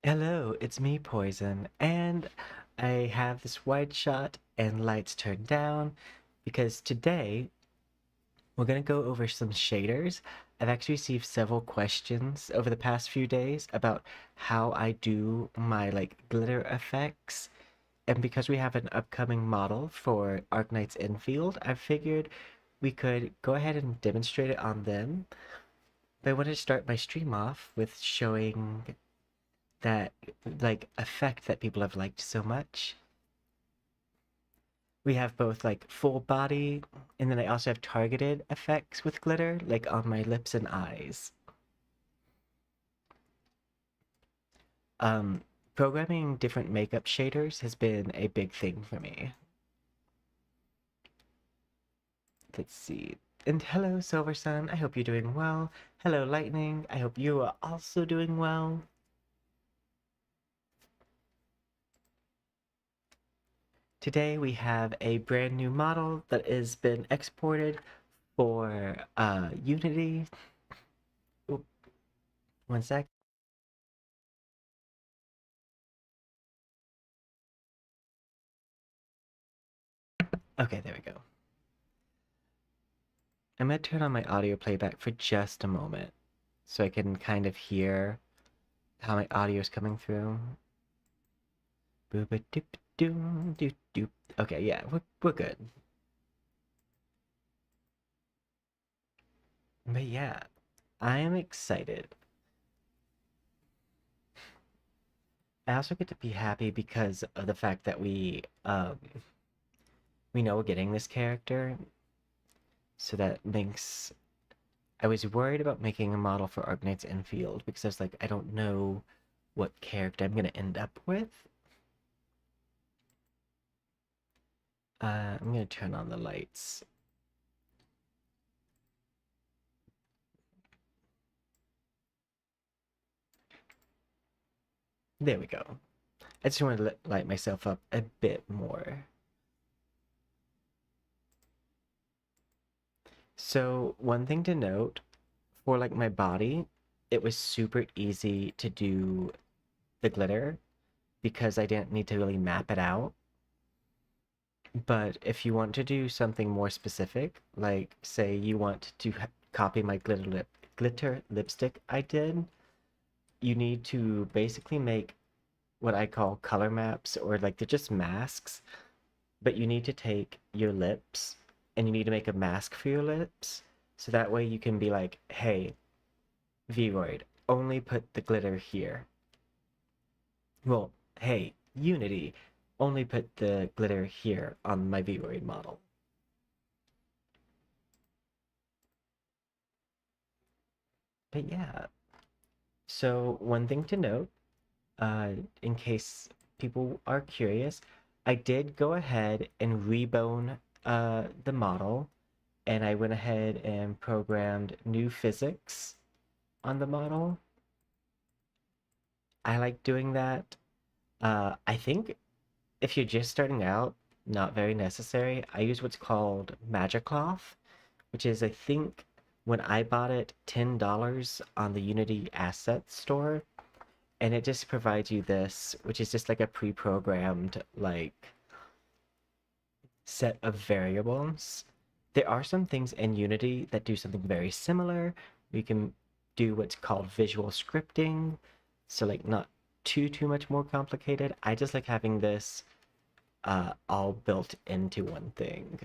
Hello, it's me, Poison, and I have this wide shot and lights turned down because today we're going to go over some shaders. I've actually received several questions over the past few days about how I do my glitter effects, and because we have an upcoming model for Arknights Endfield, I figured we could go ahead and demonstrate it on them. But I wanted to start my stream off with showing that effect that people have liked so much. We have both full body, and then I also have targeted effects with glitter, like on my lips and eyes. Um, Programming different makeup shaders has been a big thing for me. Let's see. And hello, Silver Sun. I hope you're doing well. Hello, Lightning. I hope you are also doing well. Today we have a brand new model that has been exported for Unity. Oop, one sec. Okay, there we go. I'm gonna turn on my audio playback for just a moment so I can kind of hear how my audio is coming through. Booba doop doop doop doop. Okay, yeah, we're good. But yeah, I am excited. I also get to be happy because of the fact that we know we're getting this character, so that makes. I was worried about making a model for Arknights Endfield because I was like, I don't know what character I'm gonna end up with. I'm gonna turn on the lights. There we go. I just want to light myself up a bit more. So one thing to note, for my body, it was super easy to do the glitter because I didn't need to really map it out. But if you want to do something more specific, like say you want to copy my glitter lipstick I did, you need to basically make what I call color maps, or they're just masks, but you need to take your lips and you need to make a mask for your lips. So that way you can be like, hey, Vroid, only put the glitter here. Well, hey, Unity, only put the glitter here on my Vroid model. But yeah, so one thing to note, in case people are curious, I did go ahead and rebone the model, and I went ahead and programmed new physics on the model. I like doing that. I think if you're just starting out, not very necessary. I use what's called Magic Cloth, which is, I think, when I bought it, $10 on the Unity Assets store. And it just provides you this, which is just like a pre-programmed set of variables. There are some things in Unity that do something very similar. We can do what's called visual scripting, so not too much more complicated. I just like having this all built into one thing.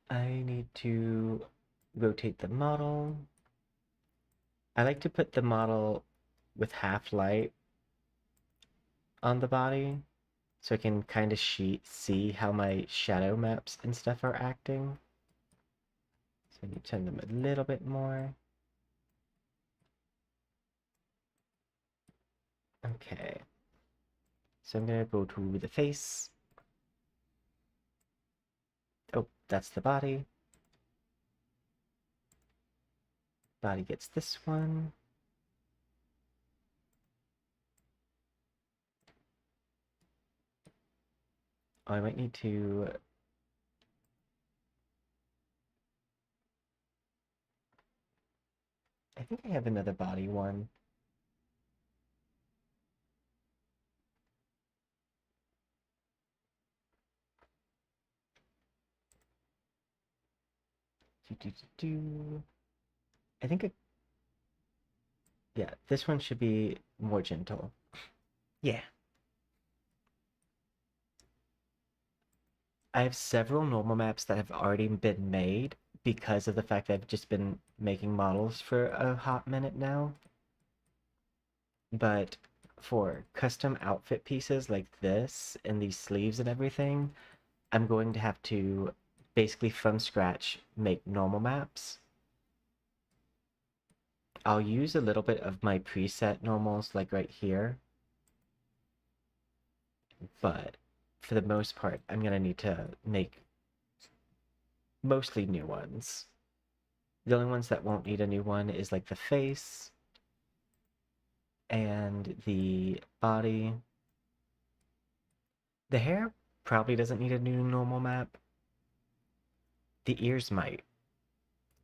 I need to rotate the model. I like to put the model with half light on the body so I can kind of see how my shadow maps and stuff are acting. So I need to turn them a little bit more. Okay. So I'm gonna go to the face. Oh, that's the body. Body gets this one. Oh, I might need to I have another body one. I think yeah, this one should be more gentle. Yeah. I have several normal maps that have already been made because of the fact that I've just been making models for a hot minute now. But for custom outfit pieces like this and these sleeves and everything, I'm going to have to basically from scratch make normal maps. I'll use a little bit of my preset normals like right here, but for the most part, I'm gonna need to make mostly new ones. The only ones that won't need a new one is like the face and the body. The hair probably doesn't need a new normal map. The ears might,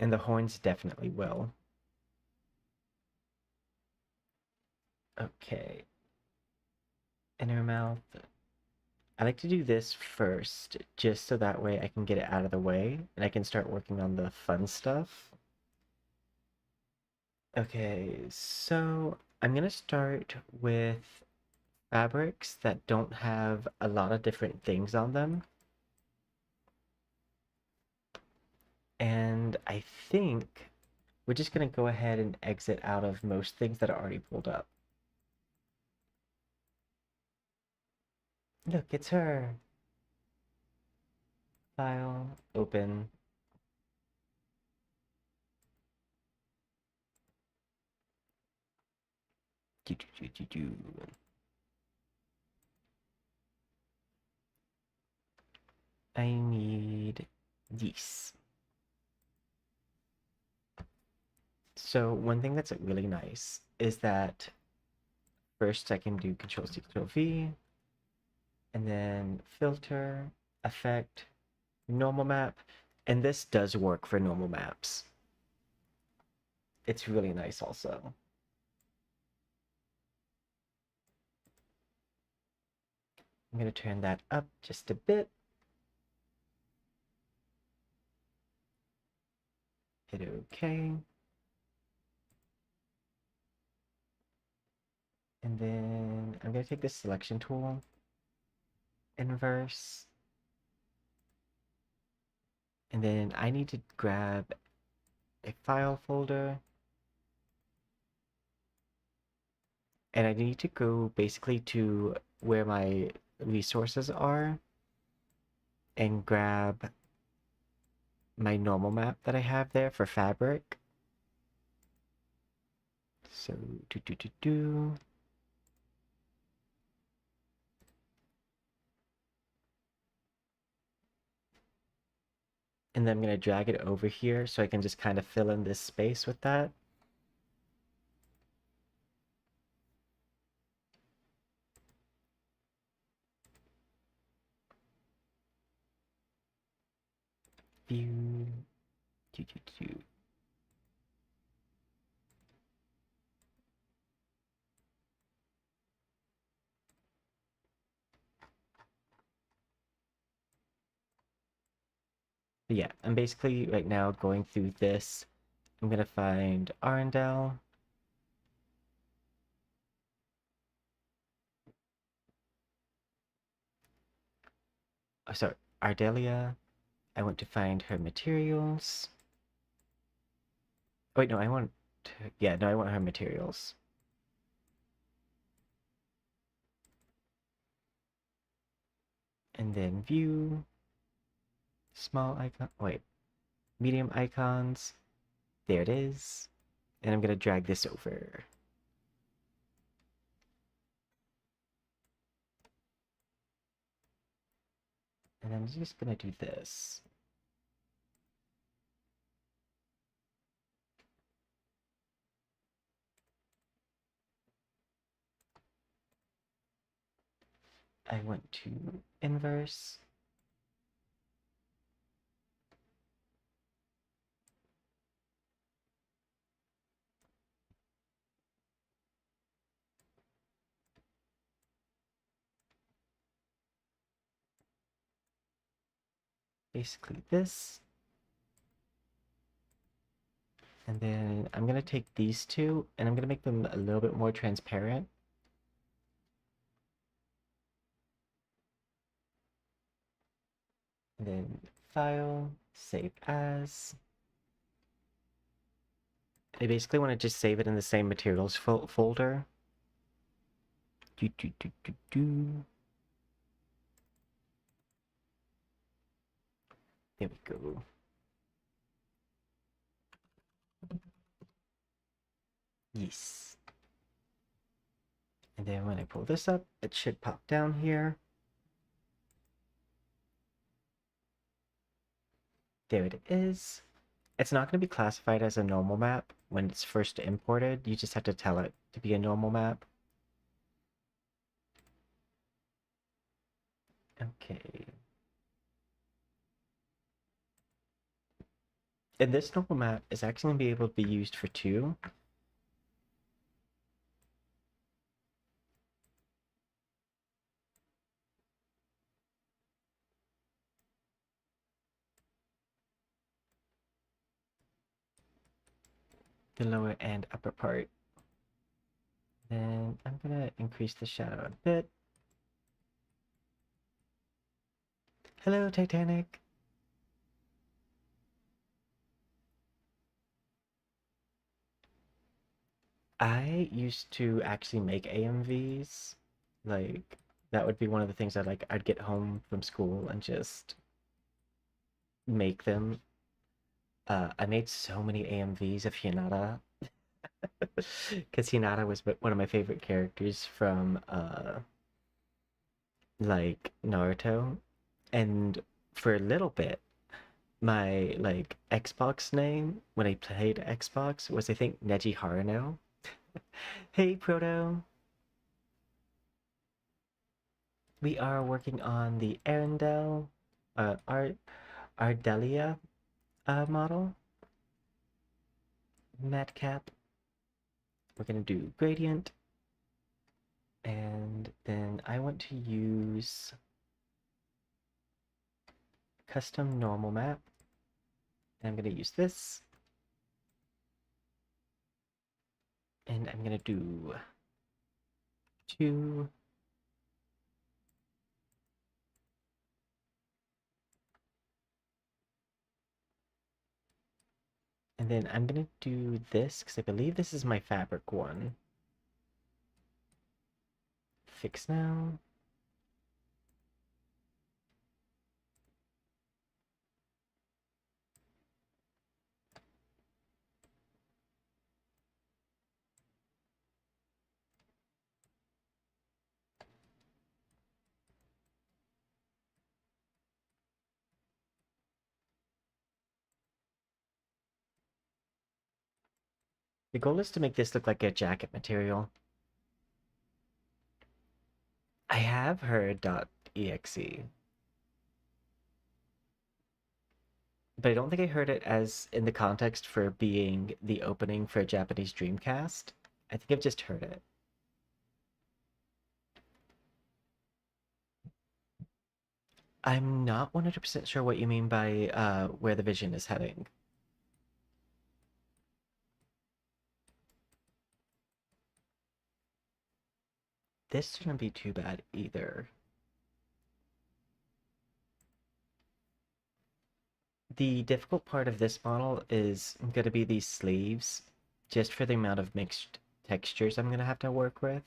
and the horns definitely will. Okay. Inner mouth. I like to do this first, just so that way I can get it out of the way, and I can start working on the fun stuff. Okay, so I'm gonna start with fabrics that don't have a lot of different things on them. And I think we're just gonna go ahead and exit out of most things that are already pulled up. Look, it's her. File, open. I need these. So one thing that's really nice is that first I can do Control C, Control V, and then filter, effect, normal map, and this does work for normal maps. It's really nice also. I'm going to turn that up just a bit. Hit OK. And then I'm going to take this selection tool, inverse, and then I need to grab a file folder, and I need to go basically to where my resources are and grab my normal map that I have there for fabric. So and then I'm going to drag it over here so I can just kind of fill in this space with that. View. But yeah, I'm basically right now going through this. I'm going to find Arendelle. Oh, sorry, Ardelia. I want to find her materials. Oh, wait, no, I want to, yeah, no, I want her materials. And then view, small icon, wait, medium icons. There it is. And I'm going to drag this over. And I'm just going to do this. I want to inverse. basically this. And then I'm going to take these two and I'm going to make them a little bit more transparent. And then File, Save As. I basically want to just save it in the same materials folder. Do, do, do, do, do. There we go. Yes. And then when I pull this up, it should pop down here. There it is. It's not going to be classified as a normal map when it's first imported. You just have to tell it to be a normal map. Okay. And this normal map is actually going to be able to be used for 2. The lower and upper part. Then I'm going to increase the shadow a bit. Hello, Titanic. I used to actually make AMVs. Like, that would be one of the things I'd get home from school and just make them. I made so many AMVs of Hinata. Because Hinata was one of my favorite characters from, like, Naruto. And for a little bit, my, like, Xbox name, when I played Xbox, was, I think, Neji Haruno. Hey, Proto! We are working on the Arendelle, Ardelia model. Madcap. We're going to do gradient. And then I want to use custom normal map. And I'm going to use this. And I'm going to do 2. And then I'm going to do this because I believe this is my fabric one. Fix now. The goal is to make this look like a jacket material. I have heard .exe, but I don't think I heard it as in the context for being the opening for a Japanese Dreamcast. I think I've just heard it. I'm not 100% sure what you mean by where the vision is heading. This shouldn't be too bad either. The difficult part of this model is going to be these sleeves, just for the amount of mixed textures I'm going to have to work with.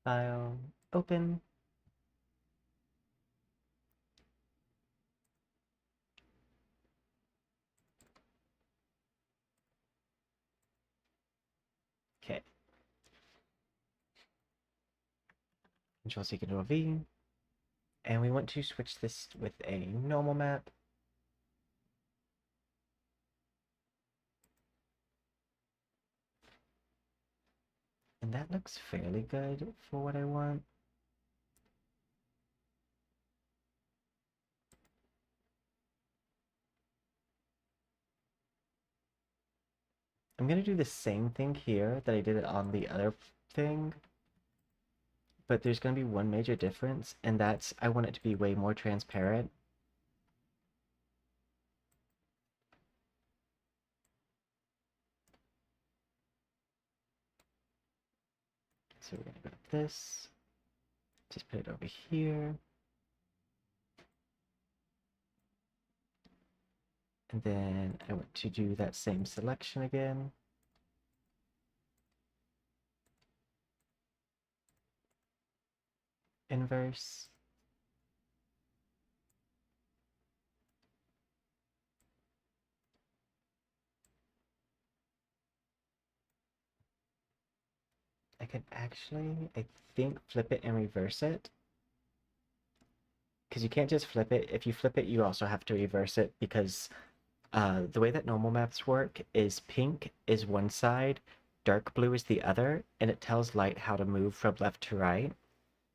File, open. Okay. Control-C, Control-V. And we want to switch this with a normal map. And that looks fairly good for what I want. I'm gonna do the same thing here that I did it on the other thing, but there's gonna be one major difference, and that's I want it to be way more transparent. So we're gonna grab this, just put it over here. And then I want to do that same selection again. Inverse. I could actually, I think, flip it and reverse it. Because you can't just flip it. If you flip it, you also have to reverse it because the way that normal maps work is pink is one side, dark blue is the other, and it tells light how to move from left to right.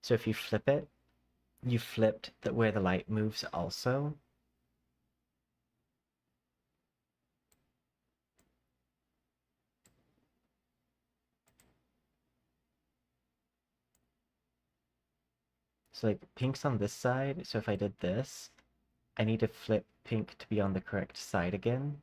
So if you flip it, you flipped where the light moves also. So like pink's on this side, so if I did this, I need to flip pink to be on the correct side again.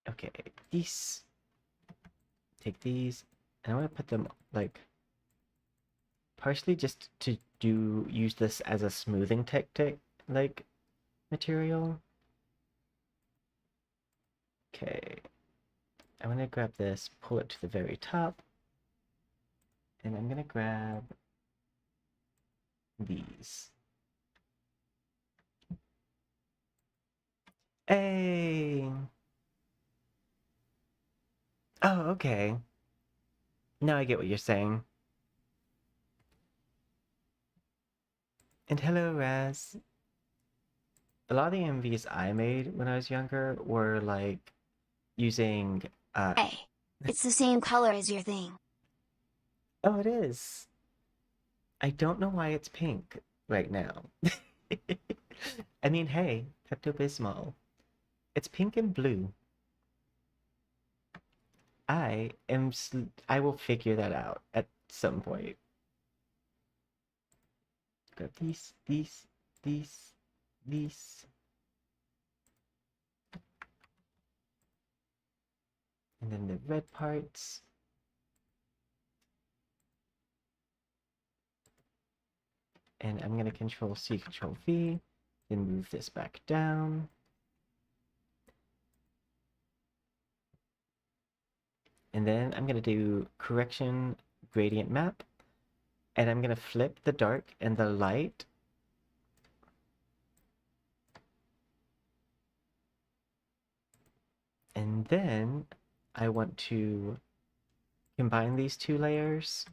Okay, take these, and I want to put them like partially just to use this as a smoothing tactic, like material. Okay, I'm gonna grab this, pull it to the very top, and I'm gonna grab these. Hey! Oh, okay. Now I get what you're saying. And hello, Raz. A lot of the MVs I made when I was younger were like using Hey, it's the same color as your thing. oh, it is. I don't know why it's pink right now. I mean, hey, Pepto-Bismol. It's pink and blue. I will figure that out at some point. Grab these, and then the red parts. And I'm gonna Control C, Control V, then move this back down. And then I'm gonna do correction gradient map, and I'm gonna flip the dark and the light. And then I want to combine these two layers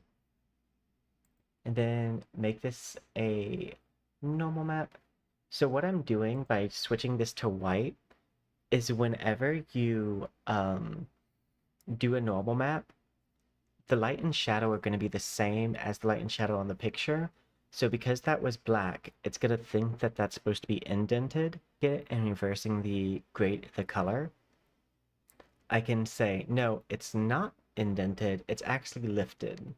and then make this a normal map. So what I'm doing by switching this to white is whenever you do a normal map, the light and shadow are going to be the same as the light and shadow on the picture. So because that was black, it's going to think that that's supposed to be indented. Get it and reversing the color. I can say, no, it's not indented, it's actually lifted.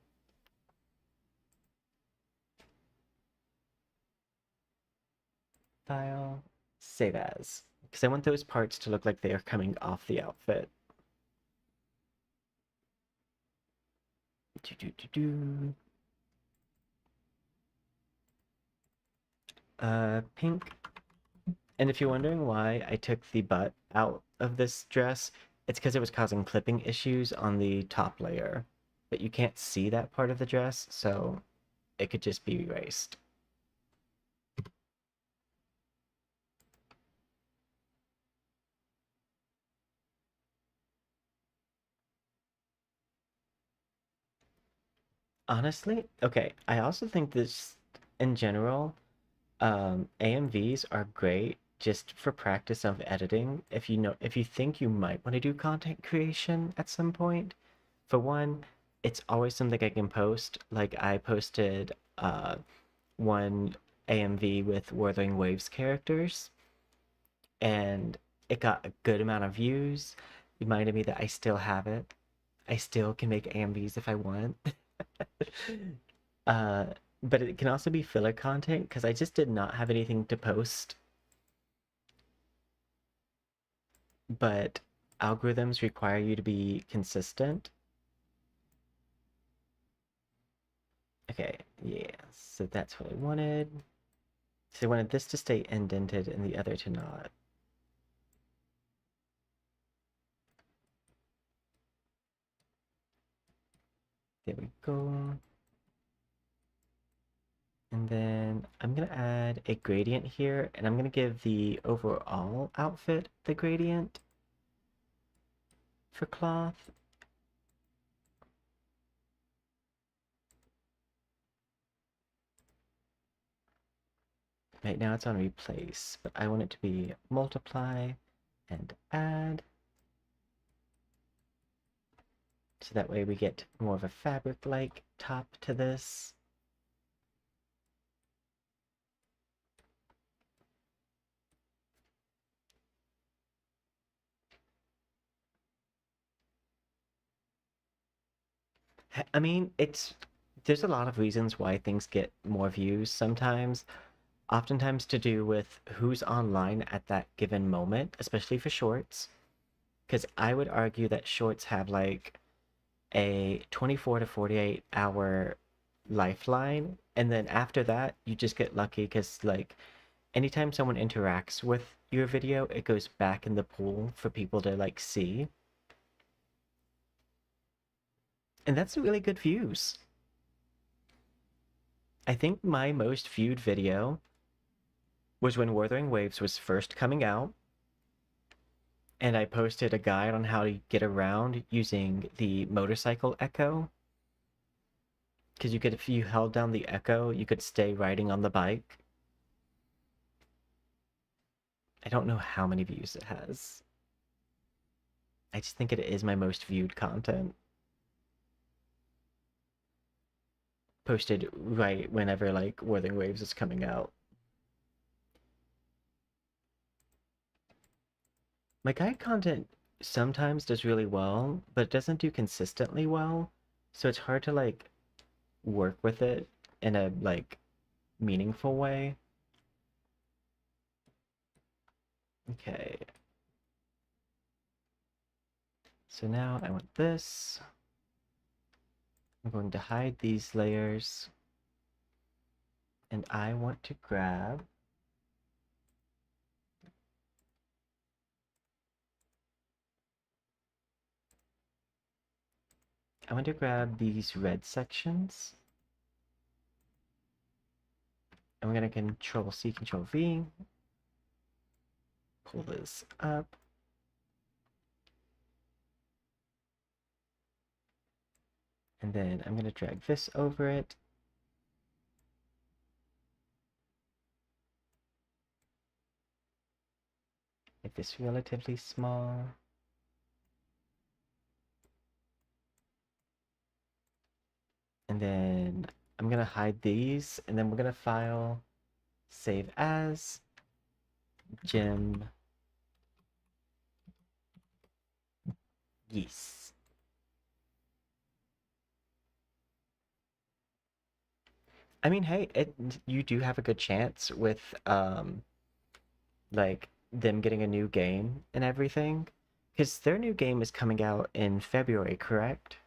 File, save as. Because I want those parts to look like they are coming off the outfit. Pink. And if you're wondering why I took the butt out of this dress, it's because it was causing clipping issues on the top layer. But you can't see that part of the dress, so it could just be erased. Honestly, okay, I also think this in general, AMVs are great just for practice of editing. If you think you might want to do content creation at some point, for one, it's always something I can post. Like I posted one AMV with Wuthering Waves characters, and it got a good amount of views. Reminded me that I still have it. I still can make AMVs if I want. uh, but it can also be filler content because I just did not have anything to post. But algorithms require you to be consistent. Okay, yeah, so that's what I wanted. So I wanted this to stay indented and the other to not. There we go. And then I'm gonna add a gradient here, and I'm gonna give the overall outfit the gradient for cloth. Right now it's on replace, but I want it to be multiply and add. So that way we get more of a fabric-like top to this. I mean, there's a lot of reasons why things get more views sometimes, oftentimes to do with who's online at that given moment, especially for shorts. Because I would argue that shorts have like a 24 to 48 hour lifeline, and then after that, you just get lucky because like anytime someone interacts with your video, it goes back in the pool for people to like see. And that's really good views. I think my most viewed video was when Wuthering Waves was first coming out, and I posted a guide on how to get around using the motorcycle echo. Because you could, if you held down the echo, you could stay riding on the bike. I don't know how many views it has. I just think it is my most viewed content. Posted right whenever like Wuthering Waves is coming out. My guide content sometimes does really well, but it doesn't do consistently well. So it's hard to like work with it in a like meaningful way. Okay. So now I want this. I'm going to hide these layers. And I want to grab these red sections. I'm going to Control C, Control V. Pull this up. And then I'm going to drag this over it. Make this relatively small. And then I'm going to hide these, and then we're going to file, save as, gem, yes. I mean, hey, you do have a good chance with like them getting a new game and everything, because their new game is coming out in February, correct?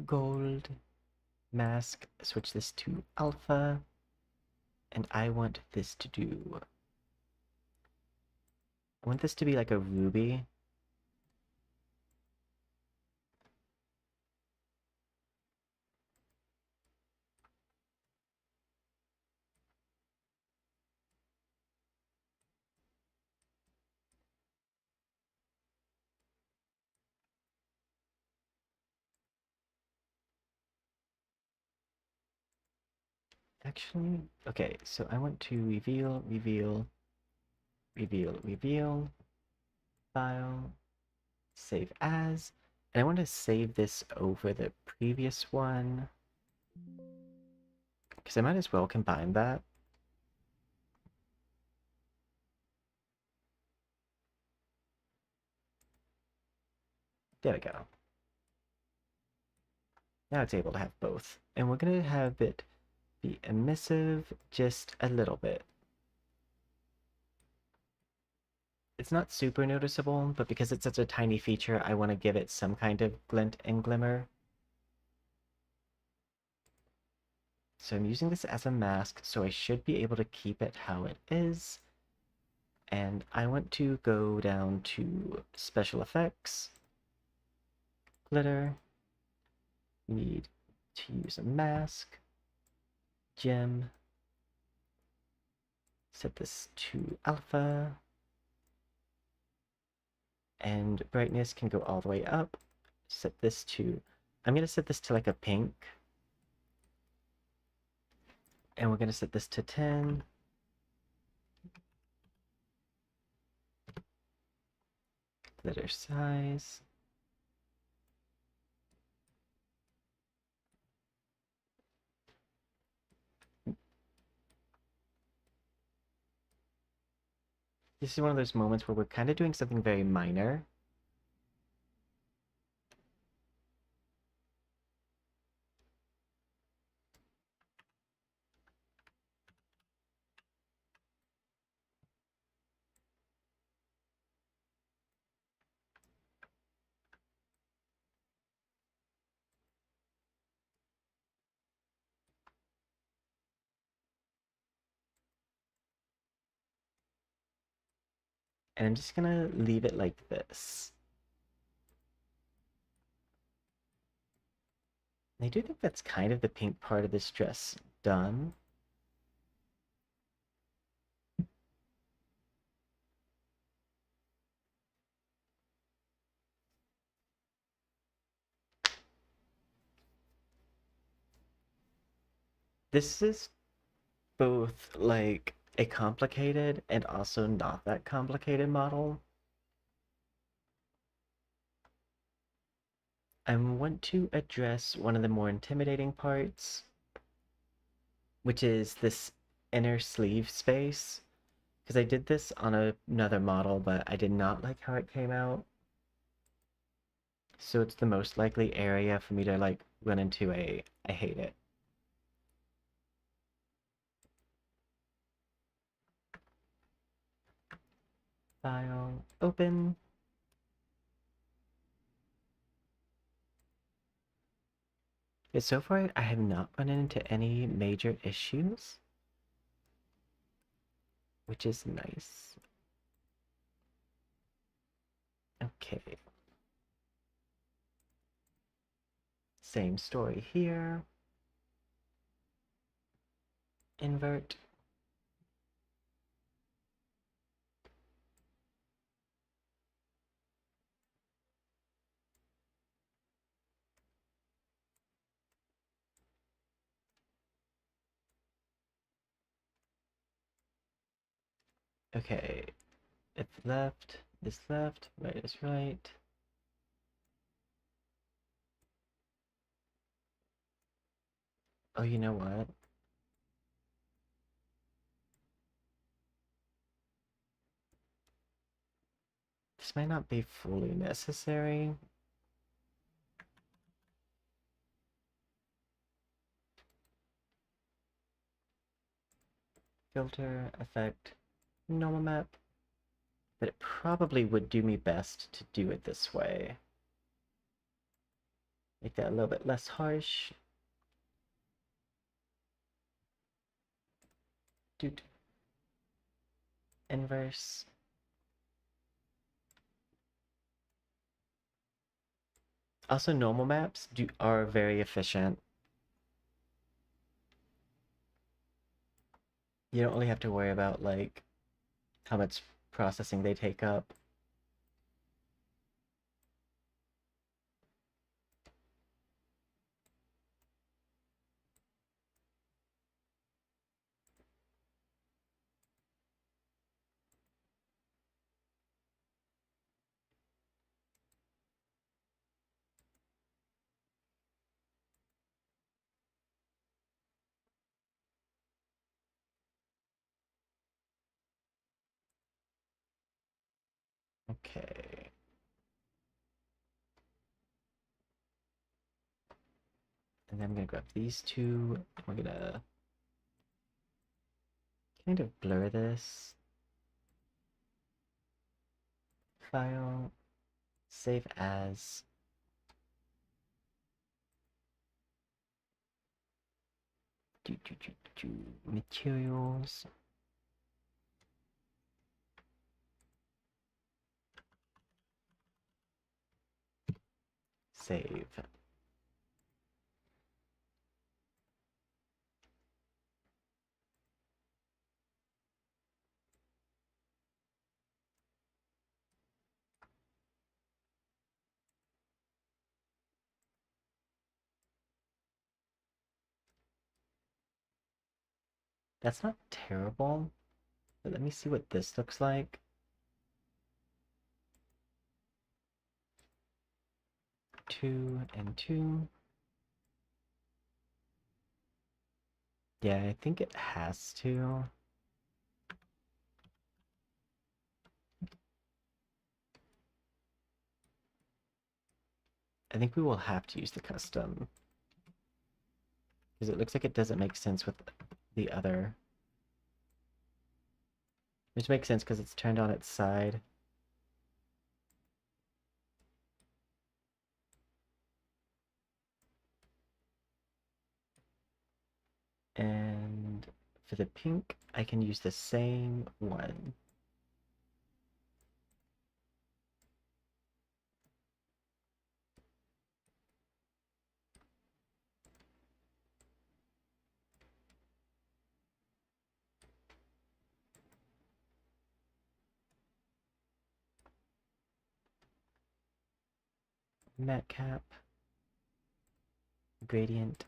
Gold, mask, switch this to alpha, and I want this to do, I want this to be like a ruby. Actually, okay, so I want to reveal, reveal, reveal, reveal, file, save as, and I want to save this over the previous one because I might as well combine that. There we go. Now it's able to have both. And we're going to have it be emissive just a little bit. It's not super noticeable, but because it's such a tiny feature, I want to give it some kind of glint and glimmer. So I'm using this as a mask, so I should be able to keep it how it is. And I want to go down to Special Effects, Glitter. We need to use a mask, Gem, set this to Alpha, and brightness can go all the way up. Set this to, I'm going to set this to like a pink, and we're going to set this to 10. Glitter size. This is one of those moments where we're kind of doing something very minor. And I'm just gonna leave it like this. And I do think that's kind of the pink part of this dress done. This is both like a complicated and also not that complicated model. I want to address one of the more intimidating parts, which is this inner sleeve space. Because I did this on another model, but I did not like how it came out. So it's the most likely area for me to like run into a I hate it. File, open. Yeah, so far I have not run into any major issues, which is nice. Okay. Same story here. Invert. Okay. It's left, this left, right is right. Oh, you know what? This might not be fully necessary. Filter, effect, normal map. But it probably would do me best to do it this way. Make that a little bit less harsh. Doot. Inverse. Also, normal maps are very efficient. You don't really have to worry about like how much processing they take up. Okay. And then I'm gonna grab these two. We're gonna kind of blur this. File. Save as. Materials. Save. That's not terrible, but let me see what this looks like. 2 and 2. Yeah, I think it has to. I think we will have to use the custom. Because it looks like it doesn't make sense with the other. Which makes sense because it's turned on its side. And for the pink, I can use the same one. Matte cap, gradient.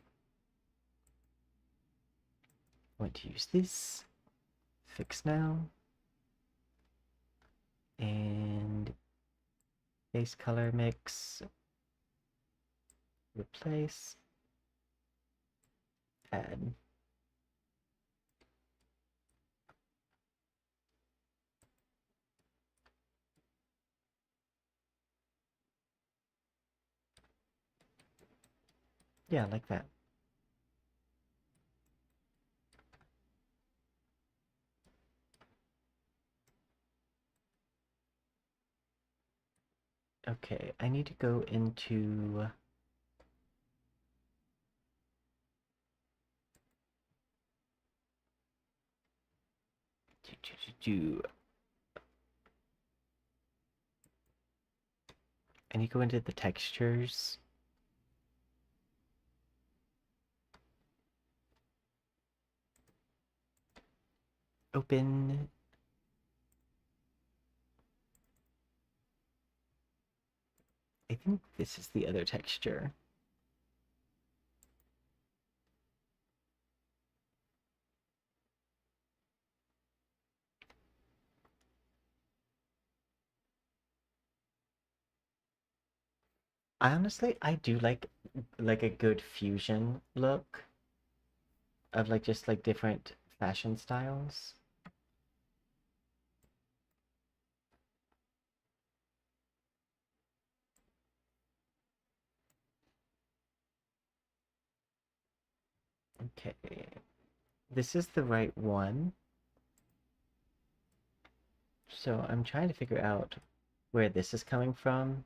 I want to use this. Fix now. And base color mix. Replace. Add. Yeah, like that. Okay, I need to go into I need to go into the textures. Open. I think this is the other texture. I do like a good fusion look of like just like different fashion styles. Okay, this is the right one. So I'm trying to figure out where this is coming from.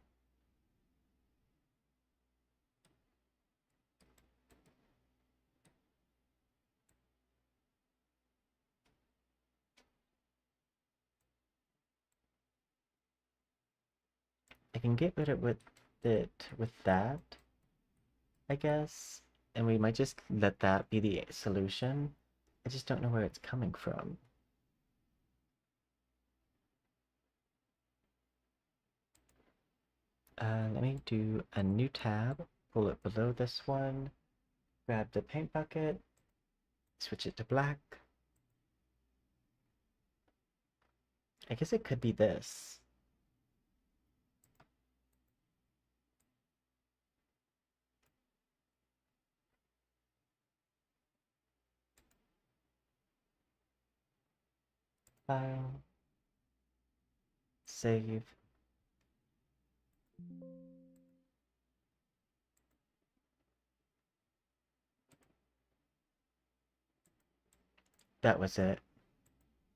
I can get rid of it with that, I guess. And we might just let that be the solution. I just don't know where it's coming from. Let me do a new tab, pull it below this one, grab the paint bucket, switch it to black. I guess it could be this. File, save. That was it.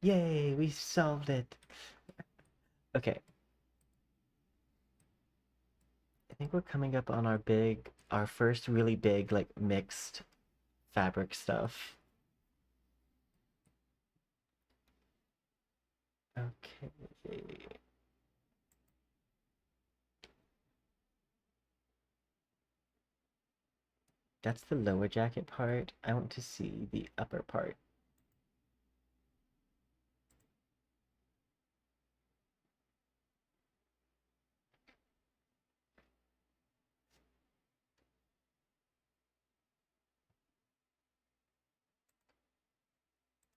Yay, we solved it. Okay, I think we're coming up on our first really big, like, mixed fabric stuff. Okay. That's the lower jacket part. I want to see the upper part.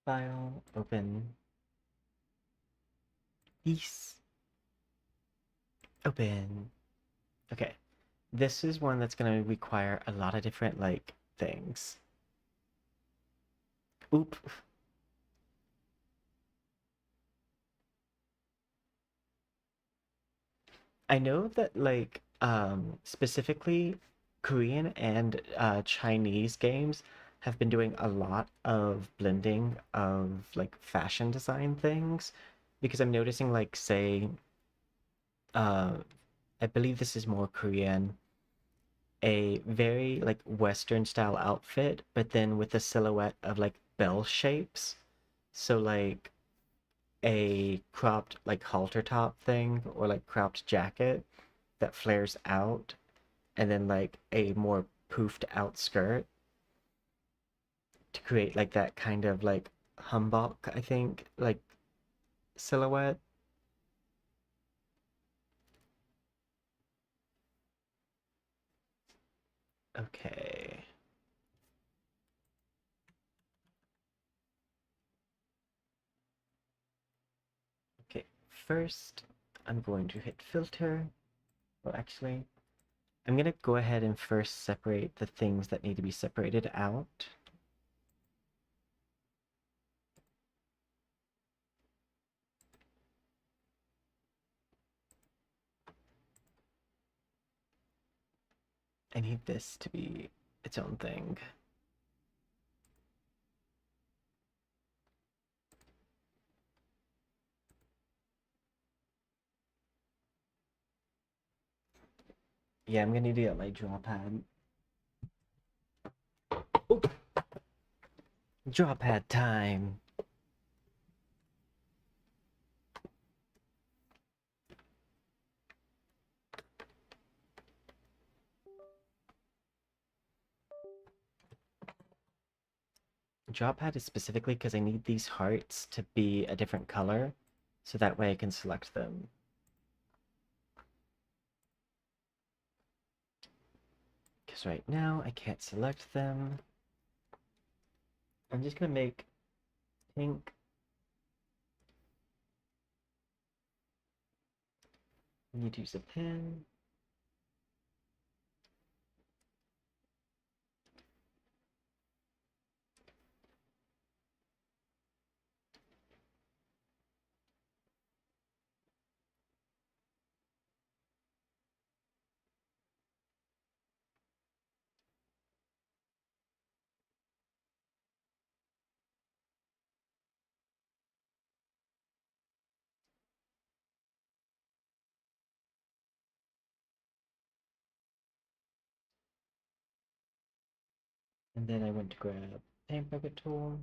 File, open. Yes. Open. Okay. This is one that's going to require a lot of different, like, things. Oop. I know that, like, specifically Korean and Chinese games have been doing a lot of blending of, like, fashion design things because I'm noticing, like, say, uh, I believe this is more Korean, a very, like, Western style outfit, but then with a silhouette of, like, bell shapes. So, like, a cropped, like, halter top thing or, like, cropped jacket that flares out, and then, like, a more poofed out skirt to create, like, that kind of, like, humbok, I think, like, silhouette. Okay. Okay, first I'm going to hit filter. Well, actually, I'm gonna go ahead and first separate the things that need to be separated out. I need this to be its own thing. Yeah, I'm gonna need to get my draw pad. Oh, draw pad time. Draw pad is specifically because I need these hearts to be a different color, so that way I can select them. Because right now I can't select them. I'm just gonna make pink. I need to use a pen. And then I went to grab paint bucket tool.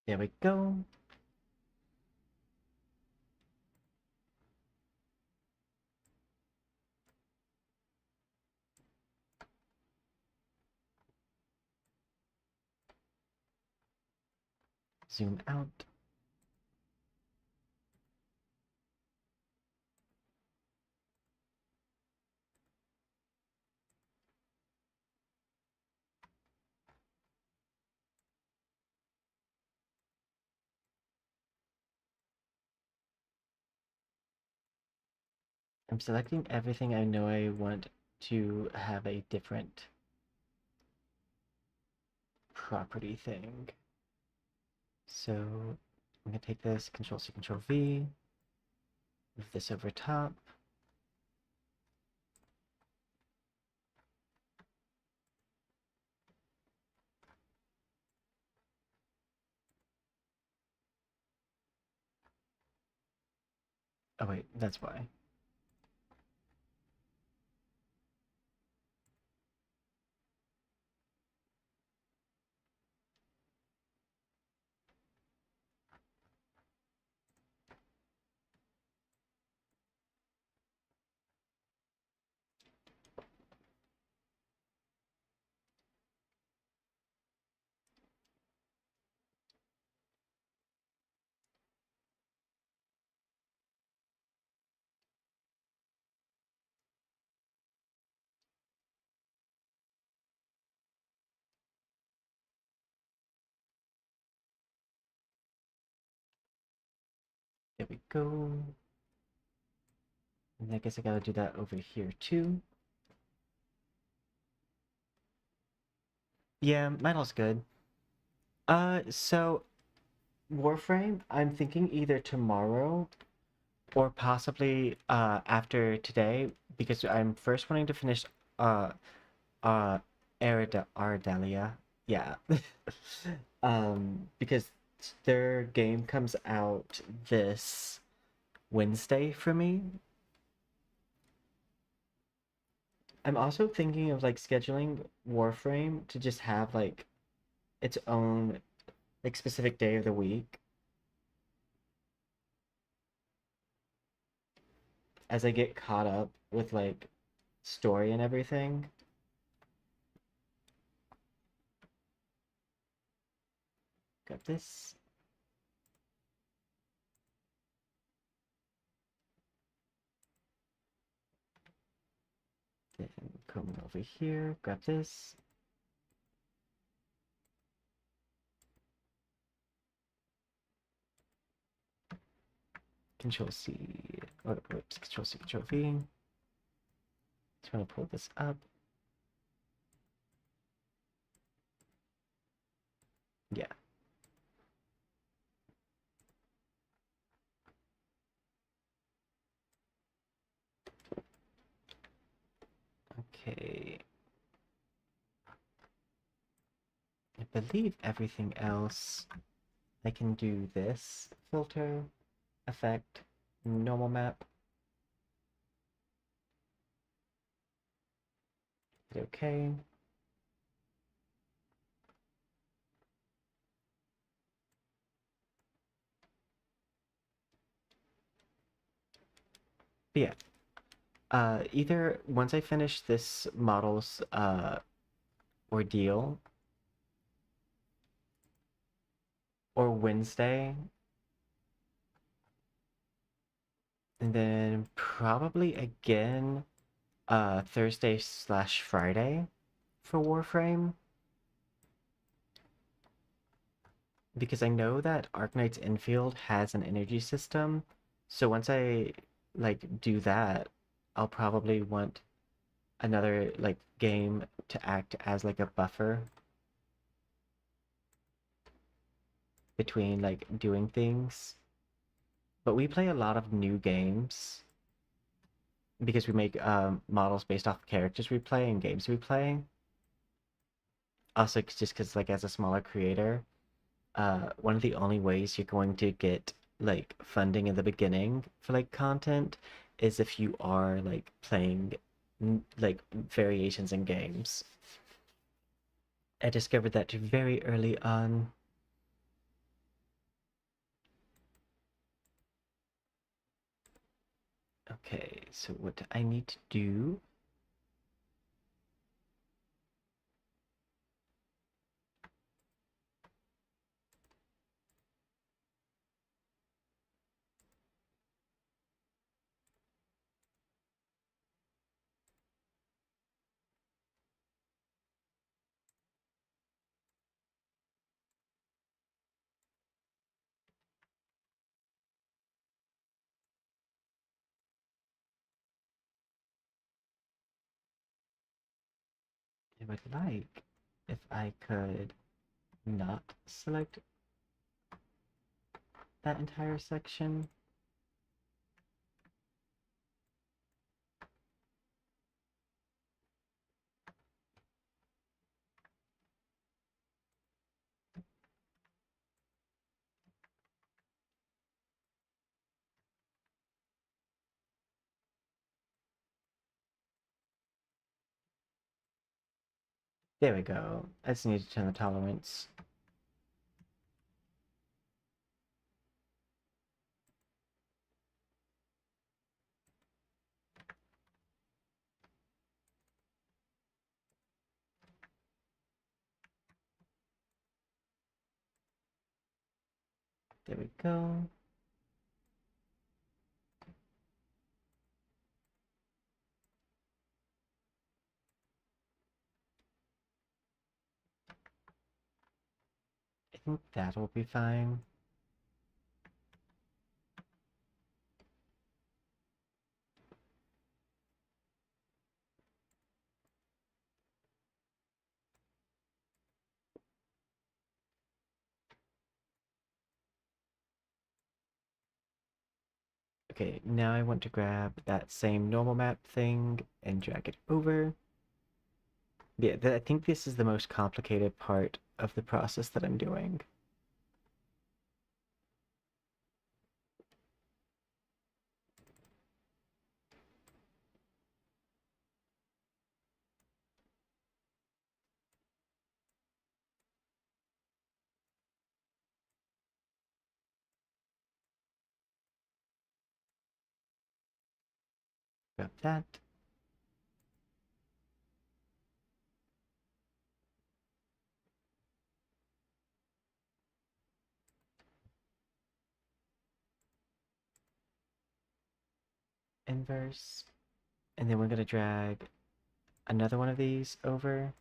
There we go. zoom out. I'm selecting everything I know I want to have a different property thing. So I'm gonna take this, Control C, Control V, move this over top. Oh wait, that's why. There we go. And I guess I gotta do that over here too. Yeah, metal's good. So Warframe, I'm thinking either tomorrow or possibly after today because I'm first wanting to finish uh uh Ardelia. Yeah. Because their game comes out this Wednesday for me. I'm also thinking of like scheduling Warframe to just have like its own like specific day of the week as I get caught up with like story and everything. Got this. Then come over here, grab this. Control C, oh, whoops, Control C, Control V. Just want to pull this up. Yeah. Okay. I believe everything else I can do this filter, effect, normal map. Hit OK. But yeah, either once I finish this model's ordeal or Wednesday, and then probably again Thursday slash Friday for Warframe. Because I know that Arknights Endfield has an energy system. So once I like do that, I'll probably want another like game to act as like a buffer between like doing things. But we play a lot of new games because we make models based off characters we play and games we play. Also, just because like as a smaller creator, one of the only ways you're going to get like funding in the beginning for like content is if you are like playing like variations in games. I discovered that very early on. Okay, so what I need to do I would like if I could not select that entire section. There we go. I just need to turn the tolerance. There we go. I think that'll be fine. Okay, now I want to grab that same normal map thing and drag it over. Yeah, I think this is the most complicated part of the process that I'm doing. Grab that. Inverse. And then we're going to drag another one of these over.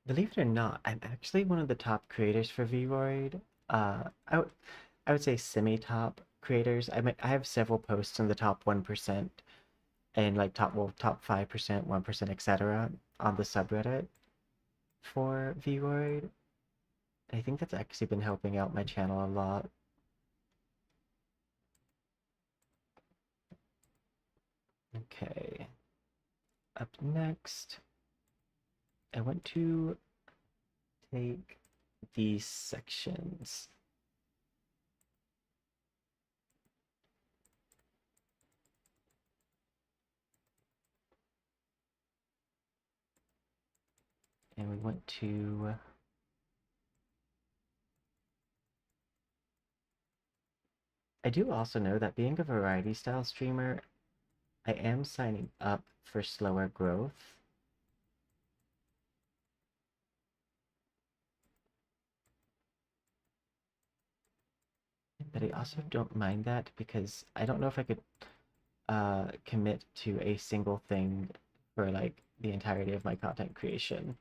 Believe it or not, I'm actually one of the top creators for Vroid. I would say semi-top creators. I have several posts in the top 1% and like top 5%, 1%, etc. on the subreddit for Vroid. I think that's actually been helping out my channel a lot. Okay. Up next, I want to take these sections. And we want to I do also know that being a variety style streamer, I am signing up for slower growth. But I also don't mind that because I don't know if I could commit to a single thing for like the entirety of my content creation.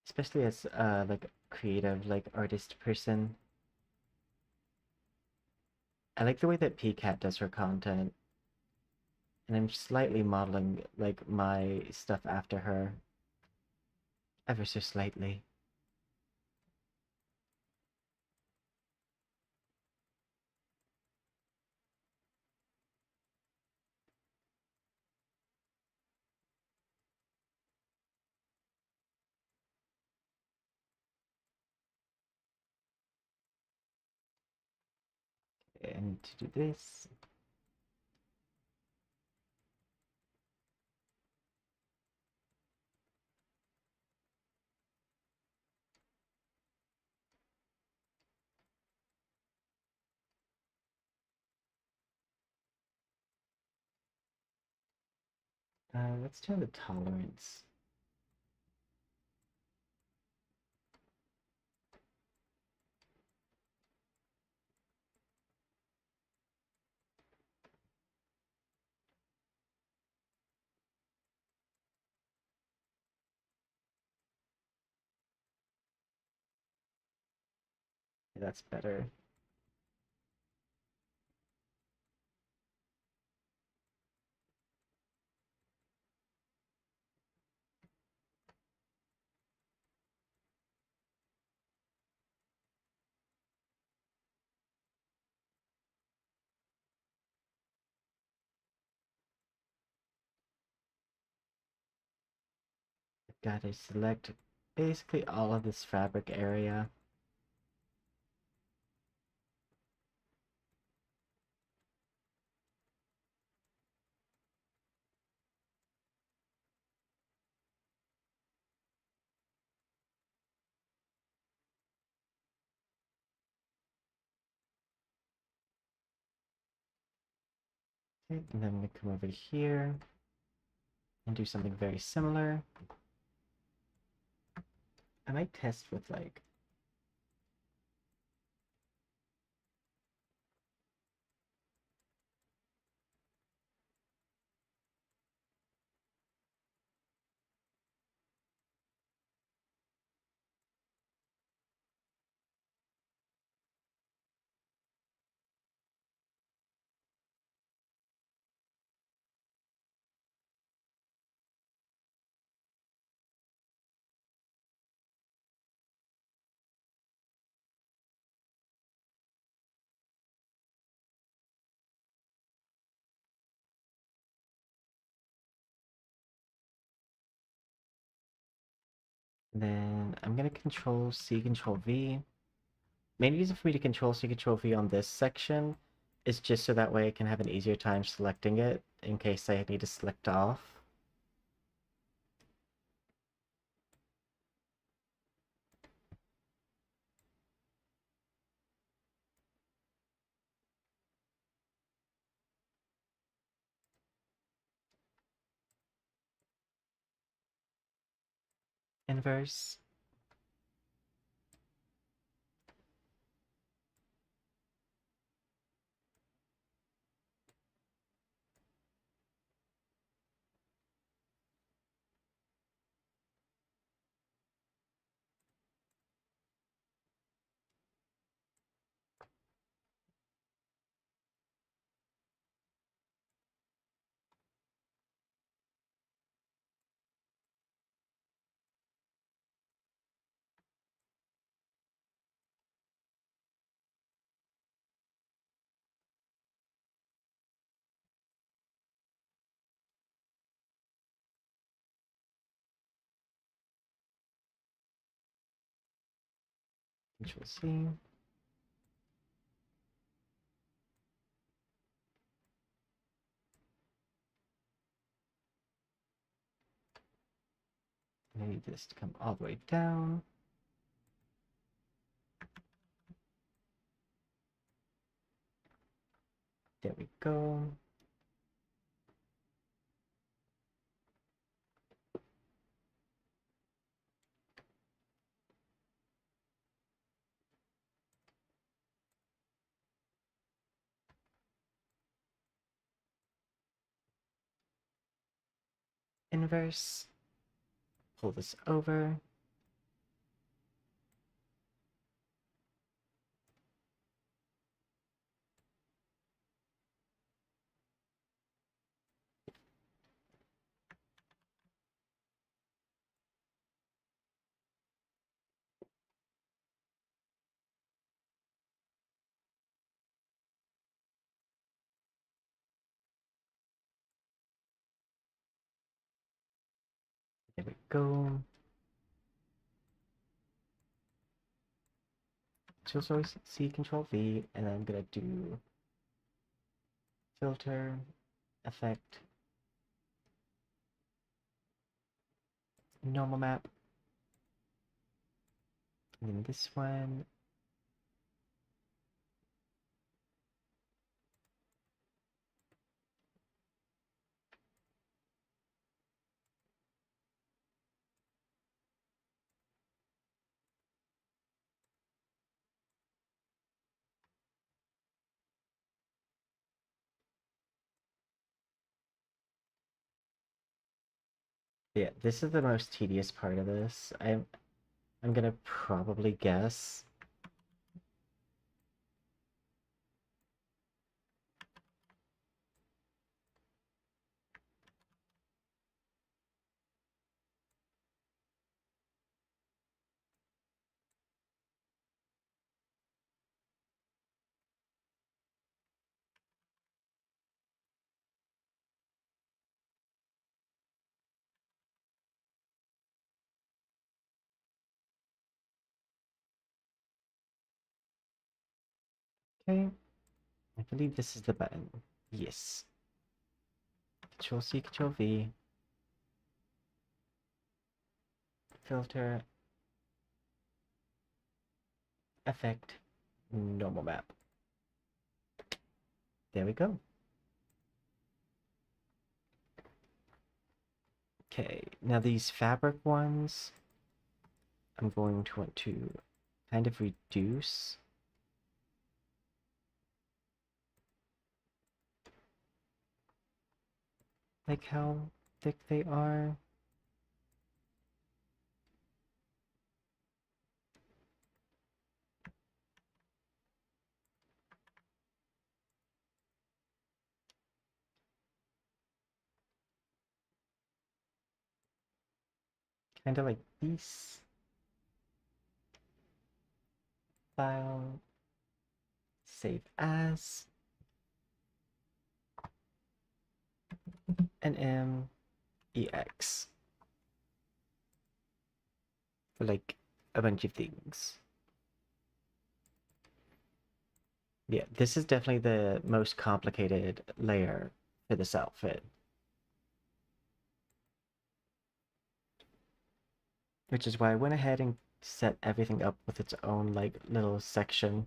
Especially as like a creative, like artist person. I like the way that PCat does her content. And I'm slightly modeling like my stuff after her. Ever so slightly. And to do this, let's turn the tolerance. That's better. Gotta select basically all of this fabric area. Okay, and then I'm gonna come over here and do something very similar. I might test with like then I'm gonna control C, control V. Main reason for me to control C, control V on this section is just so that way I can have an easier time selecting it in case I need to select off. Inverse. Control C. I need this to come all the way down. There we go. Inverse. Pull this over. There we go. So always C, control V, and then I'm gonna do filter, effect, normal map. And then this one, yeah, this is the most tedious part of this. I'm gonna probably guess Okay. I believe this is the button. Yes. Control C, Control V. Filter. Effect. Normal map. There we go. Okay, now these fabric ones, I'm going to want to kind of reduce. Like how thick they are. Kind of like these. File. Save as. And EX. For like a bunch of things. Yeah, this is definitely the most complicated layer for this outfit. Which is why I went ahead and set everything up with its own like little section.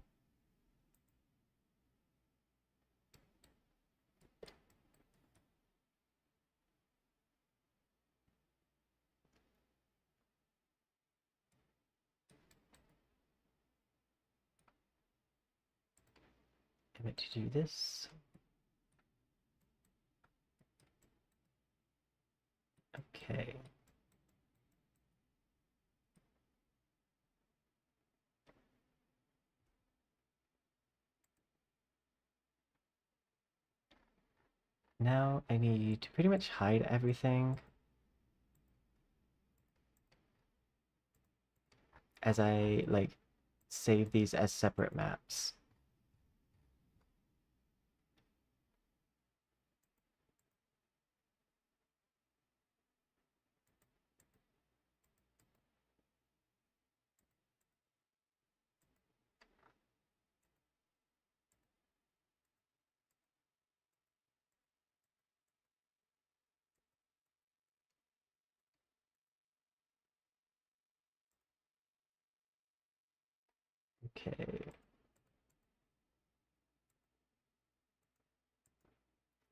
I meant to do this. Okay. Now I need to pretty much hide everything as I like save these as separate maps. Okay.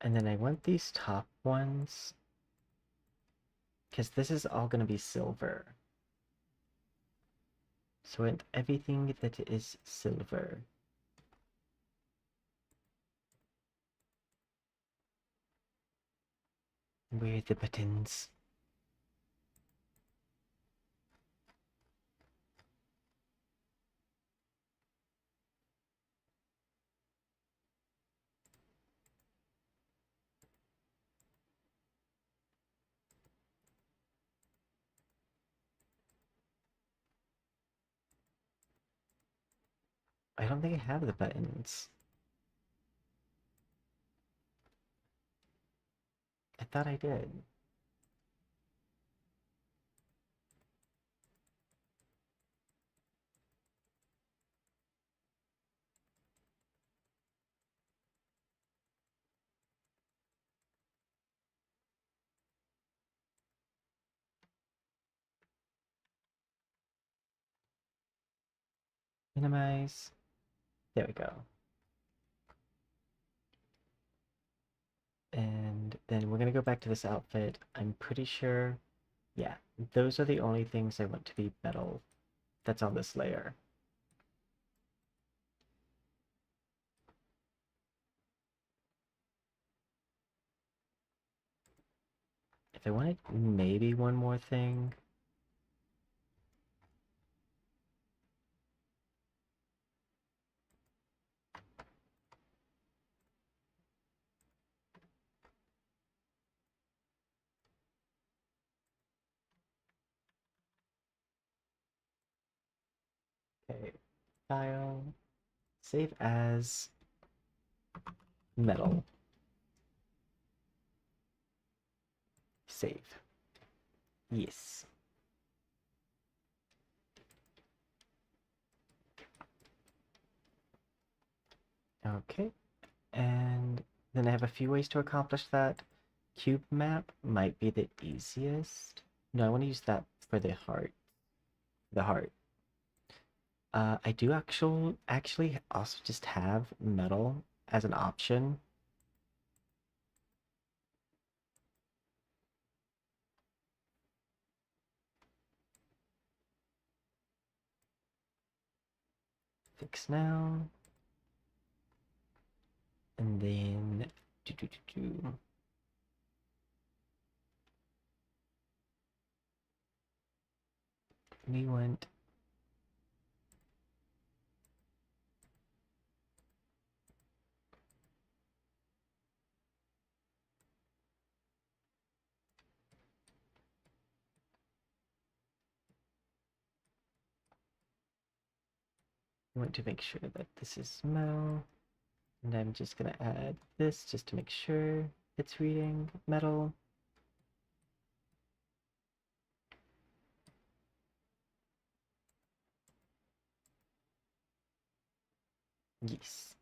And then I want these top ones because this is all going to be silver. So I want everything that is silver. Where are the buttons? I don't think I have the buttons. I thought I did. Minimize. There we go. And then we're going to go back to this outfit. I'm pretty sure, yeah, those are the only things I want to be metal that's on this layer. If I wanted maybe one more thing, okay, file, save as metal, save. Yes. Okay, and then I have a few ways to accomplish that. Cube map might be the easiest. No, I want to use that for the heart. The heart. I do actually also just have metal as an option. Fix now. And then do do do do. We want to make sure that this is metal. And I'm just gonna add this just to make sure it's reading metal. Yes.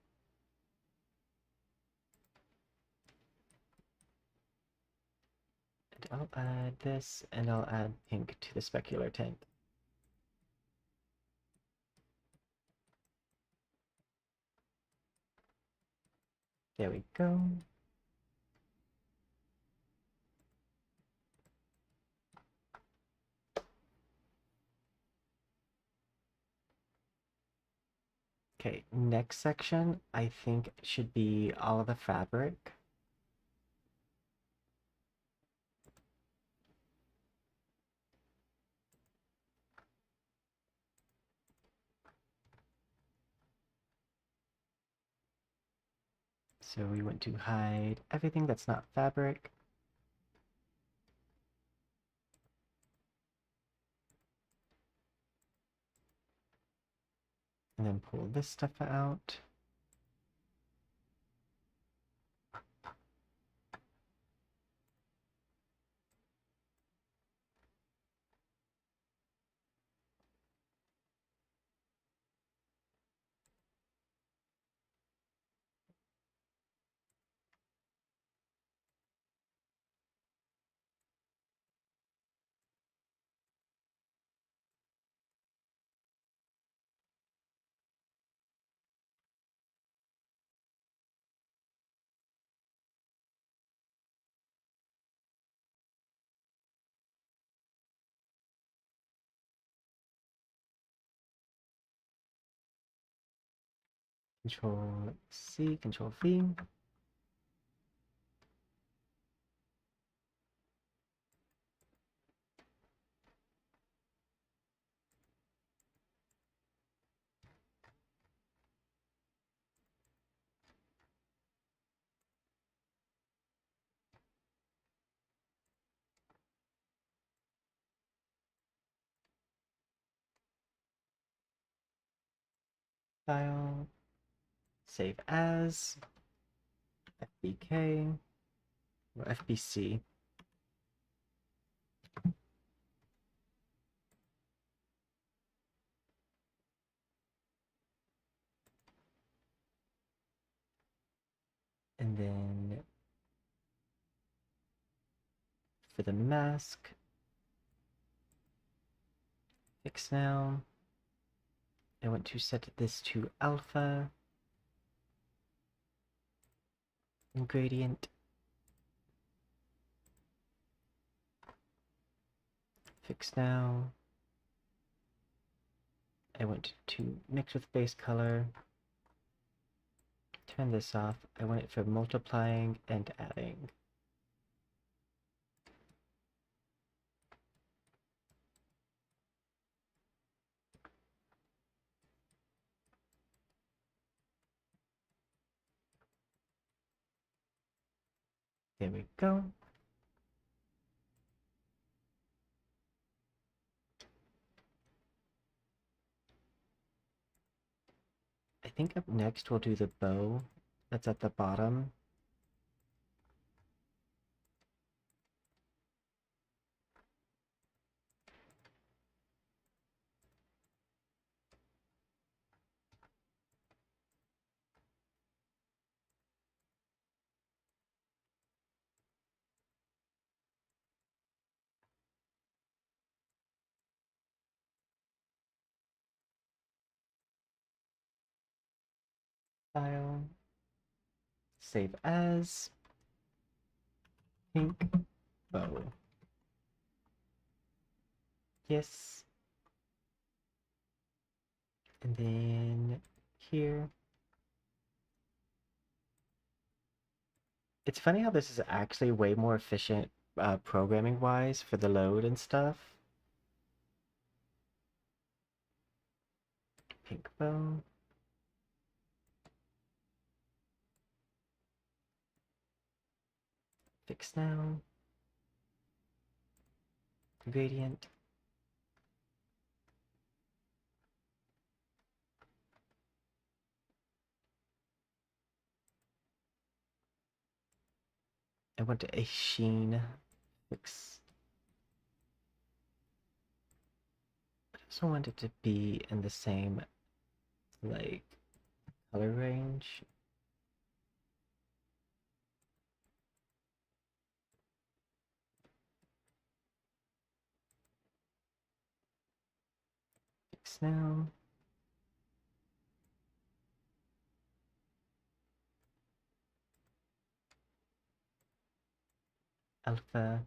And I'll add this, and I'll add pink to the specular tank. There we go. Okay, next section I think should be all of the fabric. So we want to hide everything that's not fabric. And then pull this stuff out. Control C, Control V. File. Save as. FBK. Or FBC. And then for the mask, fix now. I want to set this to alpha. Gradient. Fix now. I want to mix with base color. Turn this off. I want it for multiplying and adding. There we go. I think up next we'll do the bow that's at the bottom. File. Save as. Pink bow. Yes. And then here. It's funny how this is actually way more efficient programming wise for the load and stuff. Pink bow. Fix now. Gradient. I want a sheen fix. I also want it to be in the same like color range. Fix now. Alpha.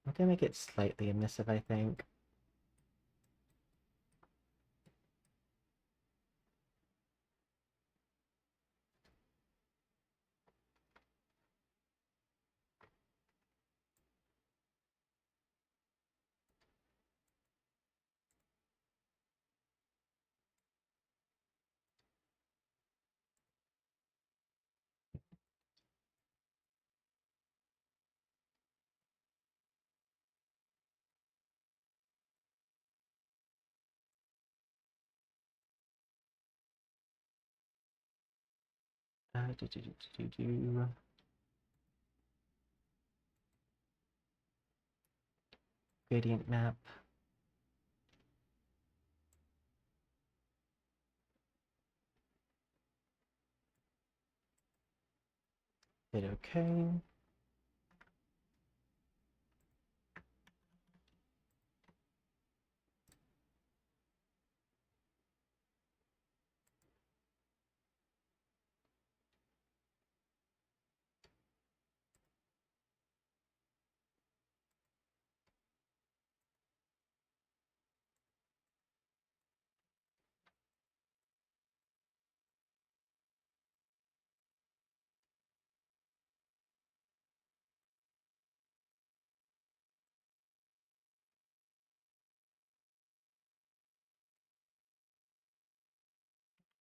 I'm gonna make it slightly emissive, I think. Do, do, do, do, do. Gradient map. Hit OK.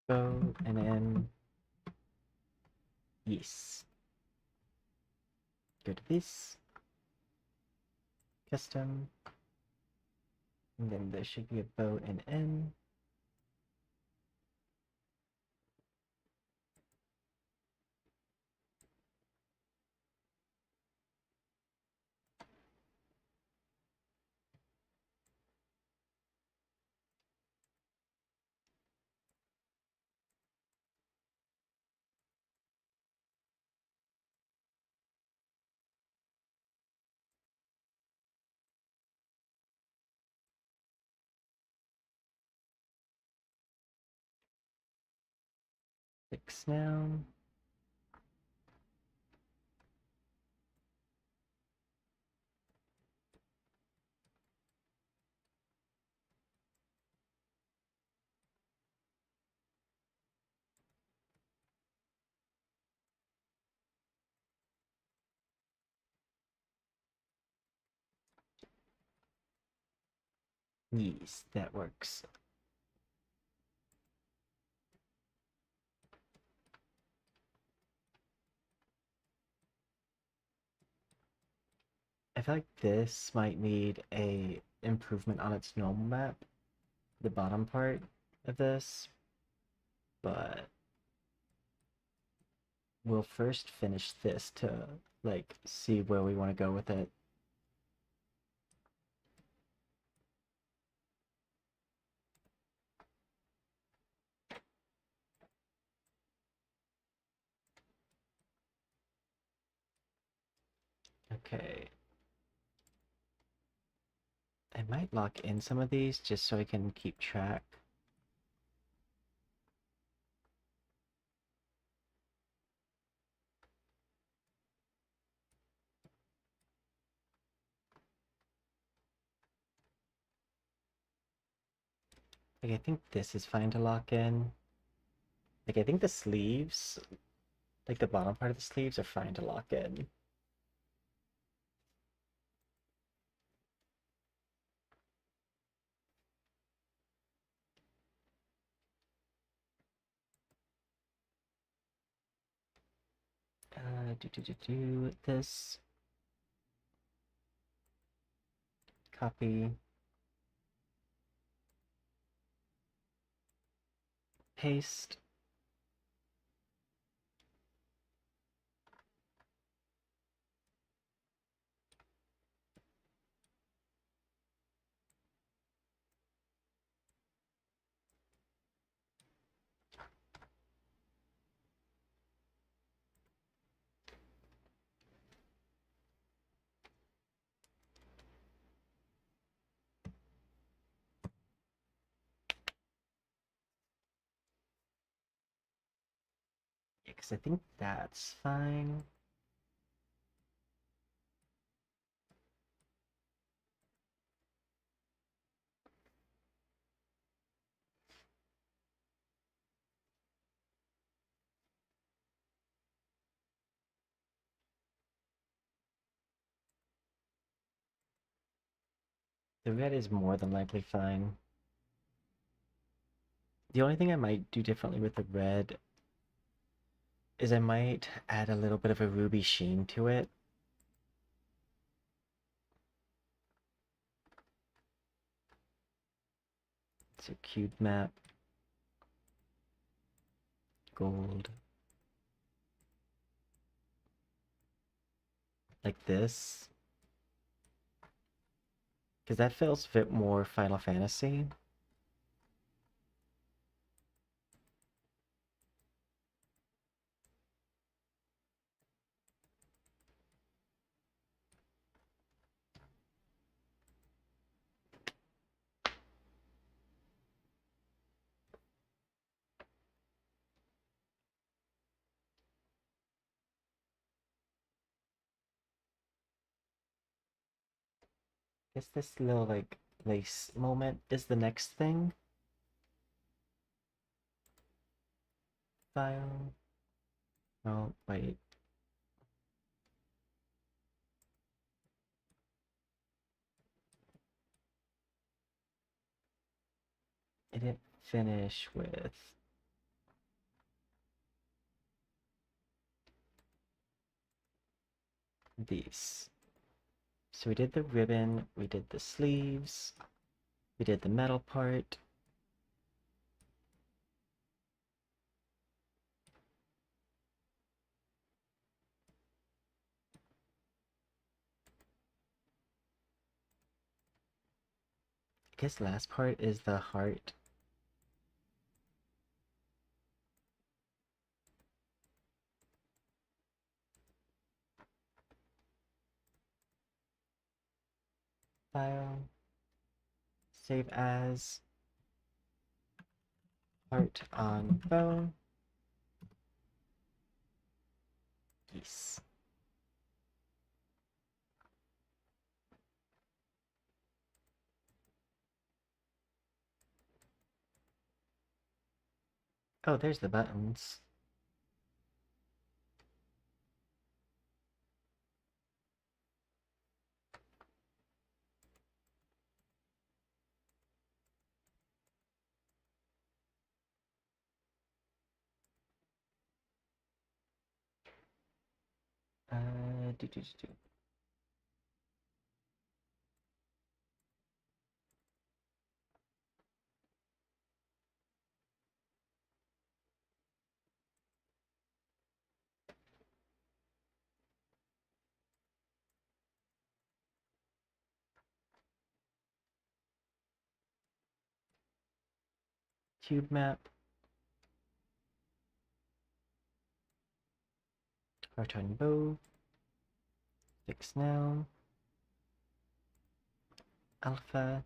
Go and then yes. Go to this. Custom. And then there should be a bow and N. Fix now. Yes, that works. I feel like this might need a improvement on its normal map, the bottom part of this, but we'll first finish this to like see where we want to go with it. Okay. I might lock in some of these just so I can keep track. Like, I think this is fine to lock in. Like, I think the sleeves, like the bottom part of the sleeves are fine to lock in. Do this. Copy. Paste. Because I think that's fine. The red is more than likely fine. The only thing I might do differently with the red is I might add a little bit of a ruby sheen to it. So cube map, gold, like this. Because that feels a bit more Final Fantasy. Guess this little like lace moment is the next thing. File. Oh, wait. It didn't finish with these. So we did the ribbon, we did the sleeves, we did the metal part. I guess last part is the heart. File. Save as. Heart on bone. Yes. Oh, there's the buttons. Do. Cube map. Heart on bow. Fix now. alpha.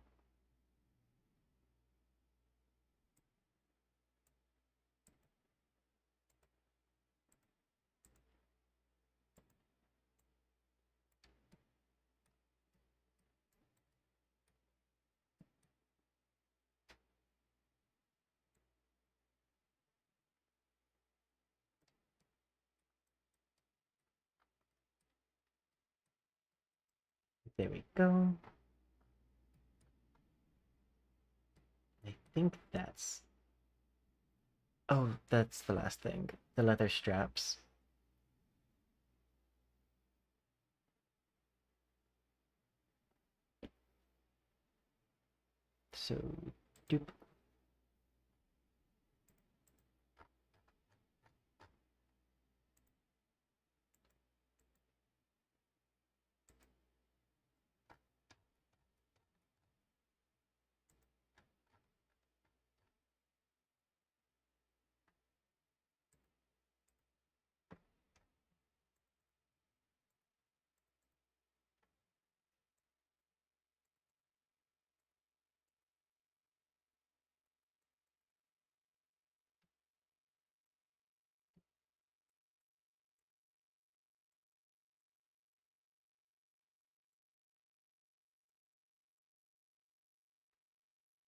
There we go. I think that's... Oh, that's the last thing. The leather straps. So, doop.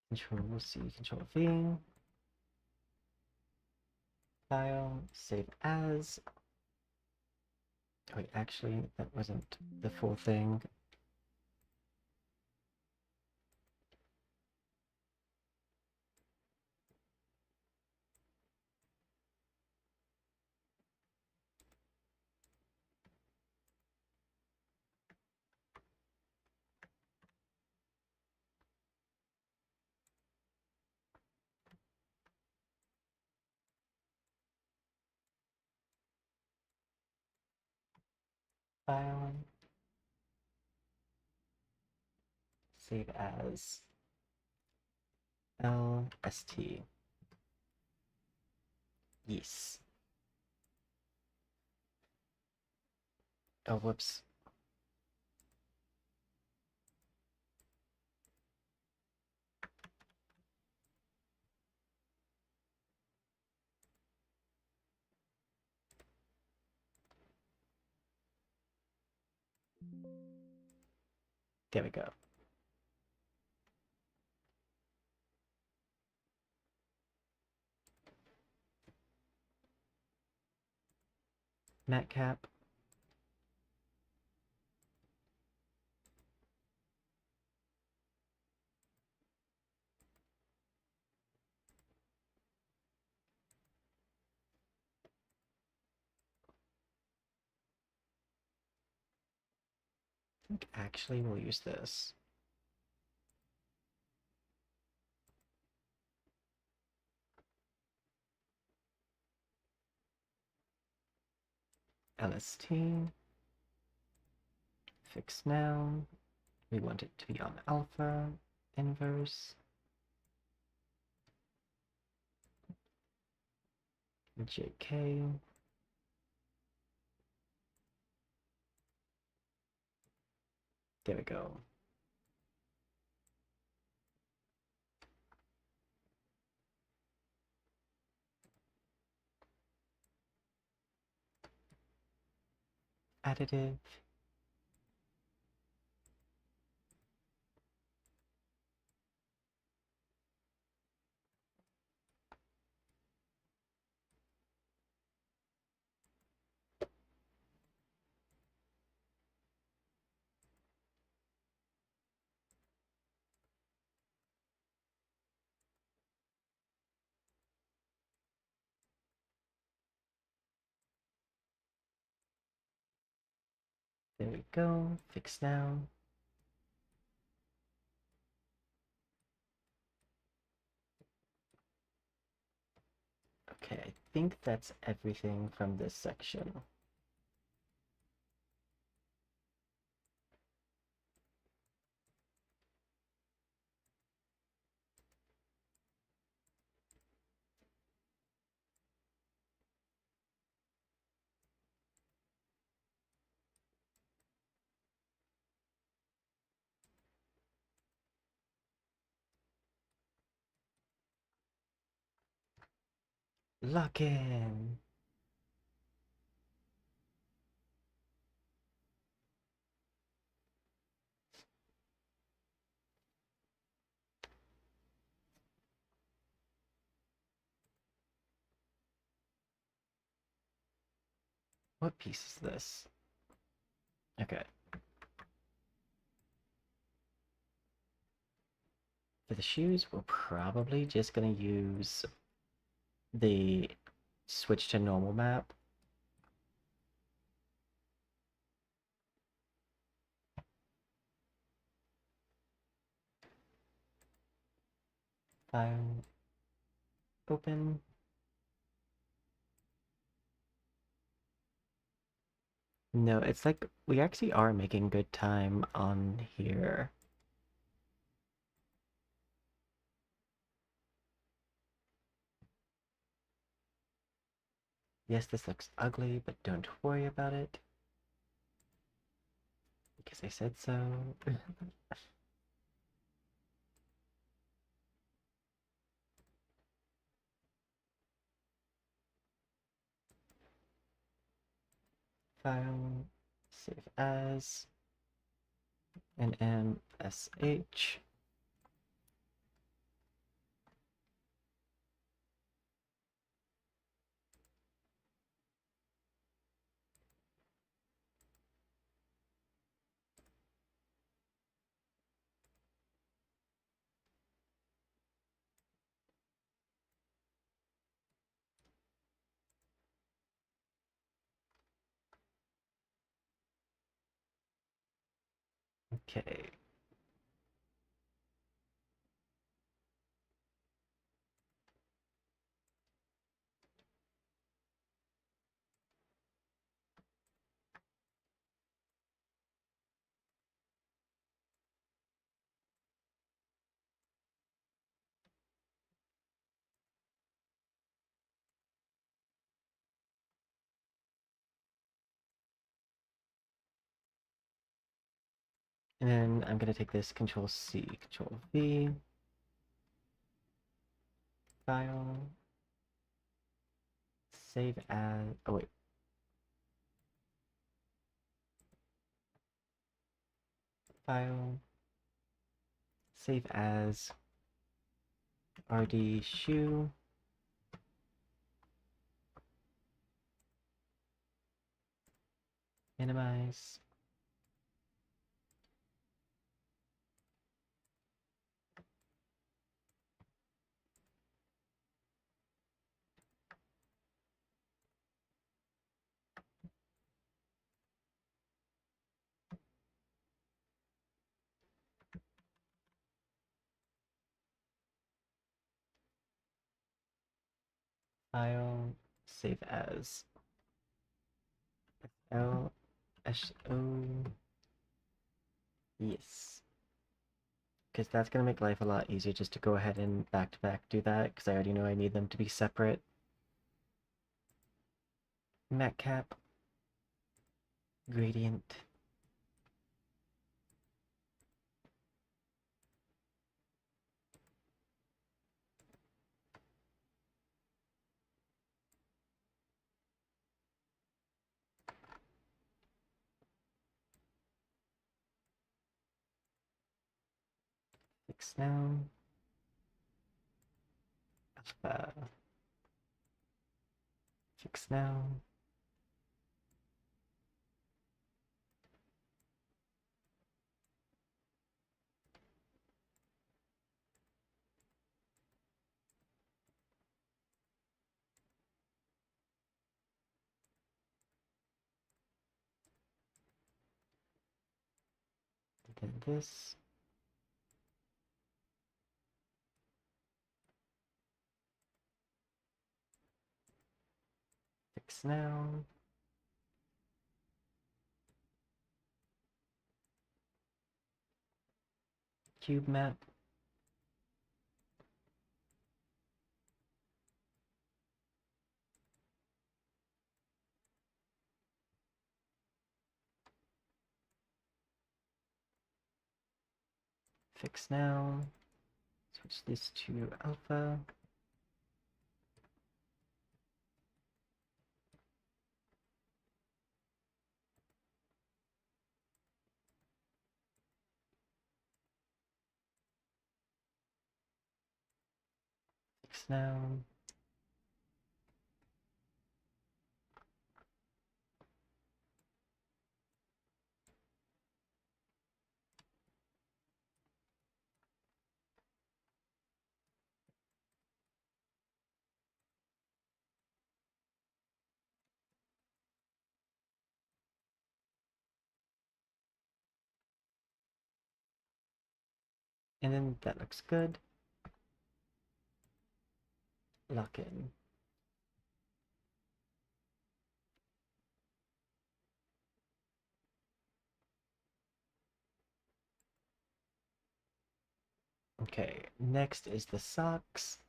Control C, Control V. File, save as. Wait, actually, that wasn't the full thing. File, save as. LST. Yes. Oh, whoops. There we go. Mat cap. I think actually we'll use this. LST. Fix now. We want it to be on alpha. Inverse. JK. There we go. Additive. There we go. Fix now. Okay, I think that's everything from this section. Lock in. What piece is this? Okay. For the shoes, we're probably just gonna use the switch to normal map. File open. No, it's like we actually are making good time on here. Yes, this looks ugly, but don't worry about it. Because I said so. File, save as, NMSH. Okay. And then I'm gonna take this Control C, Control V, file, save as, oh wait, file, save as, RD shoe, minimize, file, save as, L, S, O, yes. Because that's gonna make life a lot easier just to go ahead and back to back do that, because I already know I need them to be separate. Matte cap, gradient, fix now, alpha, fix now, then this, fix now, cube map, fix now, switch this to alpha, Fix now. And then that looks good. Lock in. Okay, next is the socks.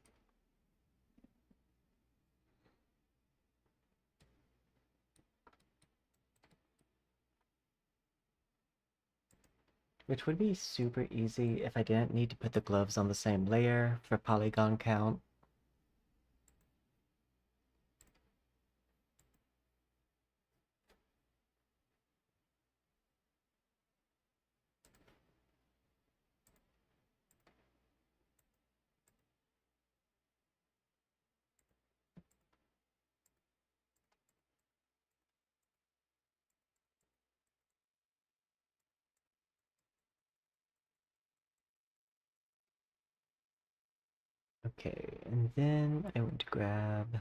Which would be super easy if I didn't need to put the gloves on the same layer for polygon count. Okay, and then I want to grab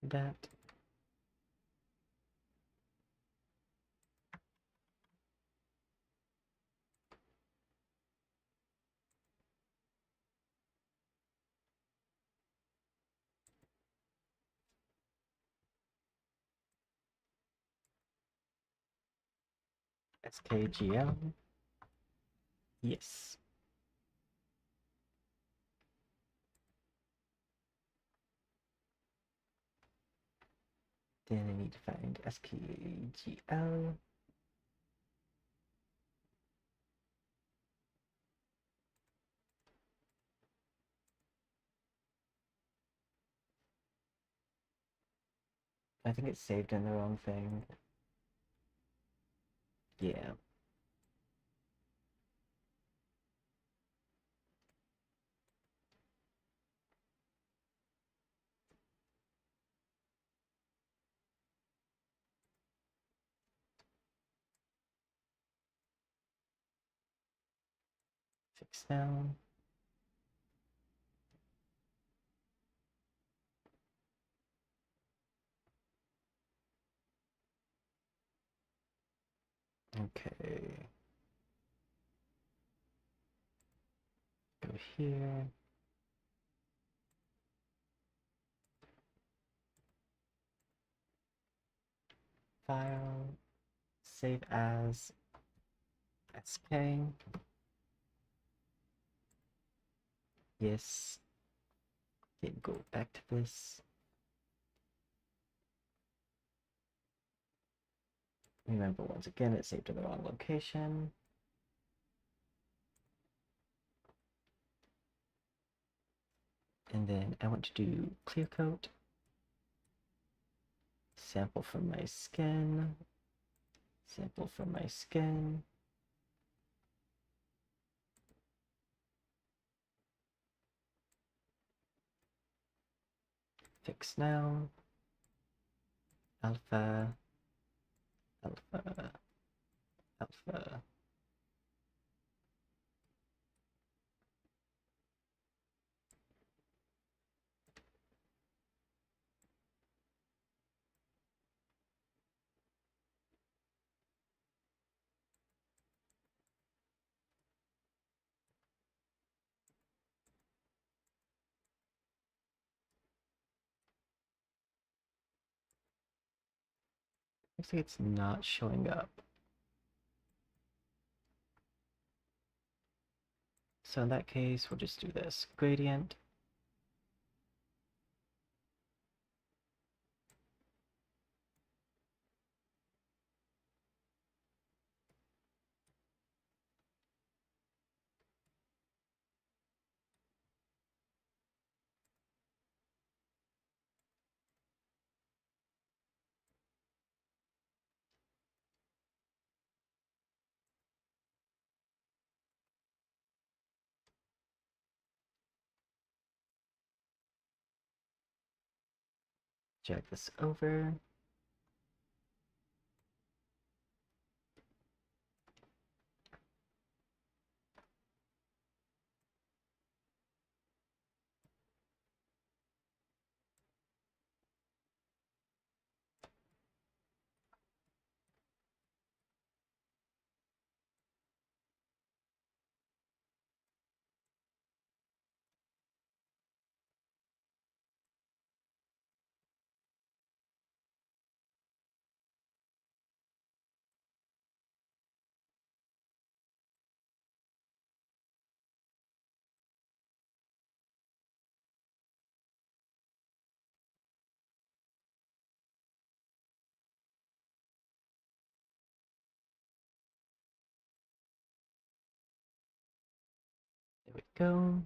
that. SKGL. Yes. Then I need to find SKGL. I think it's saved in the wrong thing. Yeah. Fix now. Okay. Go here. File. Save as SK. Yes. Then go back to this. Remember, once again, it's saved in the wrong location. And then I want to do clear coat. Sample from my skin. Sample from my skin. Fix now. Alpha. Alpha. Alpha. Looks like it's not showing up. So in that case, we'll just do this. Gradient. Drag this over. There we go.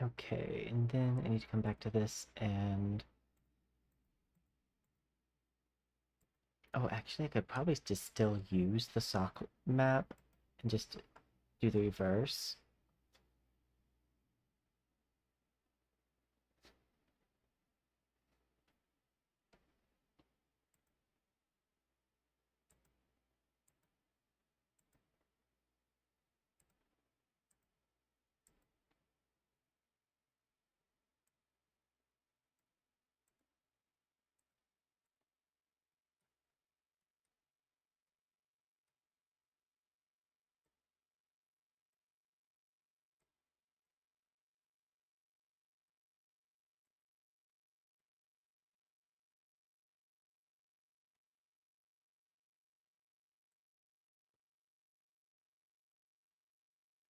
Okay, and then I need to come back to this and... Oh, actually, I could probably just still use the sock map and just do the reverse.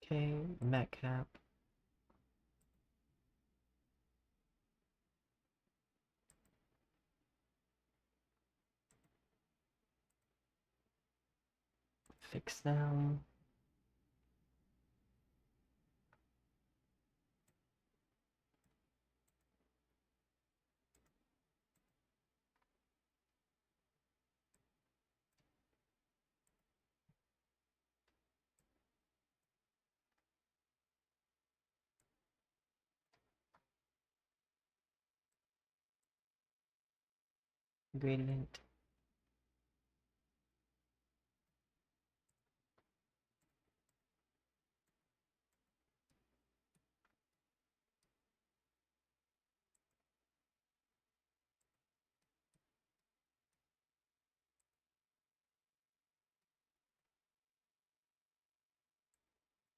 Okay, mat cap. Fix them. Gradient.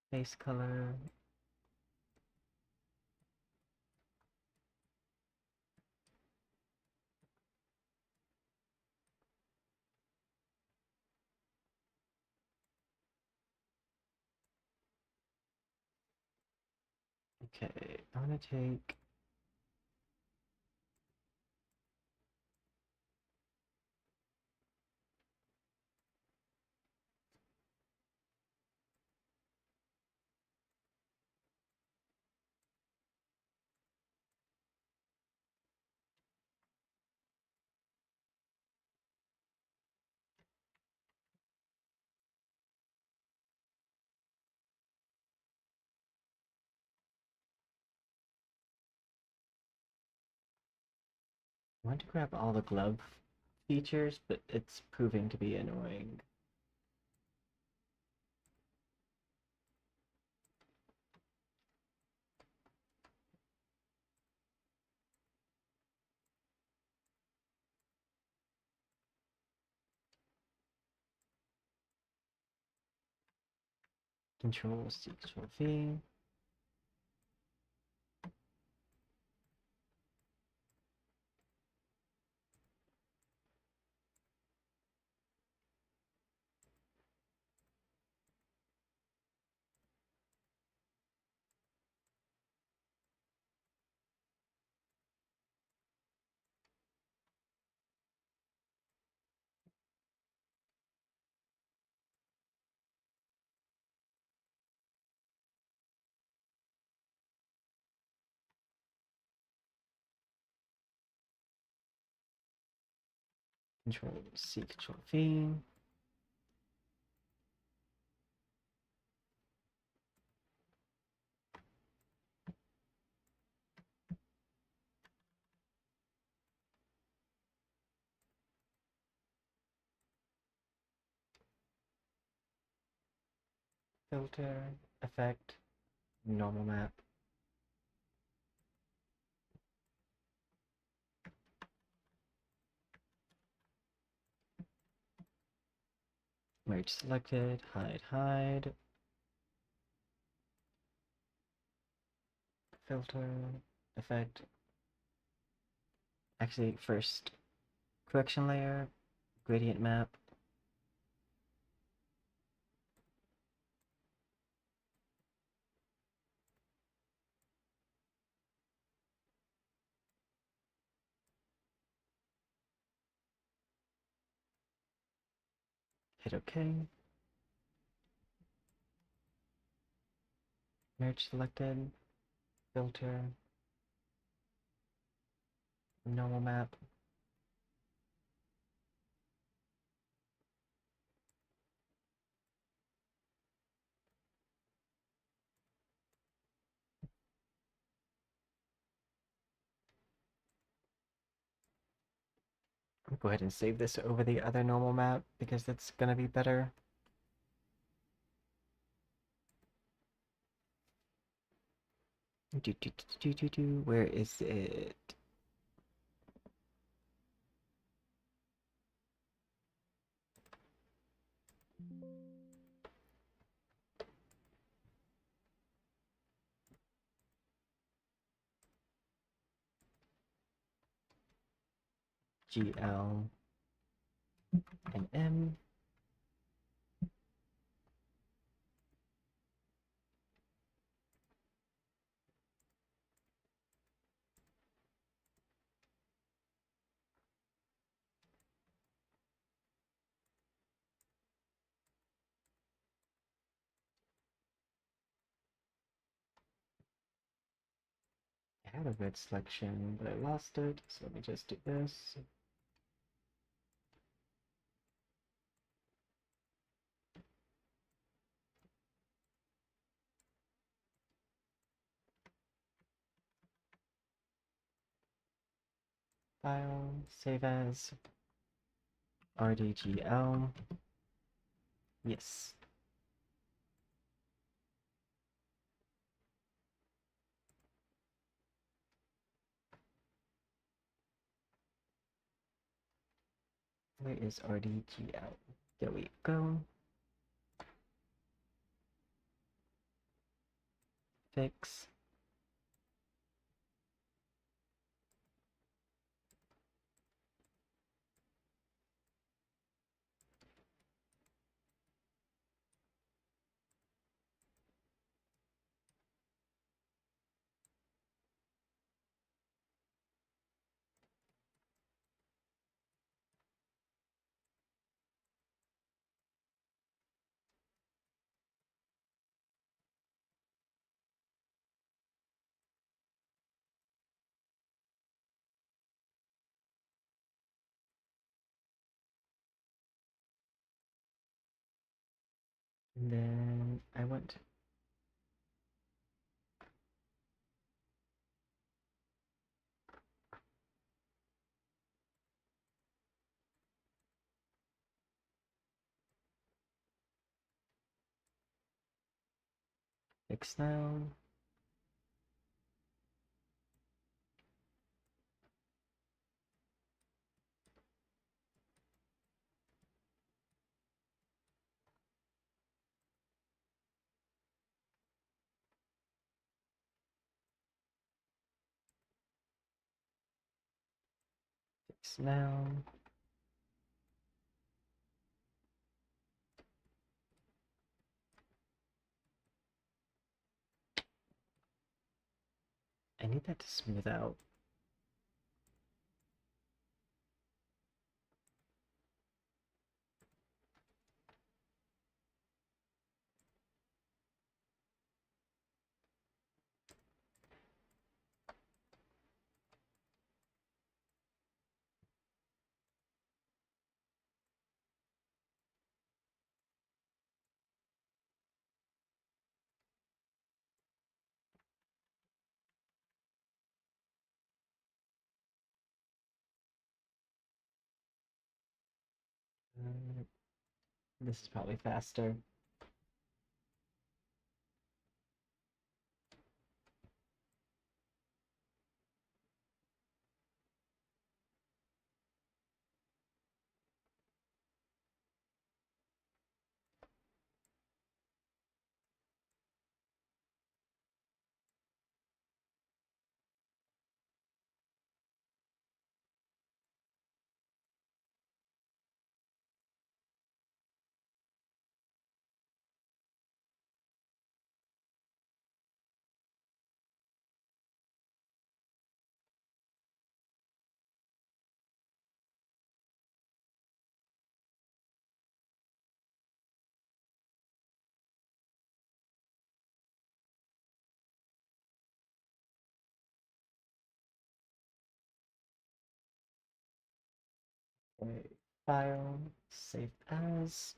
Base color. Okay, I'm gonna take... I want to grab all the glove features, but it's proving to be annoying. Control C, Control V. Control C, Control V. filter, effect, normal map. Merge selected, hide, filter, effect. Actually, first, correction layer, gradient map. Hit OK. Merge selected, filter, normal map. I'll go ahead and save this over the other normal map because that's gonna be better. Where is it? GL and M. I had a red selection, but I lost it, so let me just do this. File, save as, RDGL. Yes. Where is RDGL? There we go. Fix. And then I went fix now. Fix now. I need that to smooth out. This is probably faster. Okay, file, save as.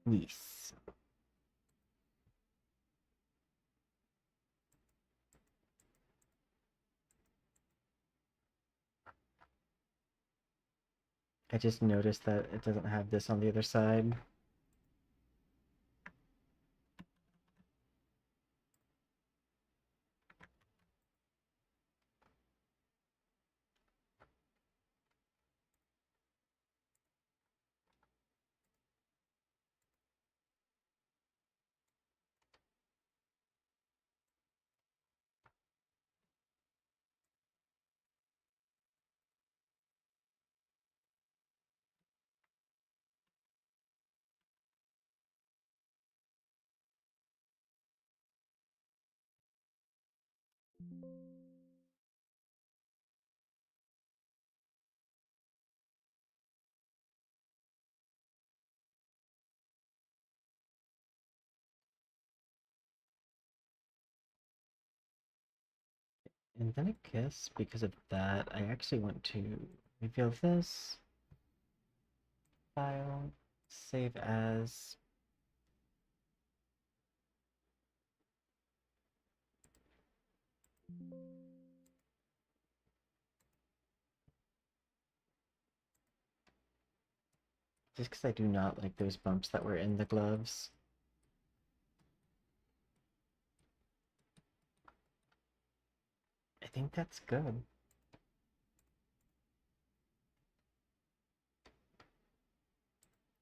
Yes. I just noticed that it doesn't have this on the other side. And then I guess because of that, I actually want to reveal this. File, save as. Just because I do not like those bumps that were in the gloves. I think that's good.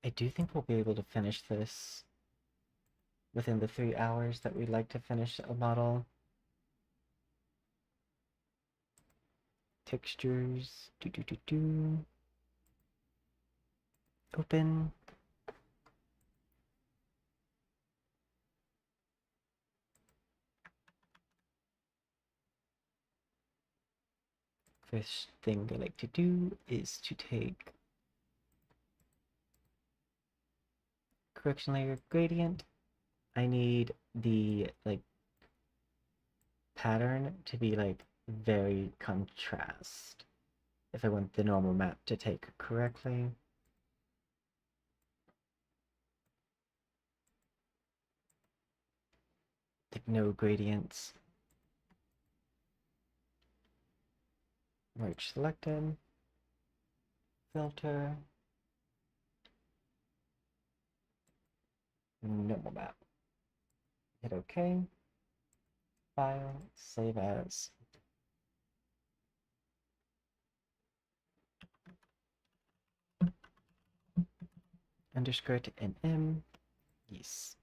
I do think we'll be able to finish this within the 3 hours that we'd like to finish a model. Textures, open. First thing I like to do is to take correction layer gradient. I need the pattern to be very contrast if I want the normal map to take correctly. Like no gradients. Merge selected. Filter. Normal map. Hit OK. File. Save as. Underscore to NM. Yes.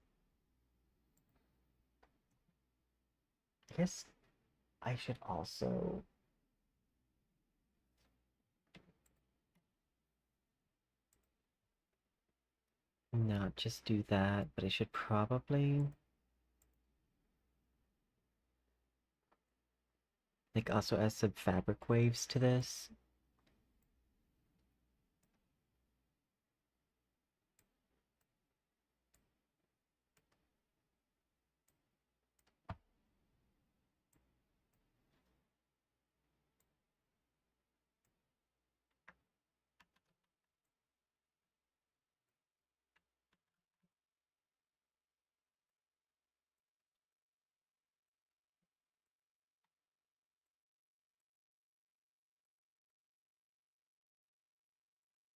I guess I should also not just do that, but I should probably also add some fabric waves to this.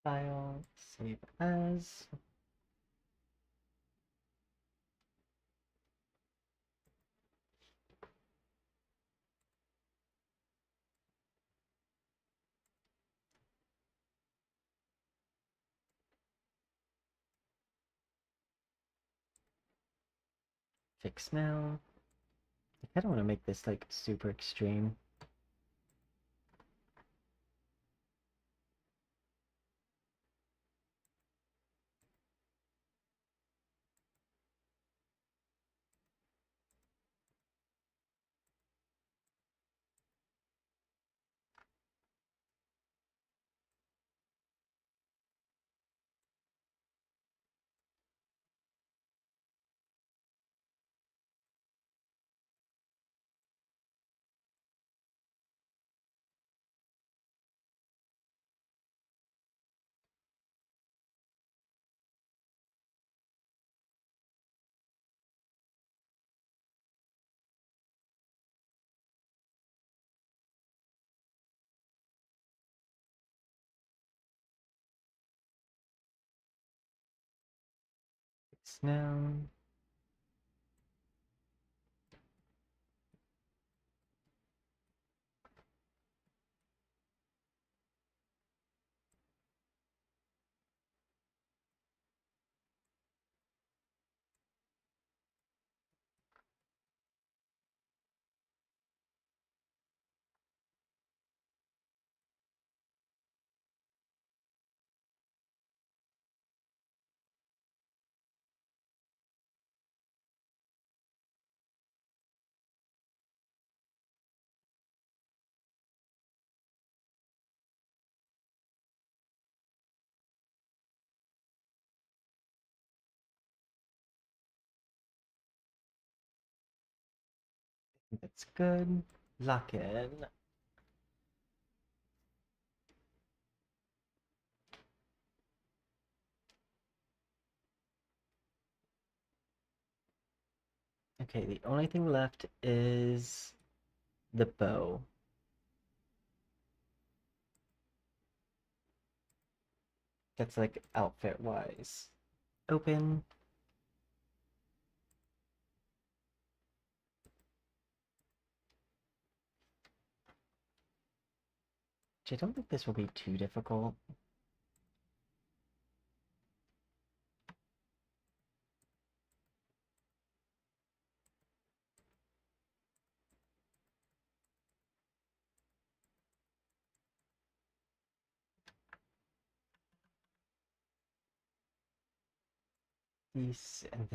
File, save as. Fix now. I kind of want to make this super extreme. Snow. That's good. Lock in. Okay, the only thing left is the bow. That's like outfit wise. Open. Which I don't think this will be too difficult. These, and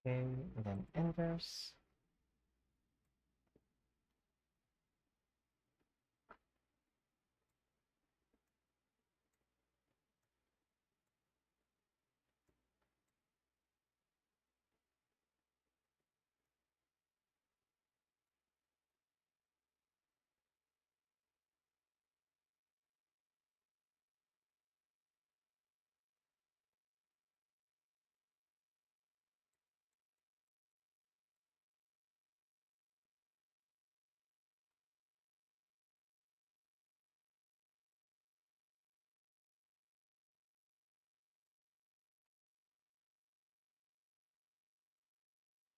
okay, and then inverse.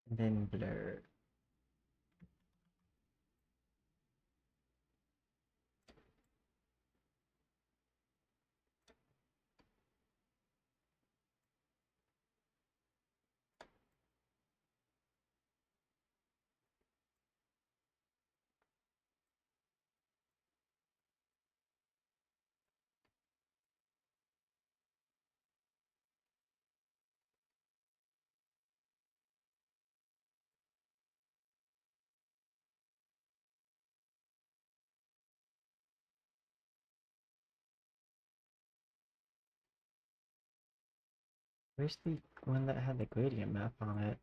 And then blur. Where's the one that had the gradient map on it?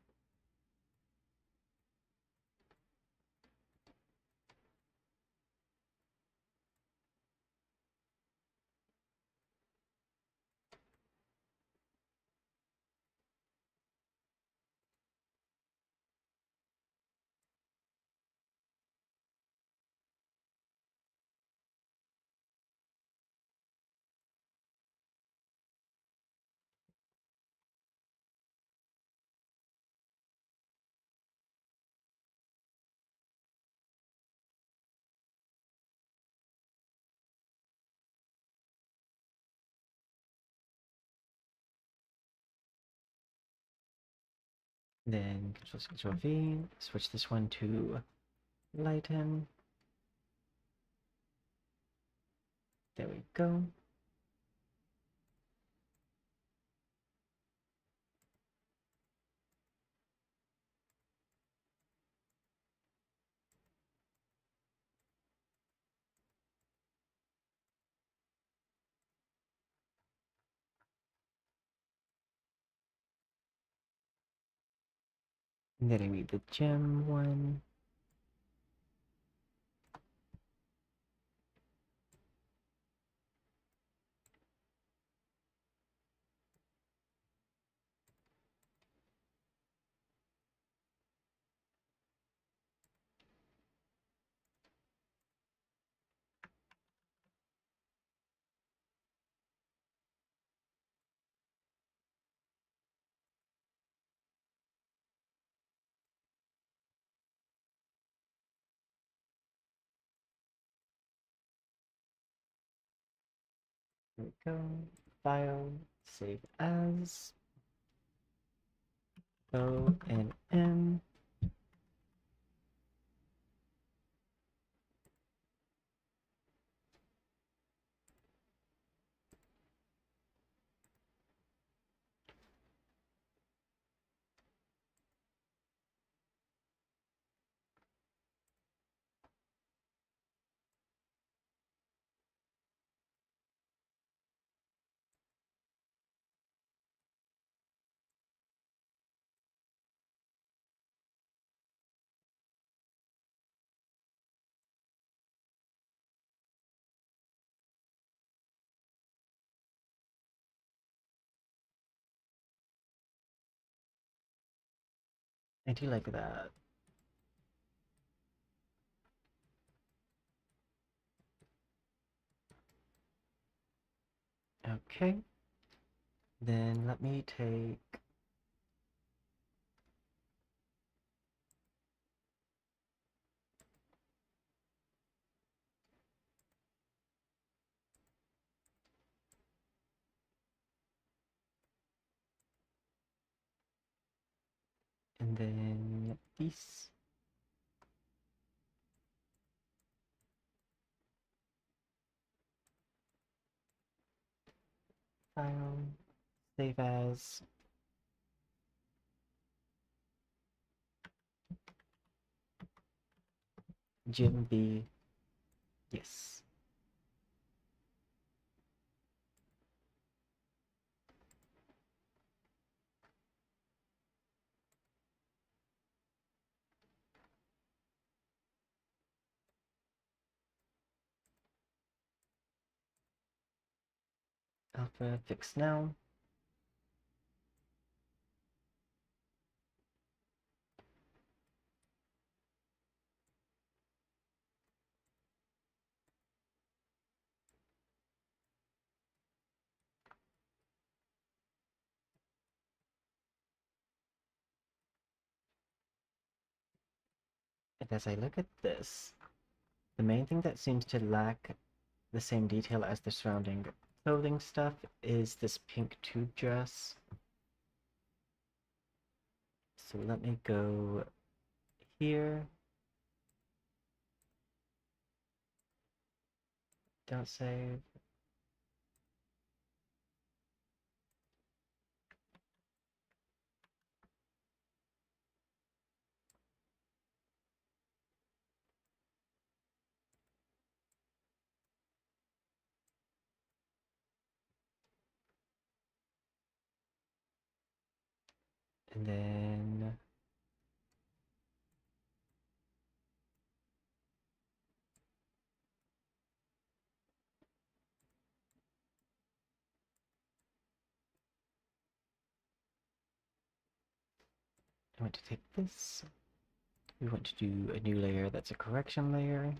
Then Control V, switch this one to lighten. There we go. And then I read the gem one. There we go. File, save as, O and M. I do like that. Okay. Then let me take and then these. File, save as, Jim B. Yes. Alpha fix now. And as I look at this, the main thing that seems to lack the same detail as the surrounding clothing stuff is this pink tube dress. So let me go here. Don't save. And then I want to take this. We want to do a new layer that's a correction layer.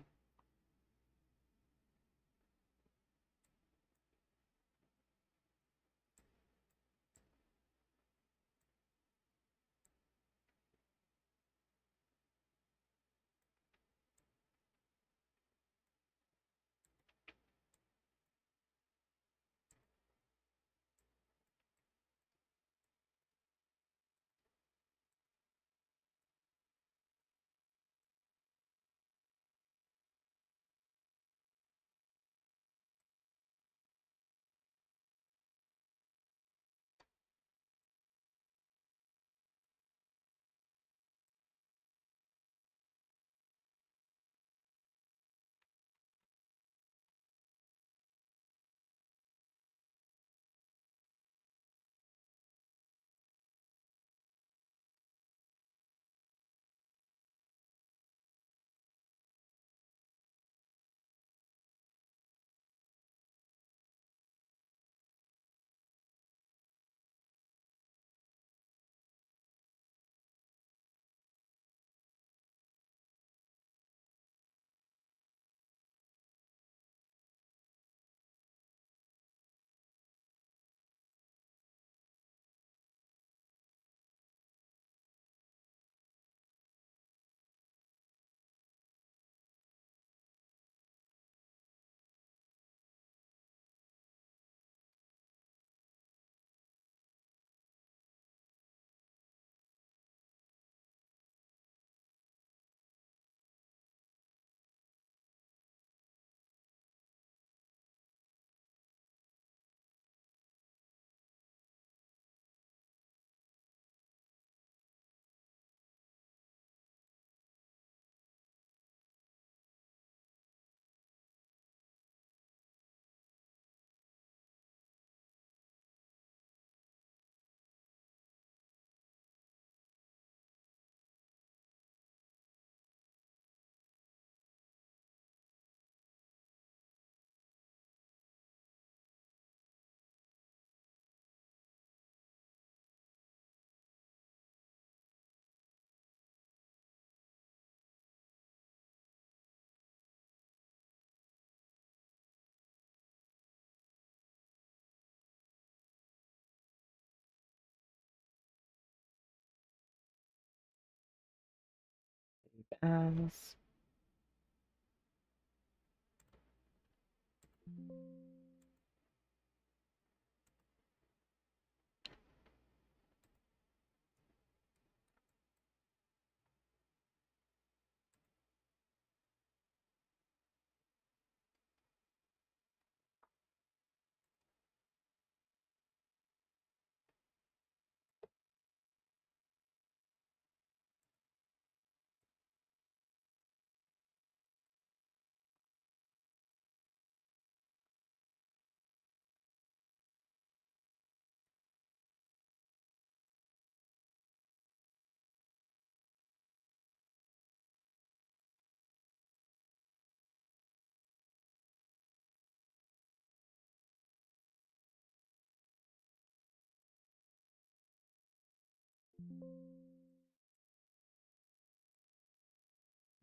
As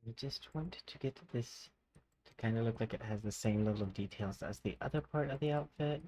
we just want to get this to kind of look like it has the same level of details as the other part of the outfit.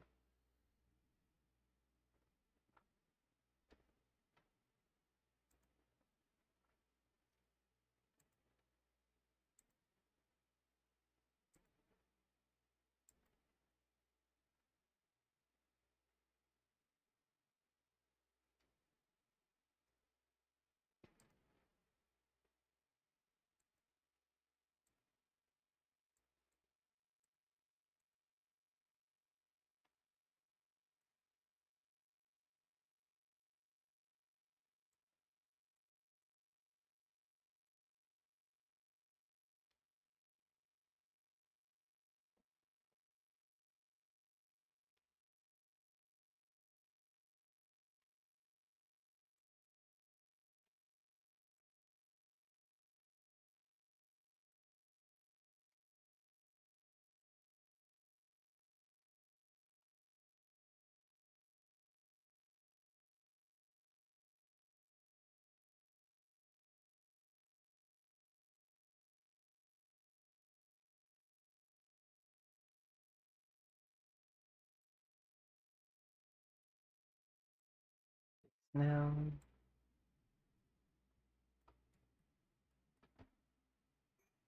Now,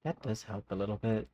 that does help a little bit.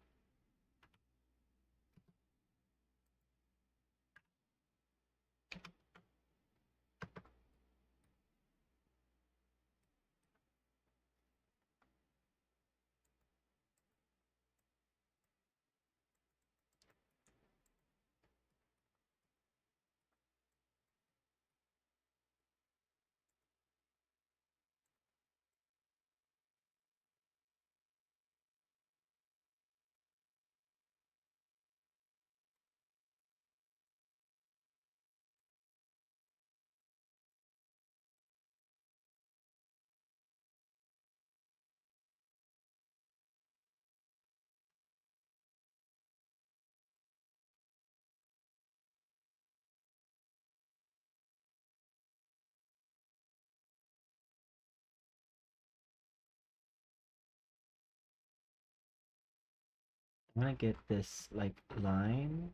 I'm gonna get this like line.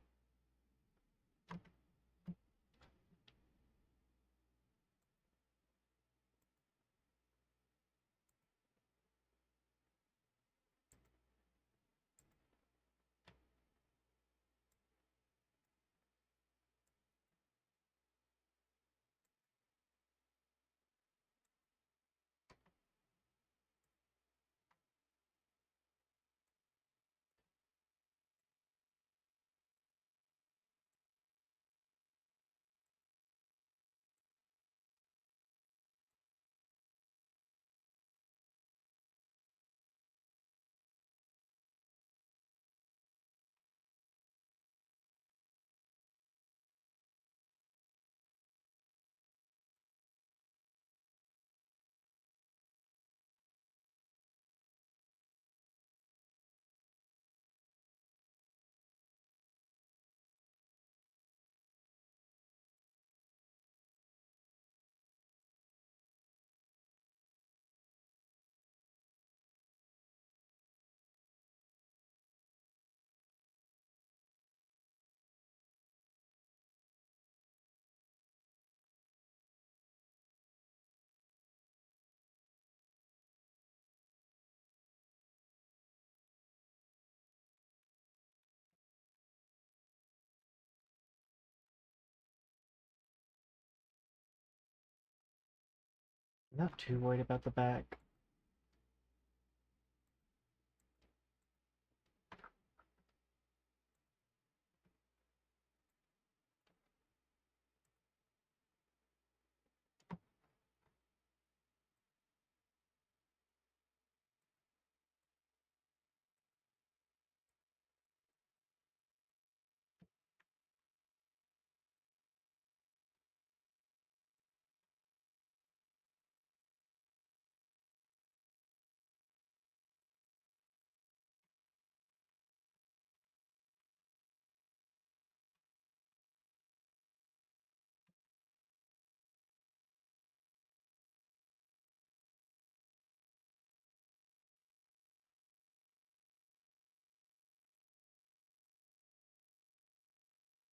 Not too worried about the back.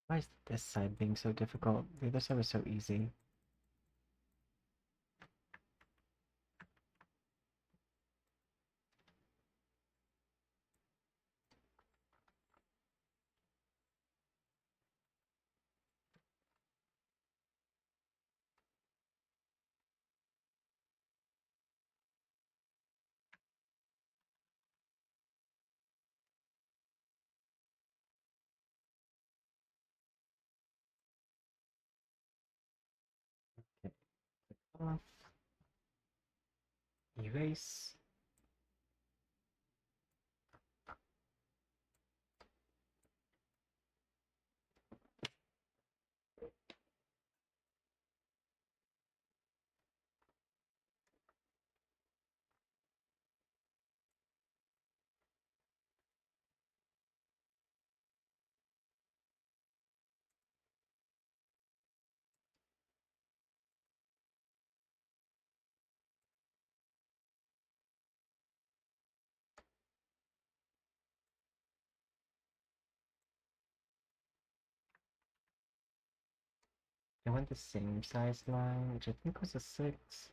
Why is this side being so difficult? The other side was so easy. Okay, off. Erase. I want the same size line, which I think was a 6.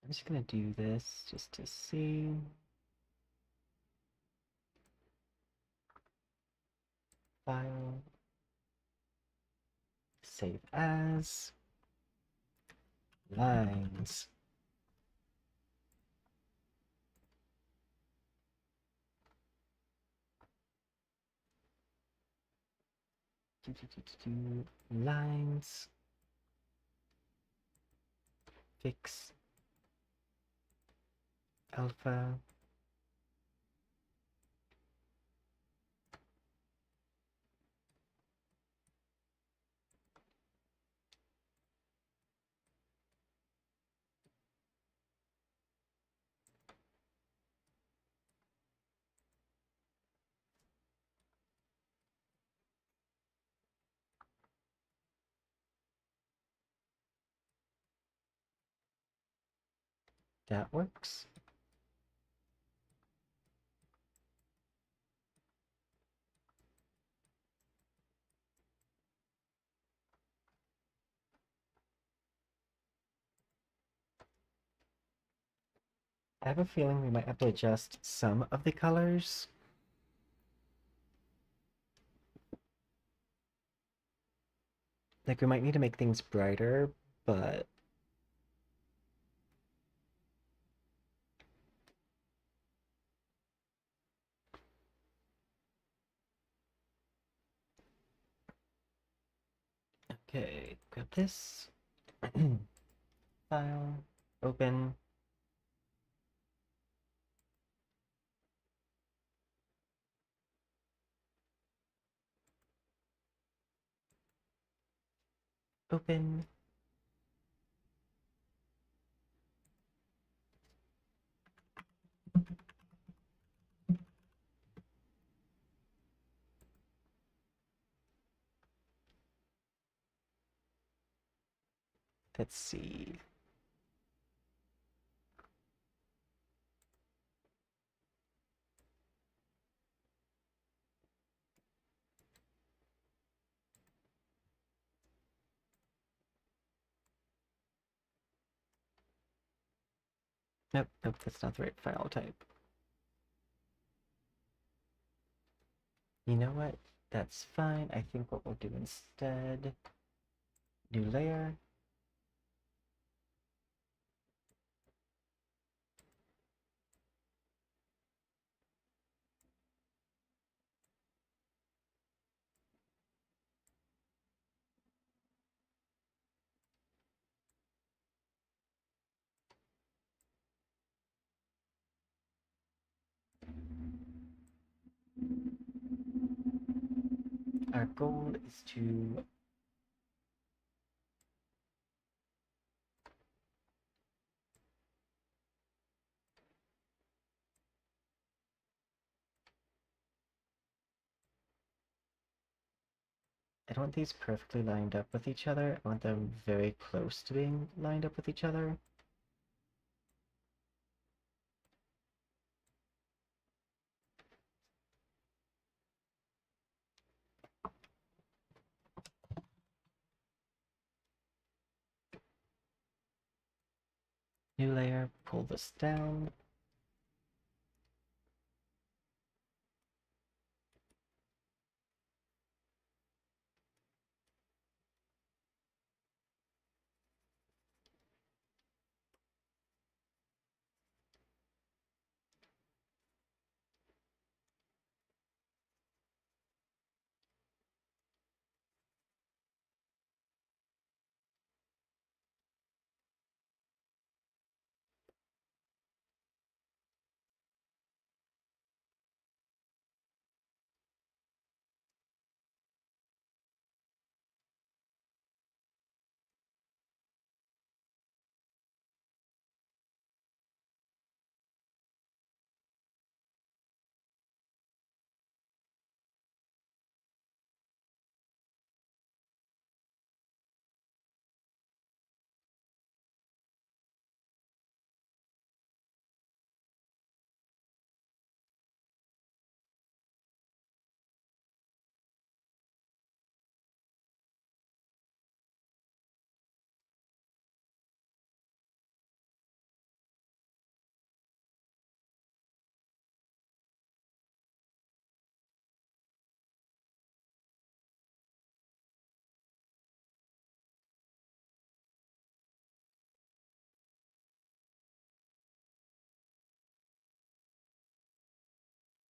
I'm just gonna do this just to see. File. Save as. Lines. Lines. Fix. Alpha. That works. I have a feeling we might have to adjust some of the colors. Like, we might need to make things brighter, but okay, grab this. File, open. Open. Let's see. Nope, nope, that's not the right file type. You know what? That's fine. I think what we'll do instead, new layer. Our goal is to I don't want these perfectly lined up with each other. I want them very close to being lined up with each other. New layer, pull this down.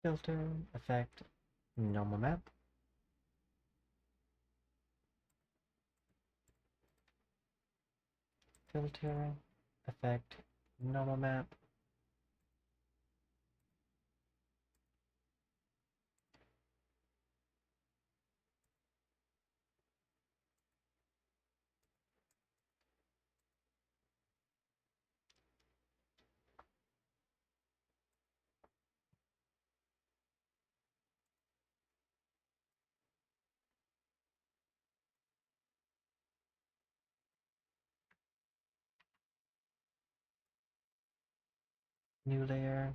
Filter, effect, normal map. Filter, effect, normal map. New layer.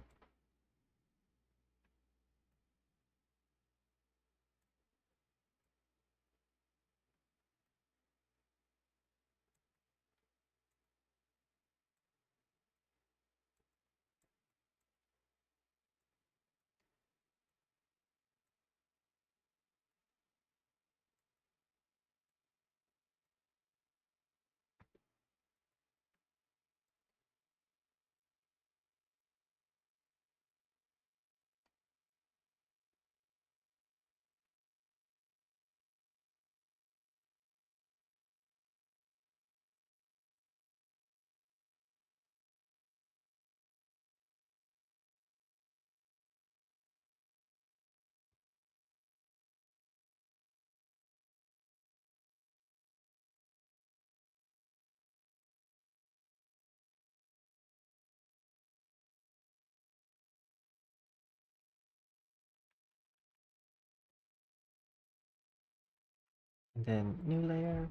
And then new layer,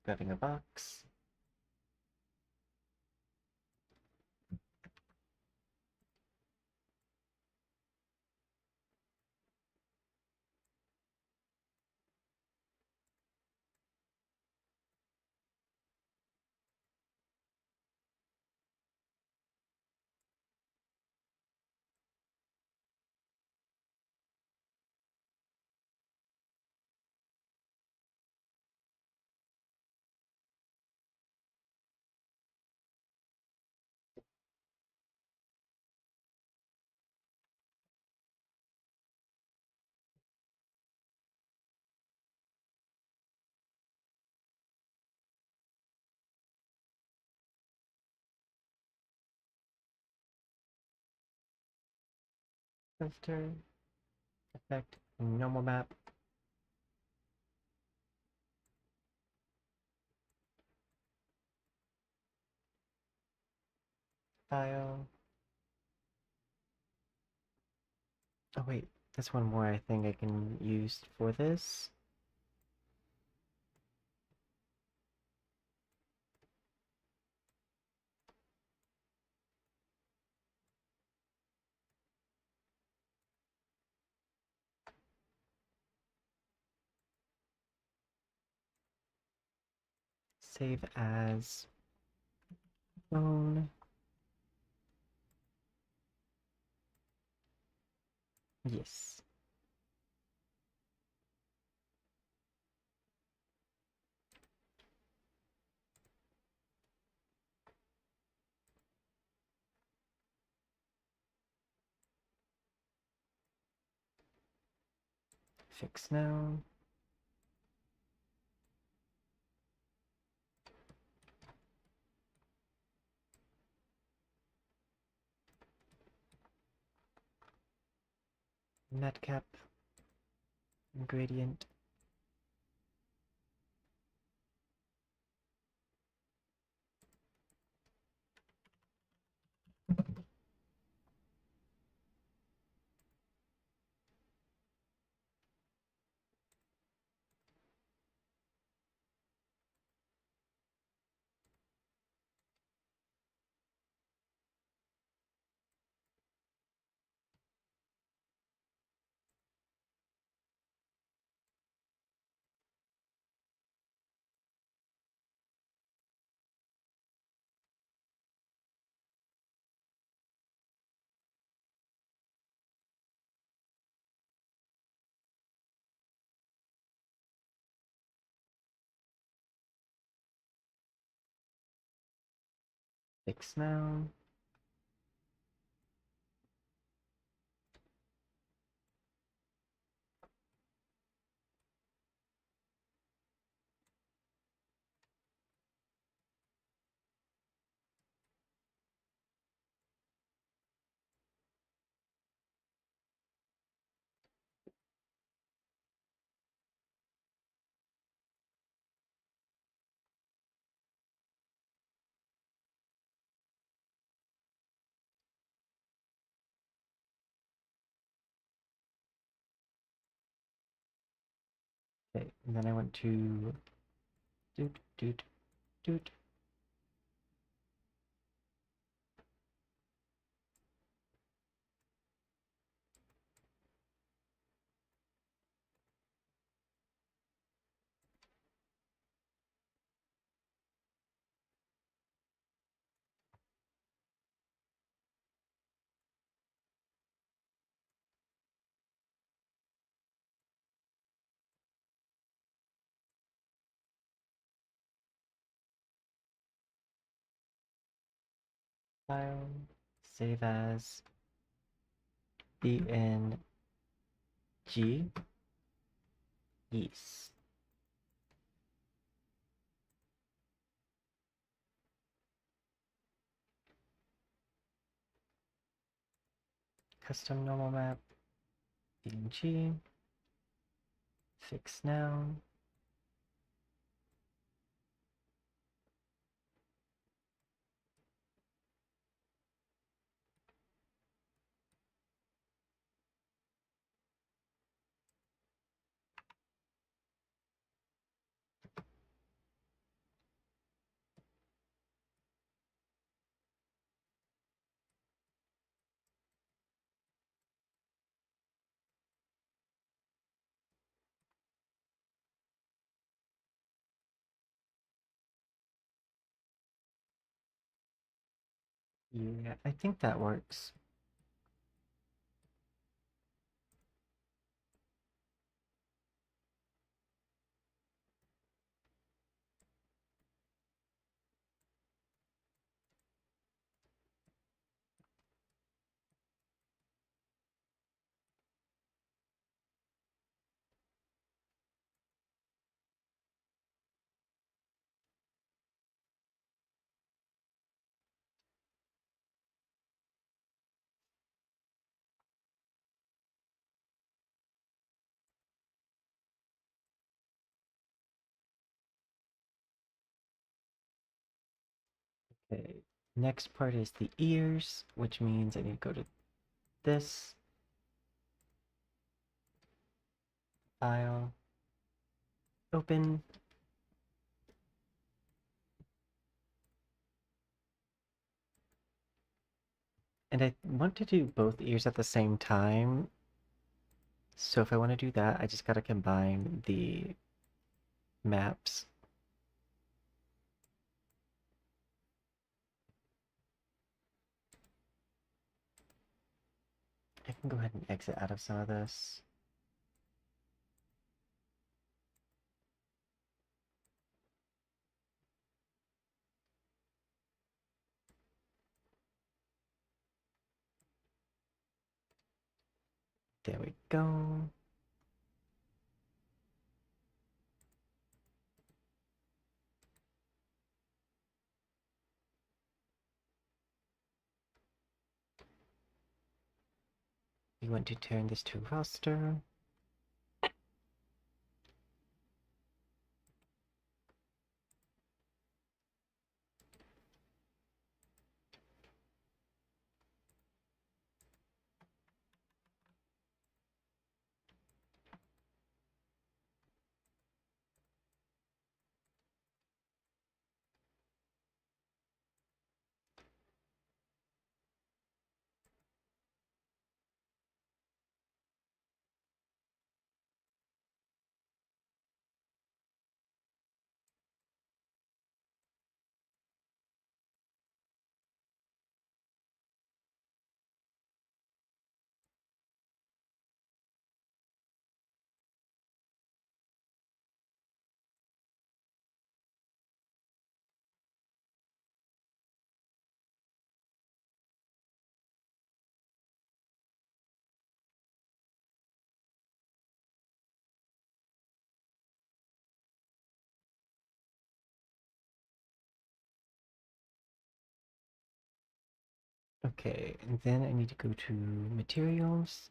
grabbing a box. Filter, effect, normal map. File. Oh wait, there's one more I think I can use for this. Save as phone. Yes. Fix now. Matcap. Gradient. Fix now. Okay, and then I want to doot doot doot. File. Save as BNG. Yes. Custom normal map. BNG. Fix now. Yeah, I think that works. Okay, next part is the ears, which means I need to go to this file, open, and I want to do both ears at the same time. So if I want to do that, I just gotta combine the maps. I can go ahead and exit out of some of this. There we go. We want to turn this to raster. Okay, and then I need to go to materials.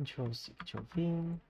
Control C, Control V.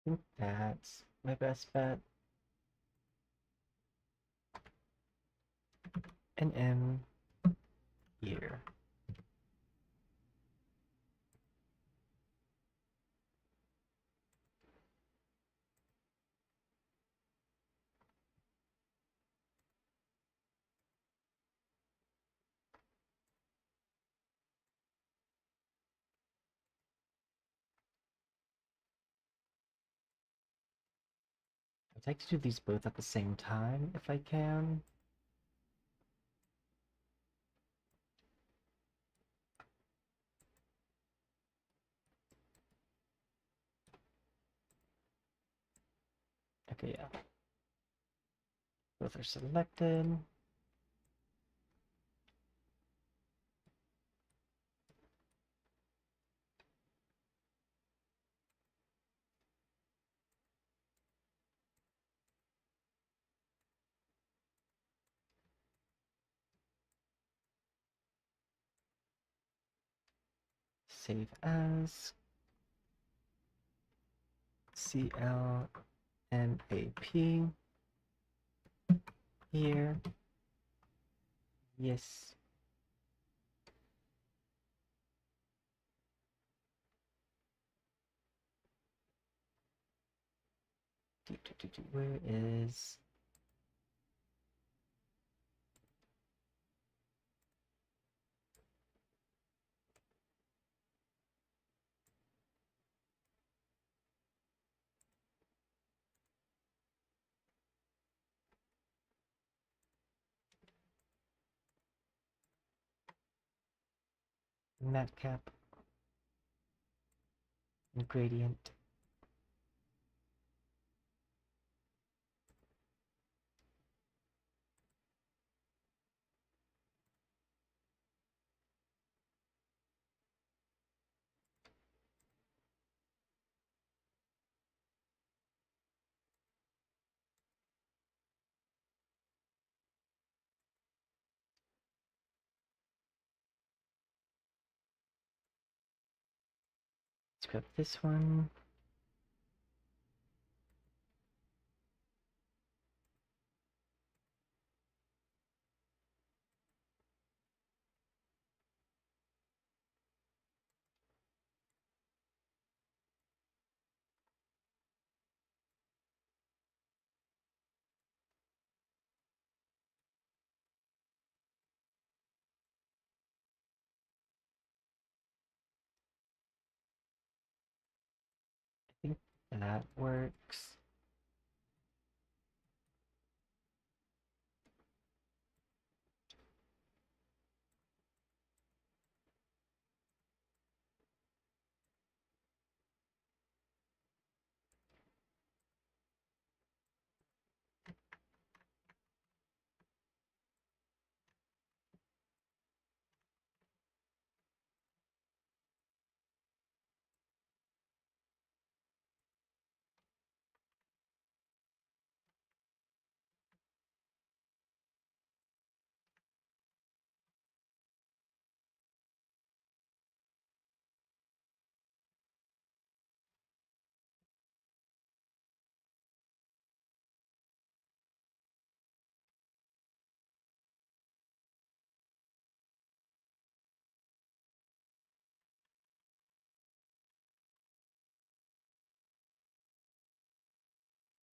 I think that's my best bet. And M here. I'd like to do these both at the same time if I can. Okay, yeah. Both are selected. Save as CLMAP here. Yes. Where is map cap and gradient? Let's grab this one. I think that works.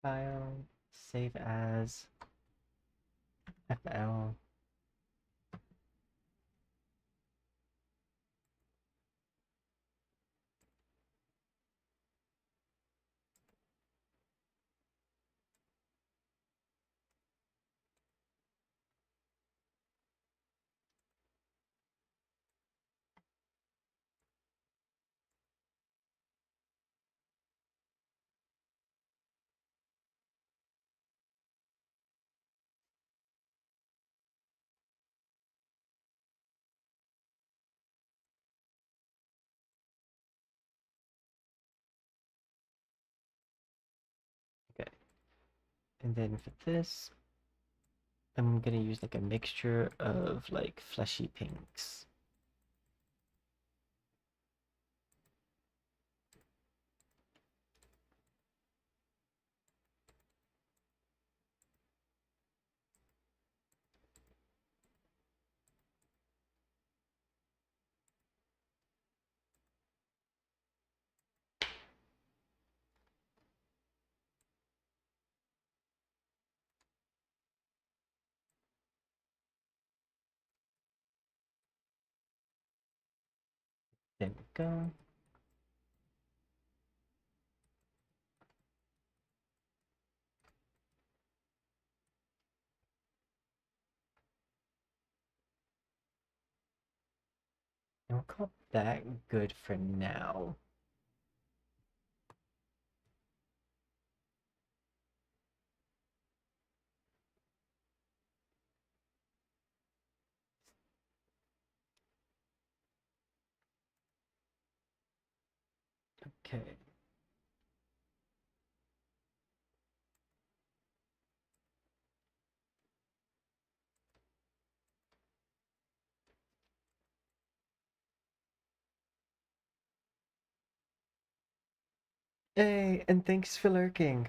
File, save as FL. Okay. And then for this, I'm gonna use like a mixture of like fleshy pinks. There we go. And we'll call that good for now. Okay. Hey, and thanks for lurking.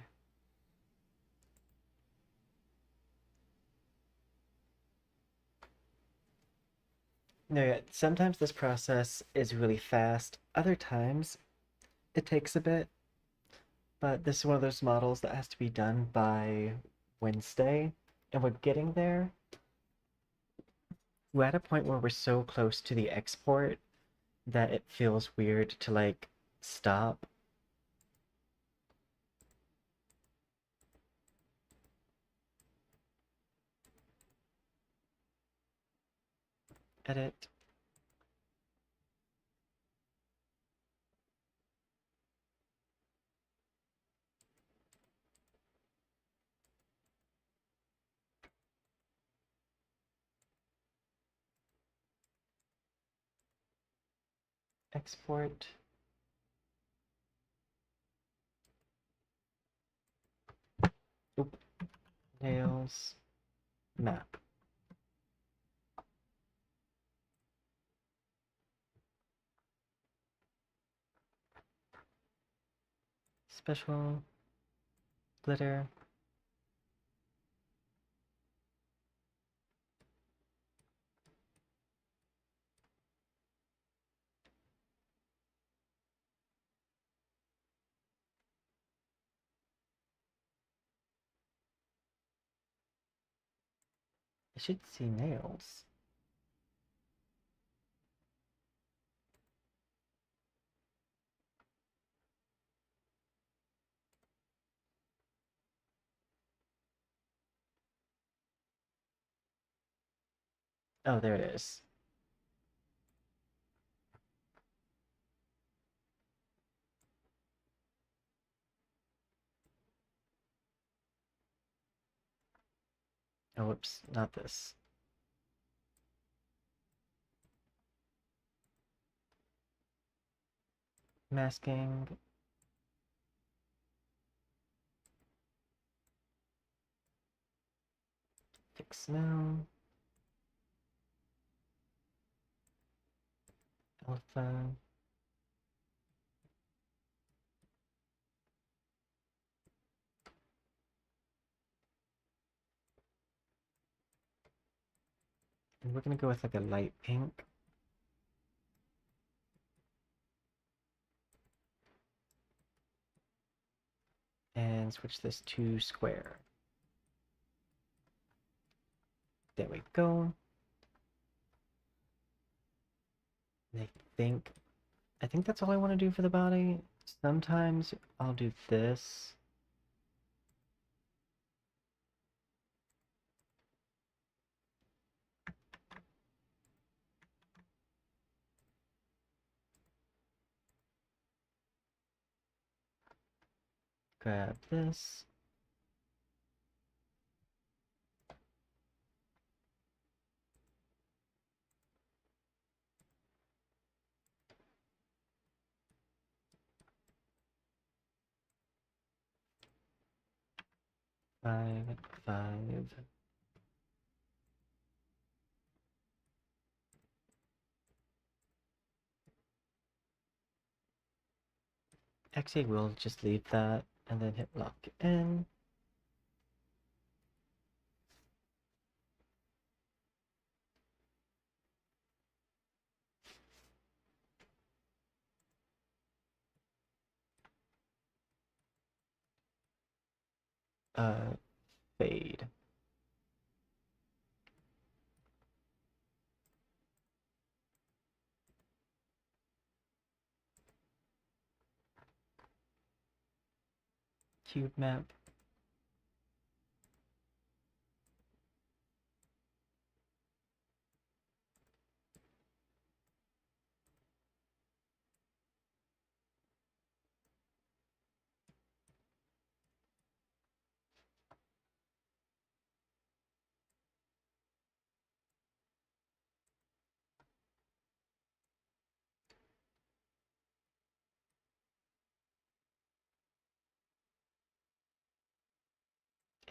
No, yeah, sometimes this process is really fast. Other times it takes a bit, but this is one of those models that has to be done by Wednesday, and we're getting there. We're at a point where we're so close to the export that it feels weird to like stop. Edit. Export. Oop. Nails. Map. Special. Glitter. I should see nails. Oh, there it is. Oh, whoops, not this. Masking. Fix now. Alpha. And we're gonna go with like a light pink. And switch this to square. There we go. And I think that's all I want to do for the body. Sometimes I'll do this. Grab this. Five, five. Actually, we'll just leave that and then hit lock in. Uh, Fade. Cube map.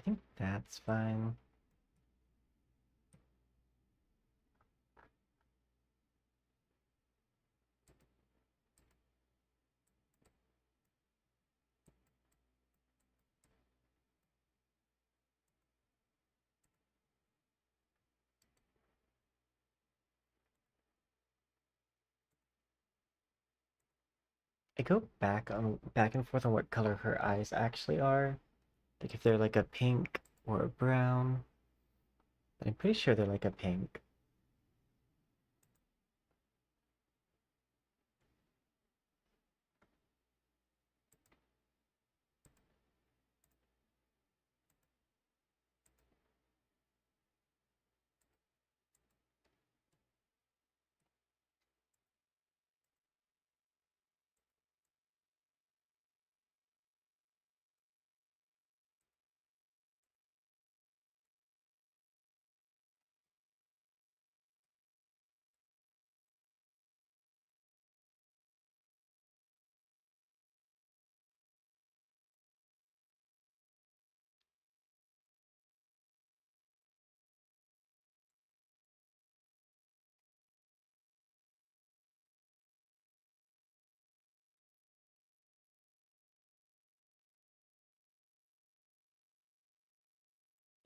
think that's fine. I go back and forth on what color her eyes actually are. Like if they're like a pink or a brown. But I'm pretty sure they're like a pink.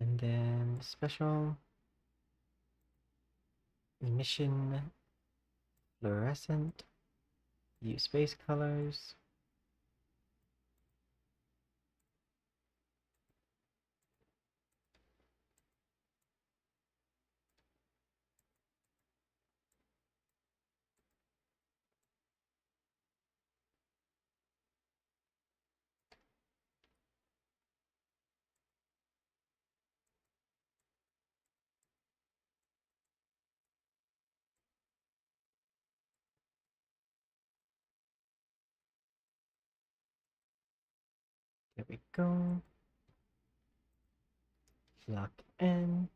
And then special emission fluorescent, use base colors. There we go. Lock in.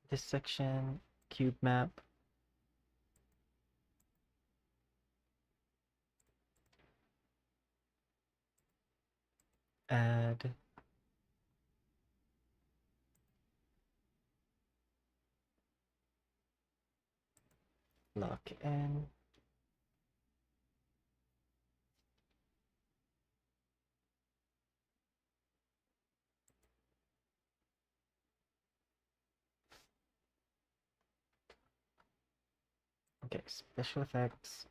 This section, cube map. Add. Lock in. Okay, special effects.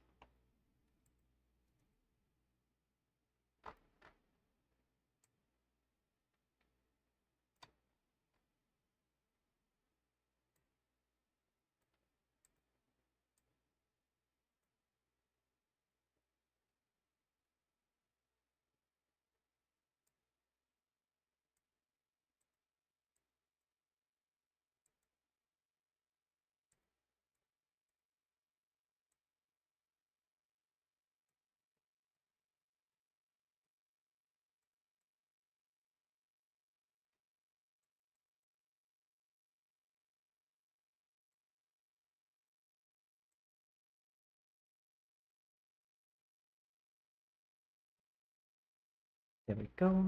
There we go.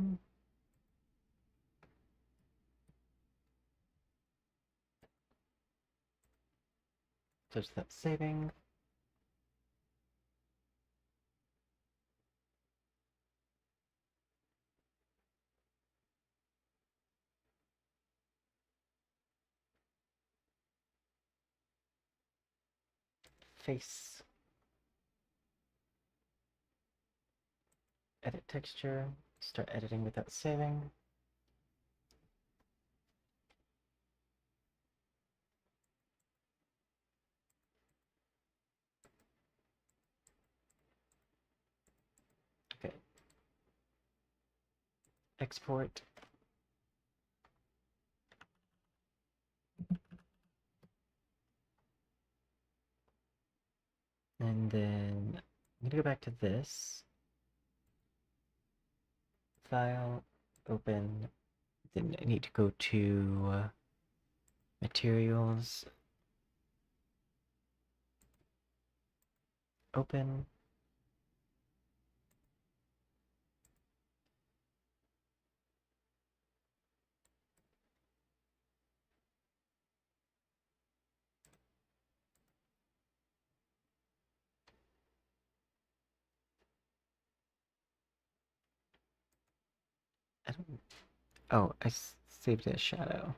So that's saving. Face. Edit texture. Start editing without saving. Okay. Export. And then I'm gonna go back to this. File, open. Then I need to go to materials, open. I don't. Oh, I saved it as shadow.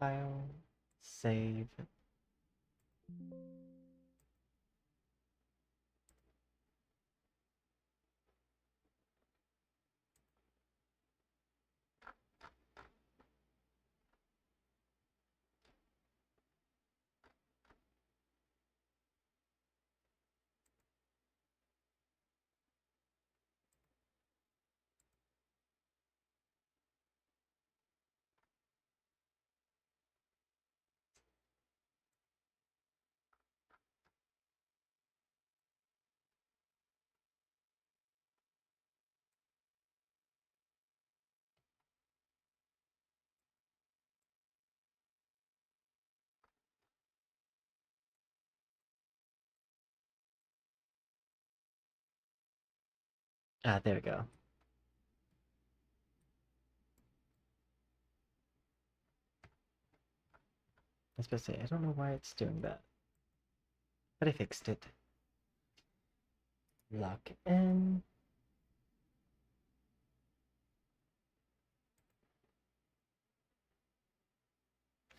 File, save. Ah, there we go. I was supposed to say, I don't know why it's doing that. But I fixed it. Lock in.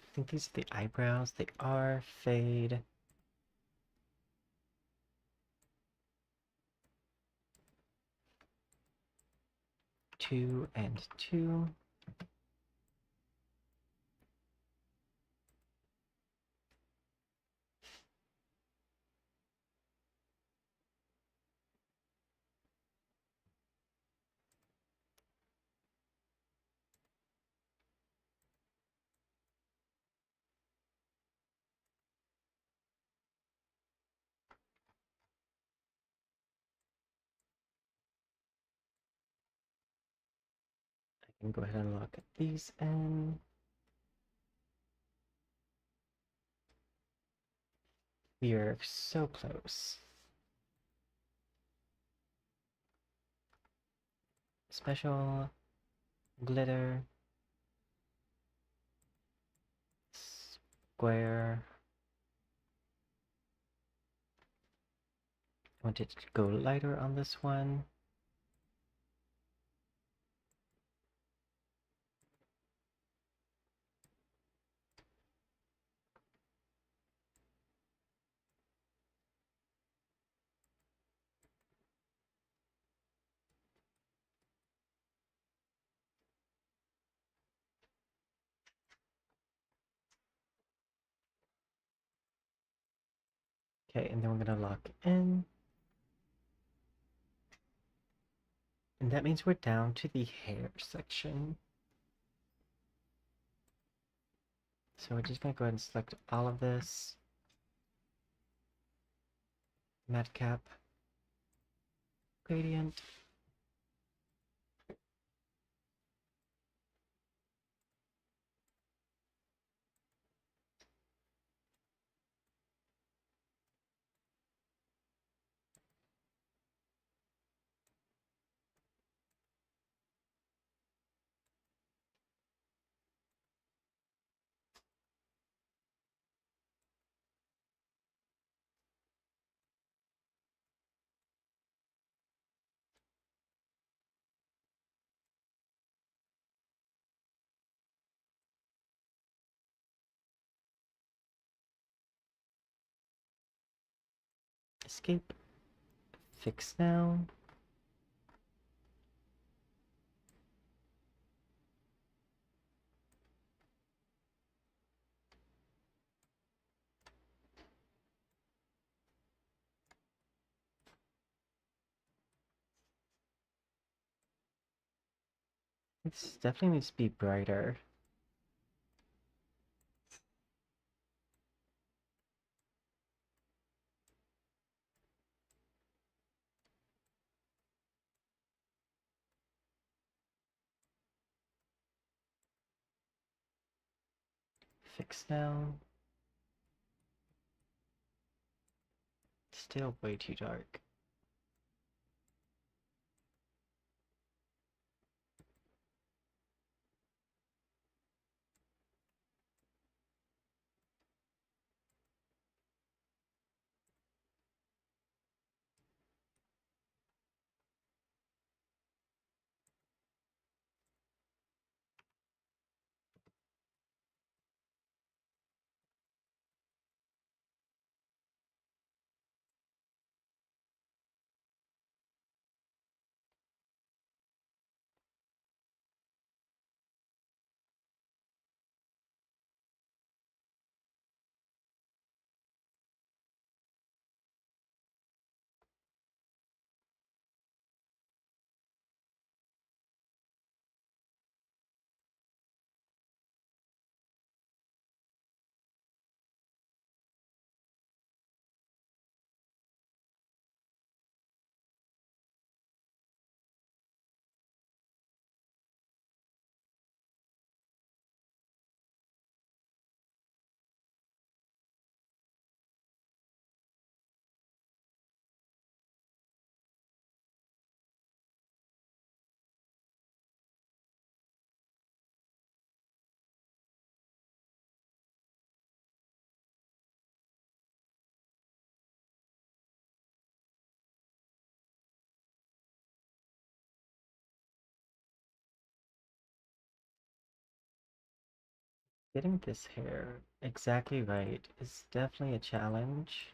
I think these are the eyebrows. They are. Fade. 2 and 2. I can go ahead and lock these in. We are so close. Special glitter. Square. I want it to go lighter on this one. Okay, and then we're gonna lock in. And that means we're down to the hair section. So we're just gonna go ahead and select all of this. Matte cap. Gradient. Escape. Fix now. This definitely needs to be brighter. Fix now. Still way too dark. Getting this hair exactly right is definitely a challenge.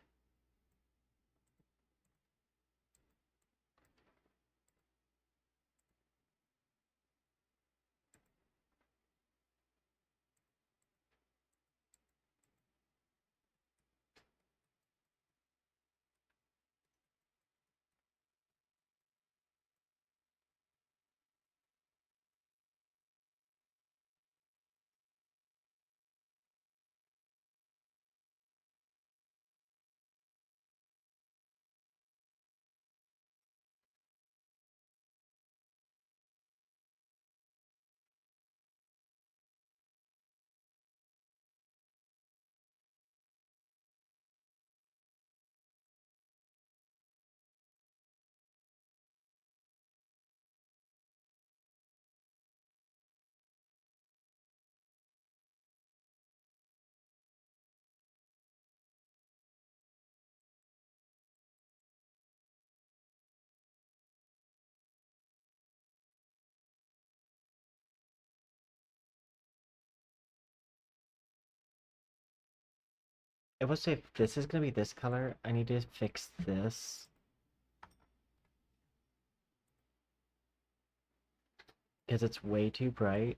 I will say if this is gonna be this color, I need to fix this because it's way too bright.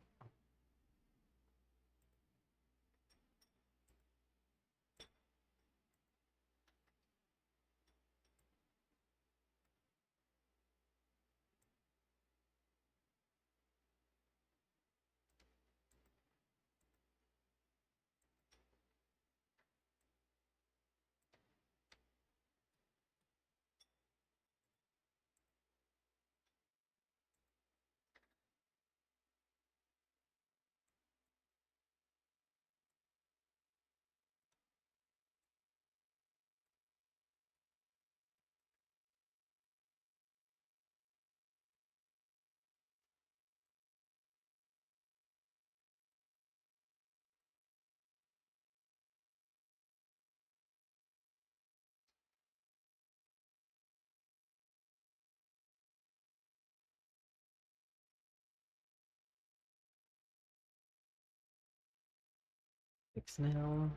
Fix now.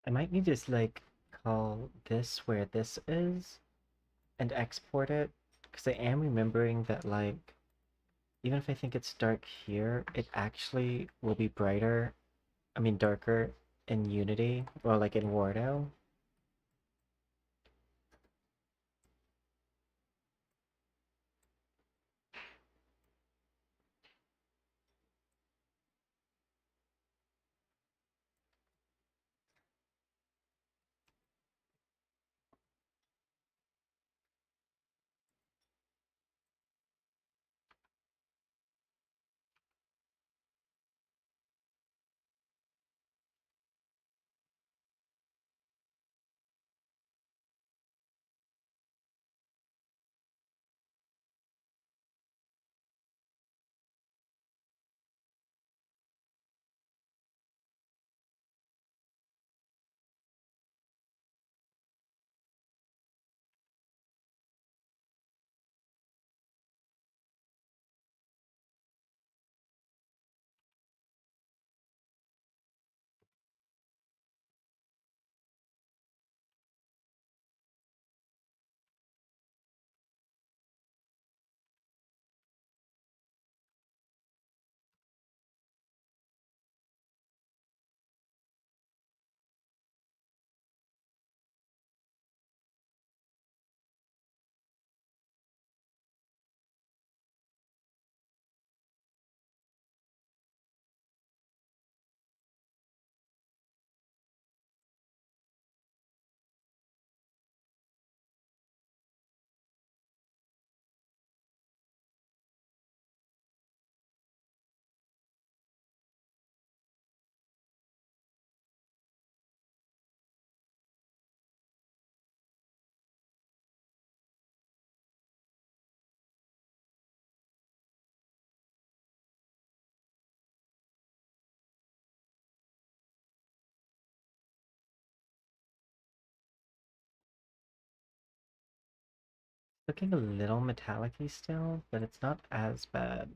I might need to just like call this where this is and export it because I am remembering that like even if I think it's dark here, it actually will be brighter, I mean darker in Unity or like in Wardo. Looking a little metallic-y still, but it's not as bad.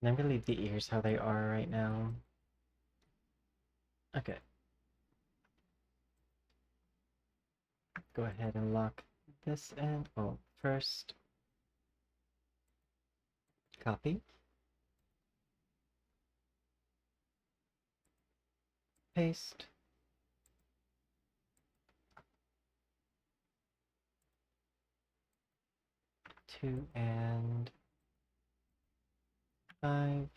And I'm gonna leave the ears how they are right now. Okay, go ahead and lock this in. Oh, first, copy, paste, 2 and 5.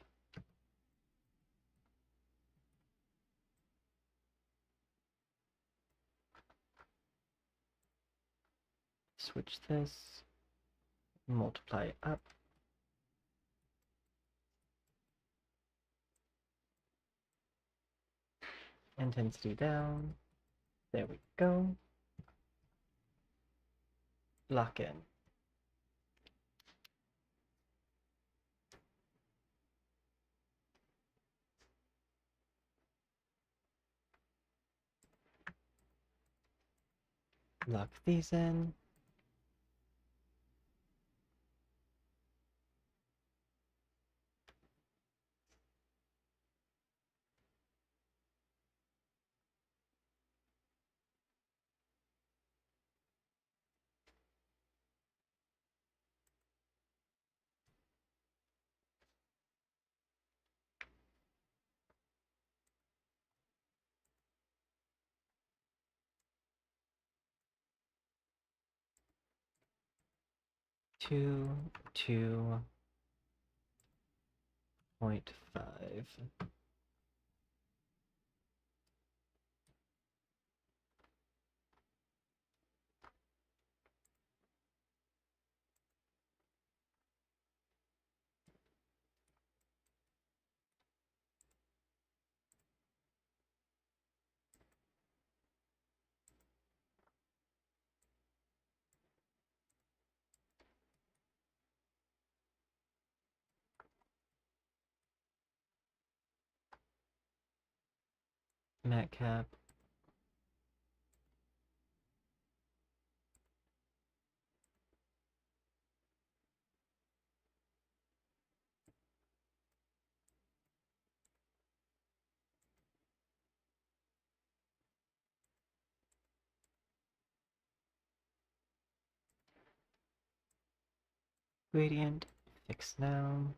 Switch this, multiply up, intensity down. There we go. Lock in. Lock these in. Two, two, 0.5. Matte cap. Gradient. Fix now.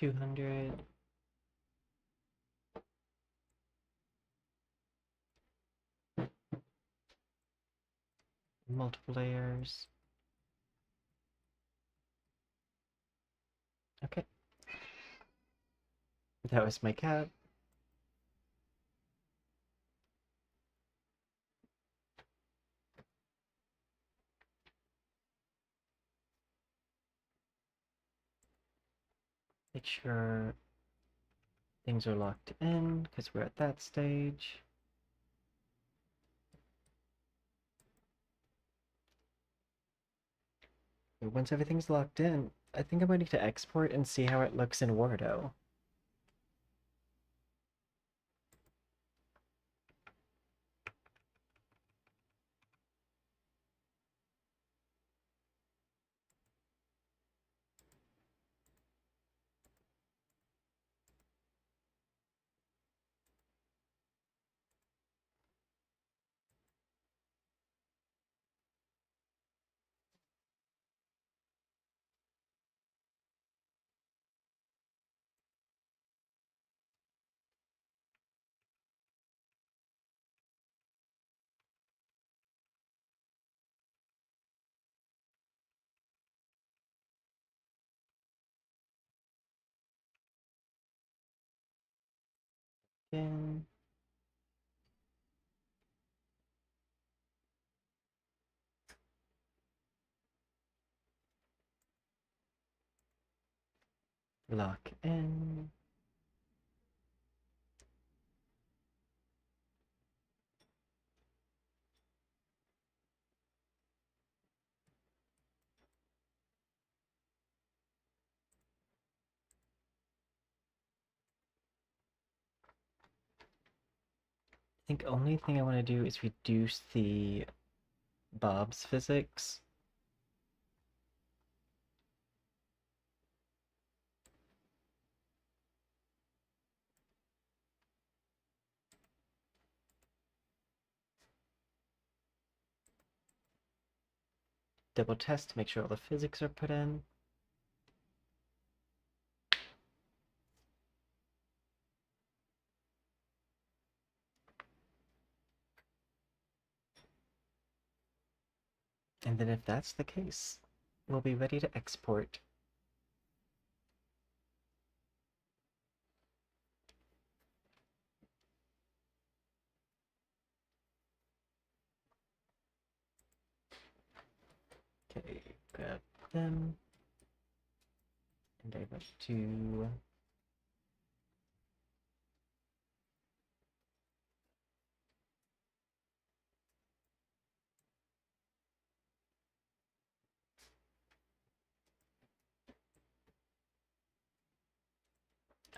$200. Multiple layers. Okay. That was my cap. Make sure things are locked in because we're at that stage. Once everything's locked in, I think I'm going to export and see how it looks in Wordo. In. Lock in. I think only thing I want to do is reduce the Bob's physics. Double test to make sure all the physics are put in. And then if that's the case, we'll be ready to export. Okay, grab them. And I want to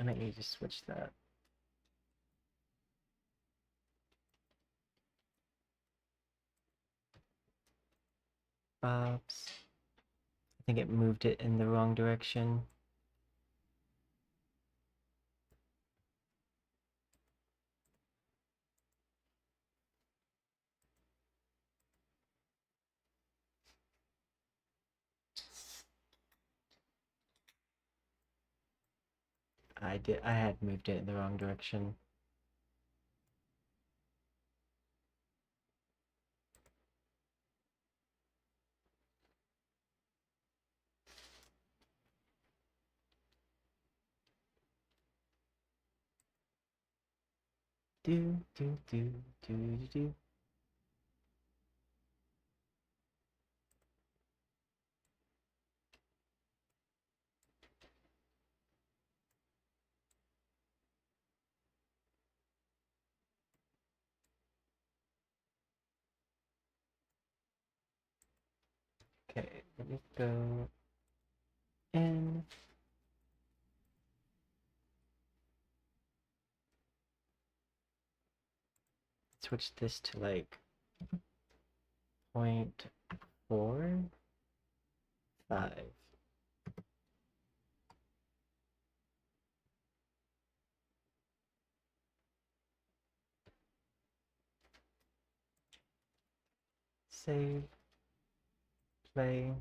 I might need to switch that. Oops. I think it moved it in the wrong direction. I had moved it in the wrong direction. Do do do do do do. Okay, let me go in. Switch this to like 0.45. Save, play.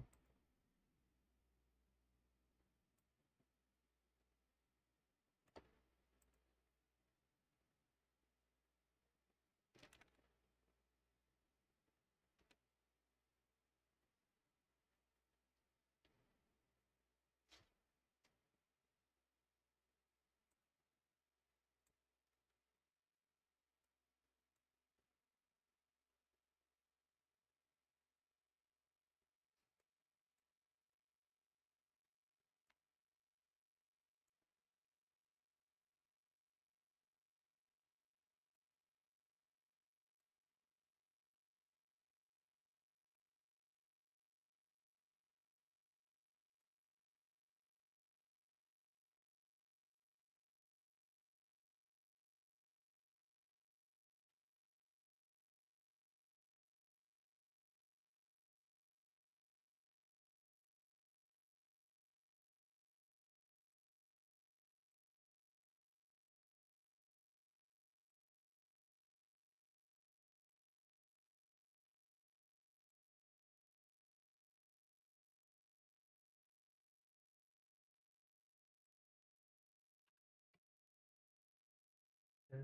Do,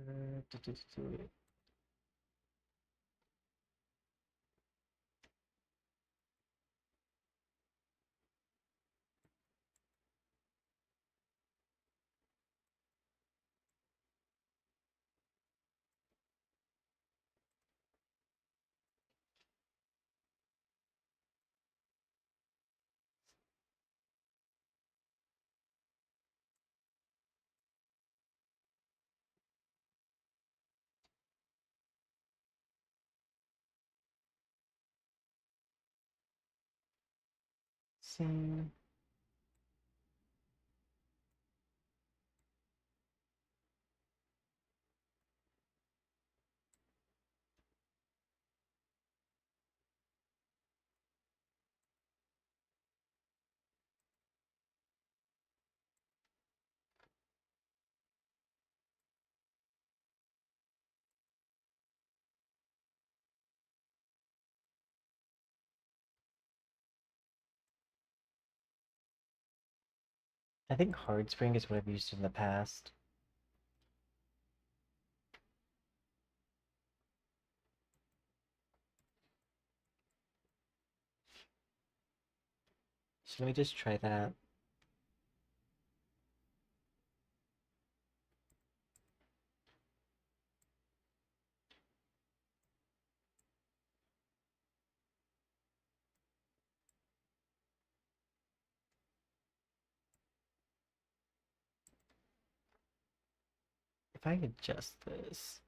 do, do, do. See. I think hard spring is what I've used in the past. So let me just try that. If I adjust this.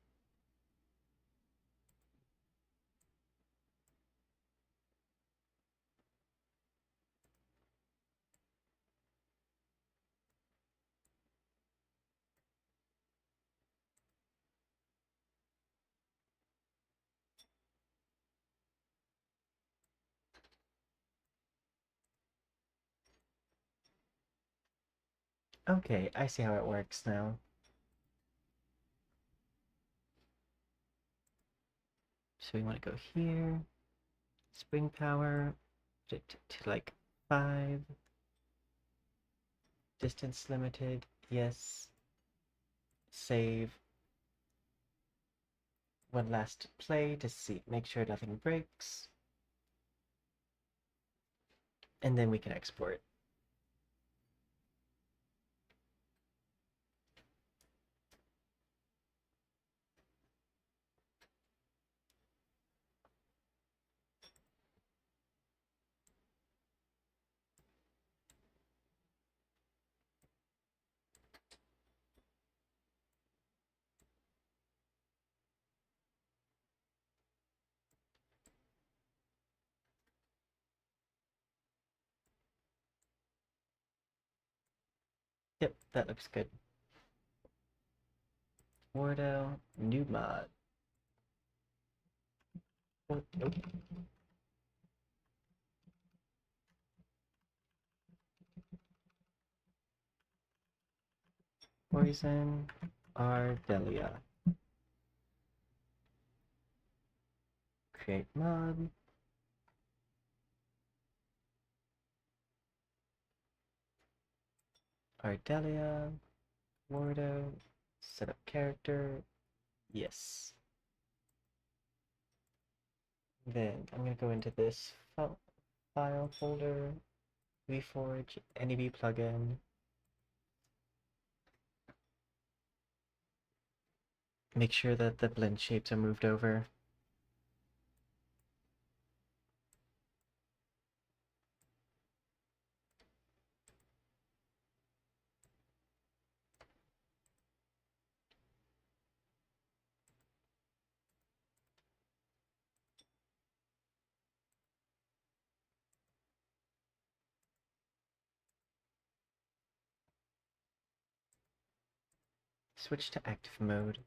Okay, I see how it works now. So we want to go here, spring power, to like 5, distance limited, yes, save, one last play to see, make sure nothing breaks, and then we can export. Yep, that looks good. Wardo, new mod. Oh, nope. Poison, Ardelia. Create mod. Ardelia, Wardo, set up character, yes. Then I'm gonna go into this file folder, VForge, NEB plugin. Make sure that the blend shapes are moved over. Switch to active mode.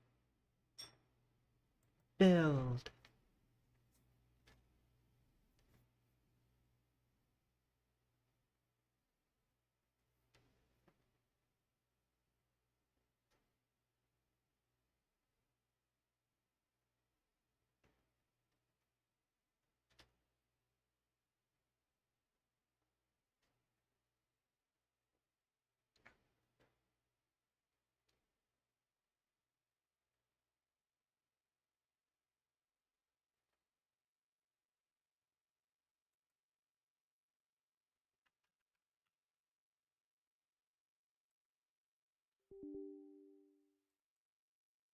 Build.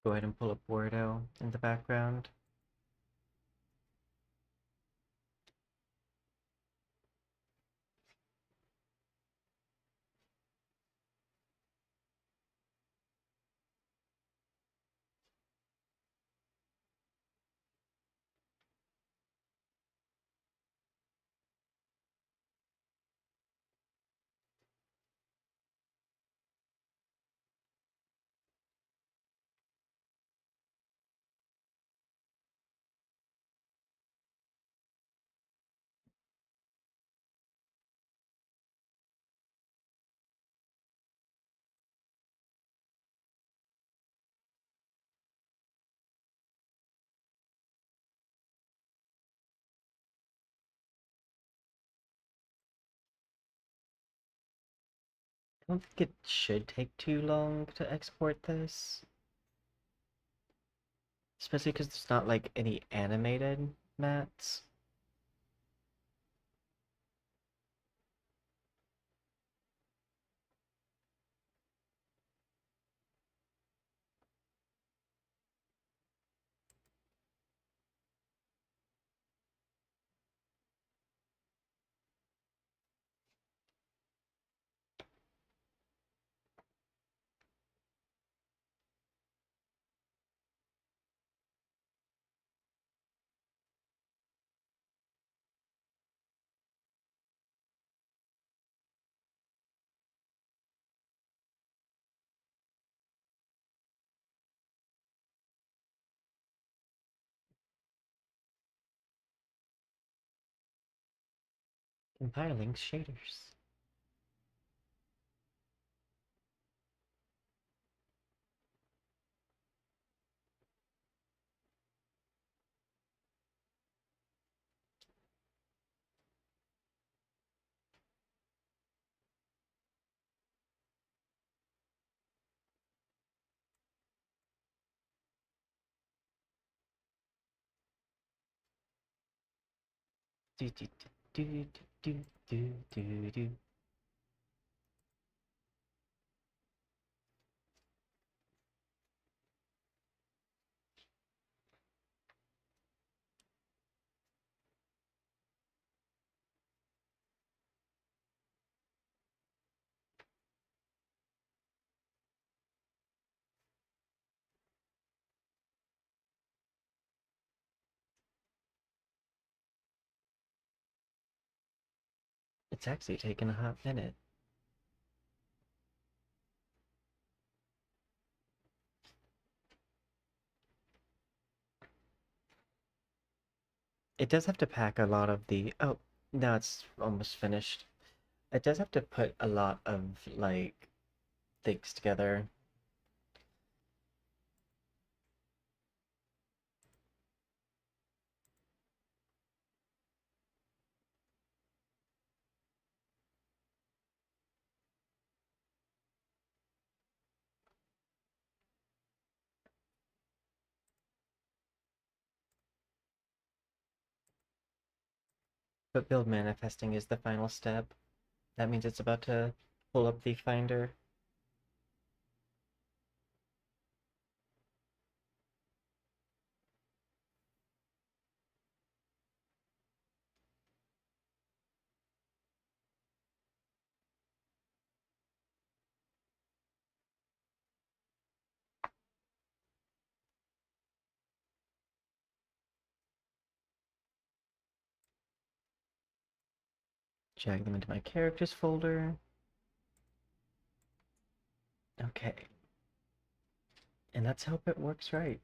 Go ahead and pull up Wardo in the background. I don't think it should take too long to export this. Especially because there's not like any animated mats. Compiling shaders. Do do do do do do do do. It's actually taken a hot minute. It does have to pack a lot of the... Oh, now it's almost finished. It does have to put a lot of, like, things together. But build manifesting is the final step. That means it's about to pull up the Finder. Drag them into my characters folder. Okay. And let's hope it works right.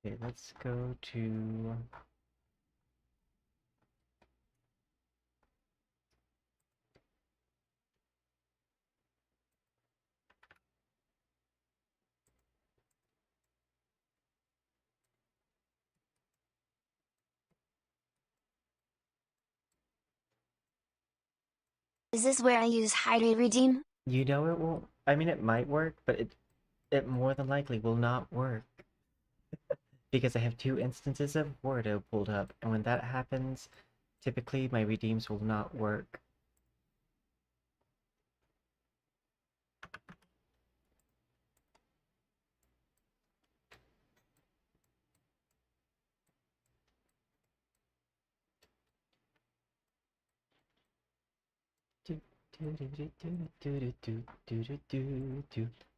Okay, let's go to... Is this where I use hydrate redeem? You know it won't... I mean, it might work, but it more than likely will not work. Because I have two instances of Wordo pulled up, and when that happens, typically my redeems will not work.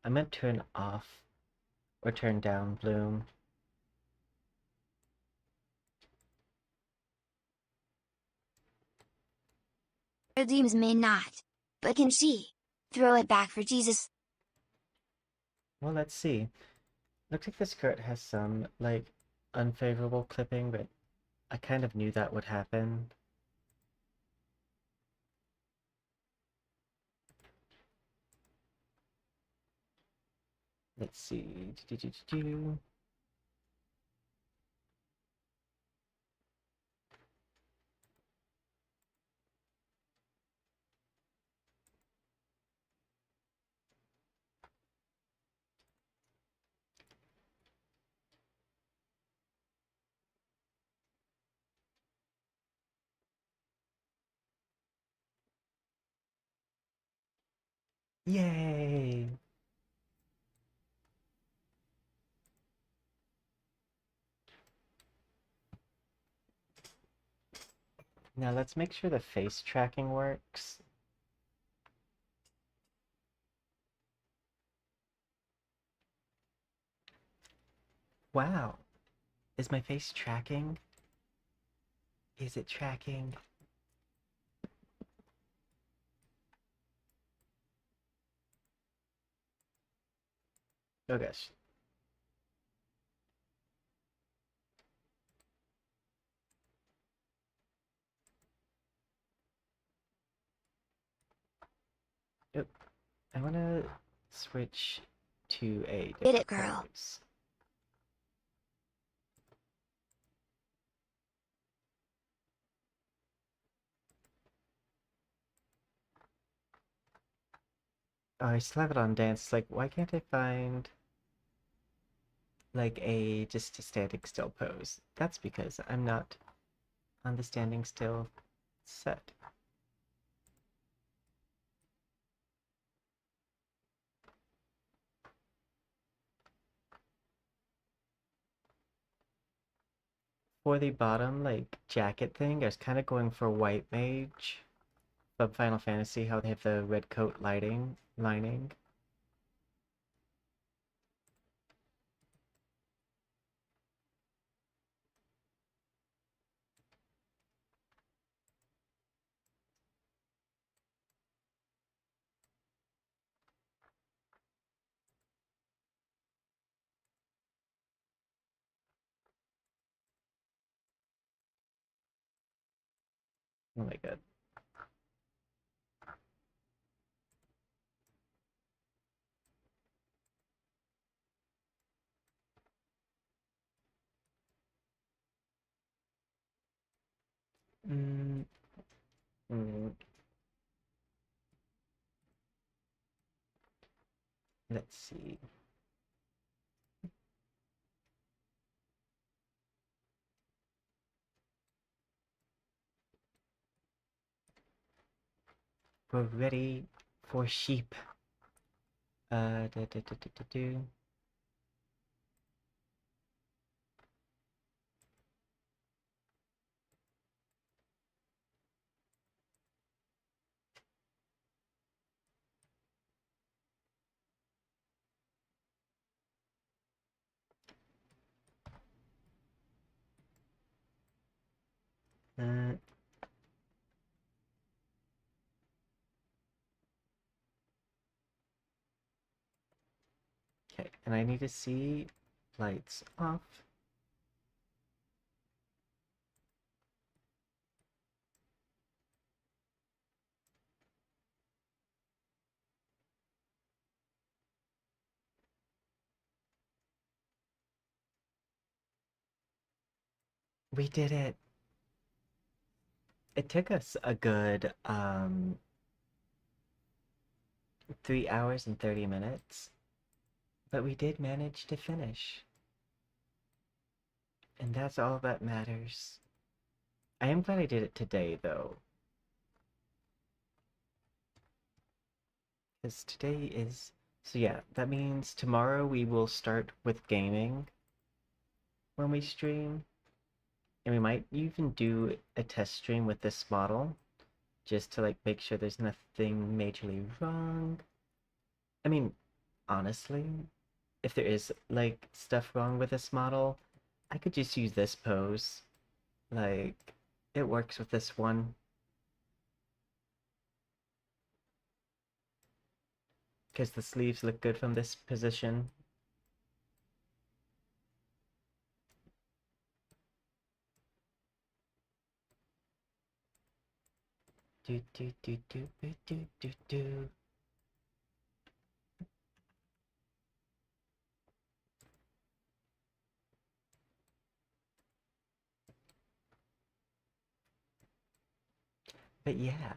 I'm gonna turn off or turn down bloom. Redeems may not. But can she? Throw it back for Jesus. Well, let's see. Looks like the skirt has some, like, unfavorable clipping, but I kind of knew that would happen. Let's see. Yay! Now let's make sure the face tracking works. Wow. Is my face tracking? Is it tracking? Oh gosh. I want to switch to a Get it, different girl. pose. Oh, I still have it on dance. Like, why can't I find like just a standing still pose? That's because I'm not on the standing still set. For the bottom, like, jacket thing, I was kind of going for white mage from Final Fantasy, how they have the red coat lining. Oh my god. Mm, mm, let's see. We're ready for sheep. Da, da, da, da, da, do. Uh, okay, and I need to see lights off. We did it. It took us a good 3 hours and 30 minutes, but we did manage to finish. And that's all that matters. I am glad I did it today, though. Because today is... So yeah, that means tomorrow we will start with gaming when we stream. And we might even do a test stream with this model, just to like make sure there's nothing majorly wrong. I mean, honestly, if there is like stuff wrong with this model, I could just use this pose. Like, it works with this one. Because the sleeves look good from this position. Do do do do do do do do. But yeah,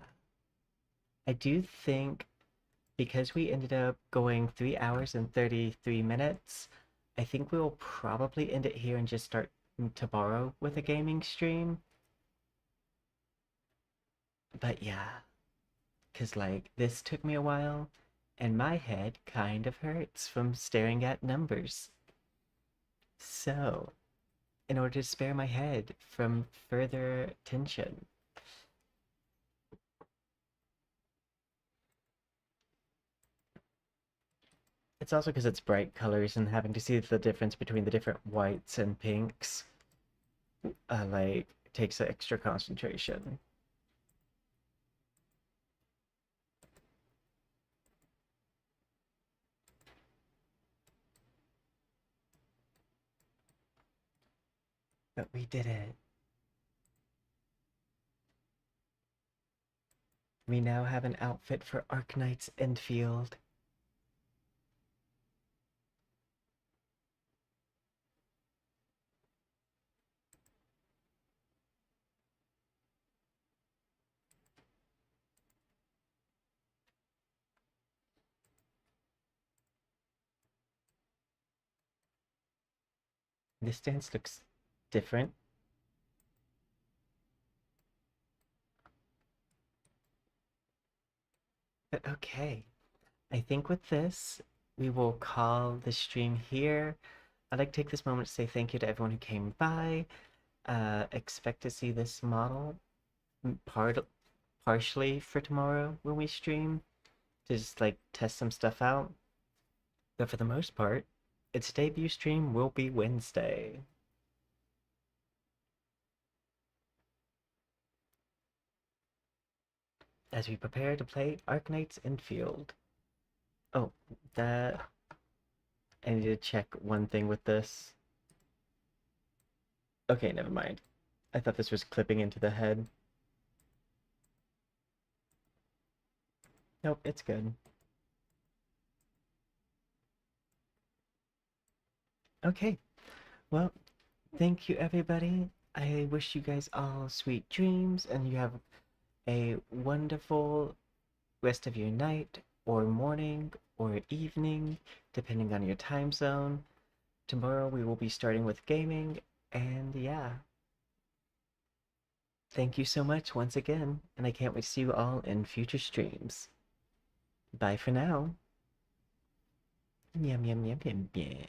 I do think because we ended up going 3 hours and 33 minutes, I think we'll probably end it here and just start tomorrow with a gaming stream. But yeah, because like this took me a while and my head kind of hurts from staring at numbers. So, in order to spare my head from further tension, it's also because it's bright colors and having to see the difference between the different whites and pinks, like, takes extra concentration. But we did it. We now have an outfit for Arknights Endfield. This dance looks different. But okay, I think with this, we will call the stream here. I'd like to take this moment to say thank you to everyone who came by. Expect to see this model partially for tomorrow when we stream to just like test some stuff out. But for the most part, its debut stream will be Wednesday. As we prepare to play Arknights Endfield. Oh, that... I need to check one thing with this. Okay, never mind. I thought this was clipping into the head. Nope, it's good. Okay, well, thank you everybody. I wish you guys all sweet dreams and you have a wonderful rest of your night or morning or evening, depending on your time zone. Tomorrow we will be starting with gaming, and yeah. Thank you so much once again, and I can't wait to see you all in future streams. Bye for now. Yum, yum, yum, yum, yum.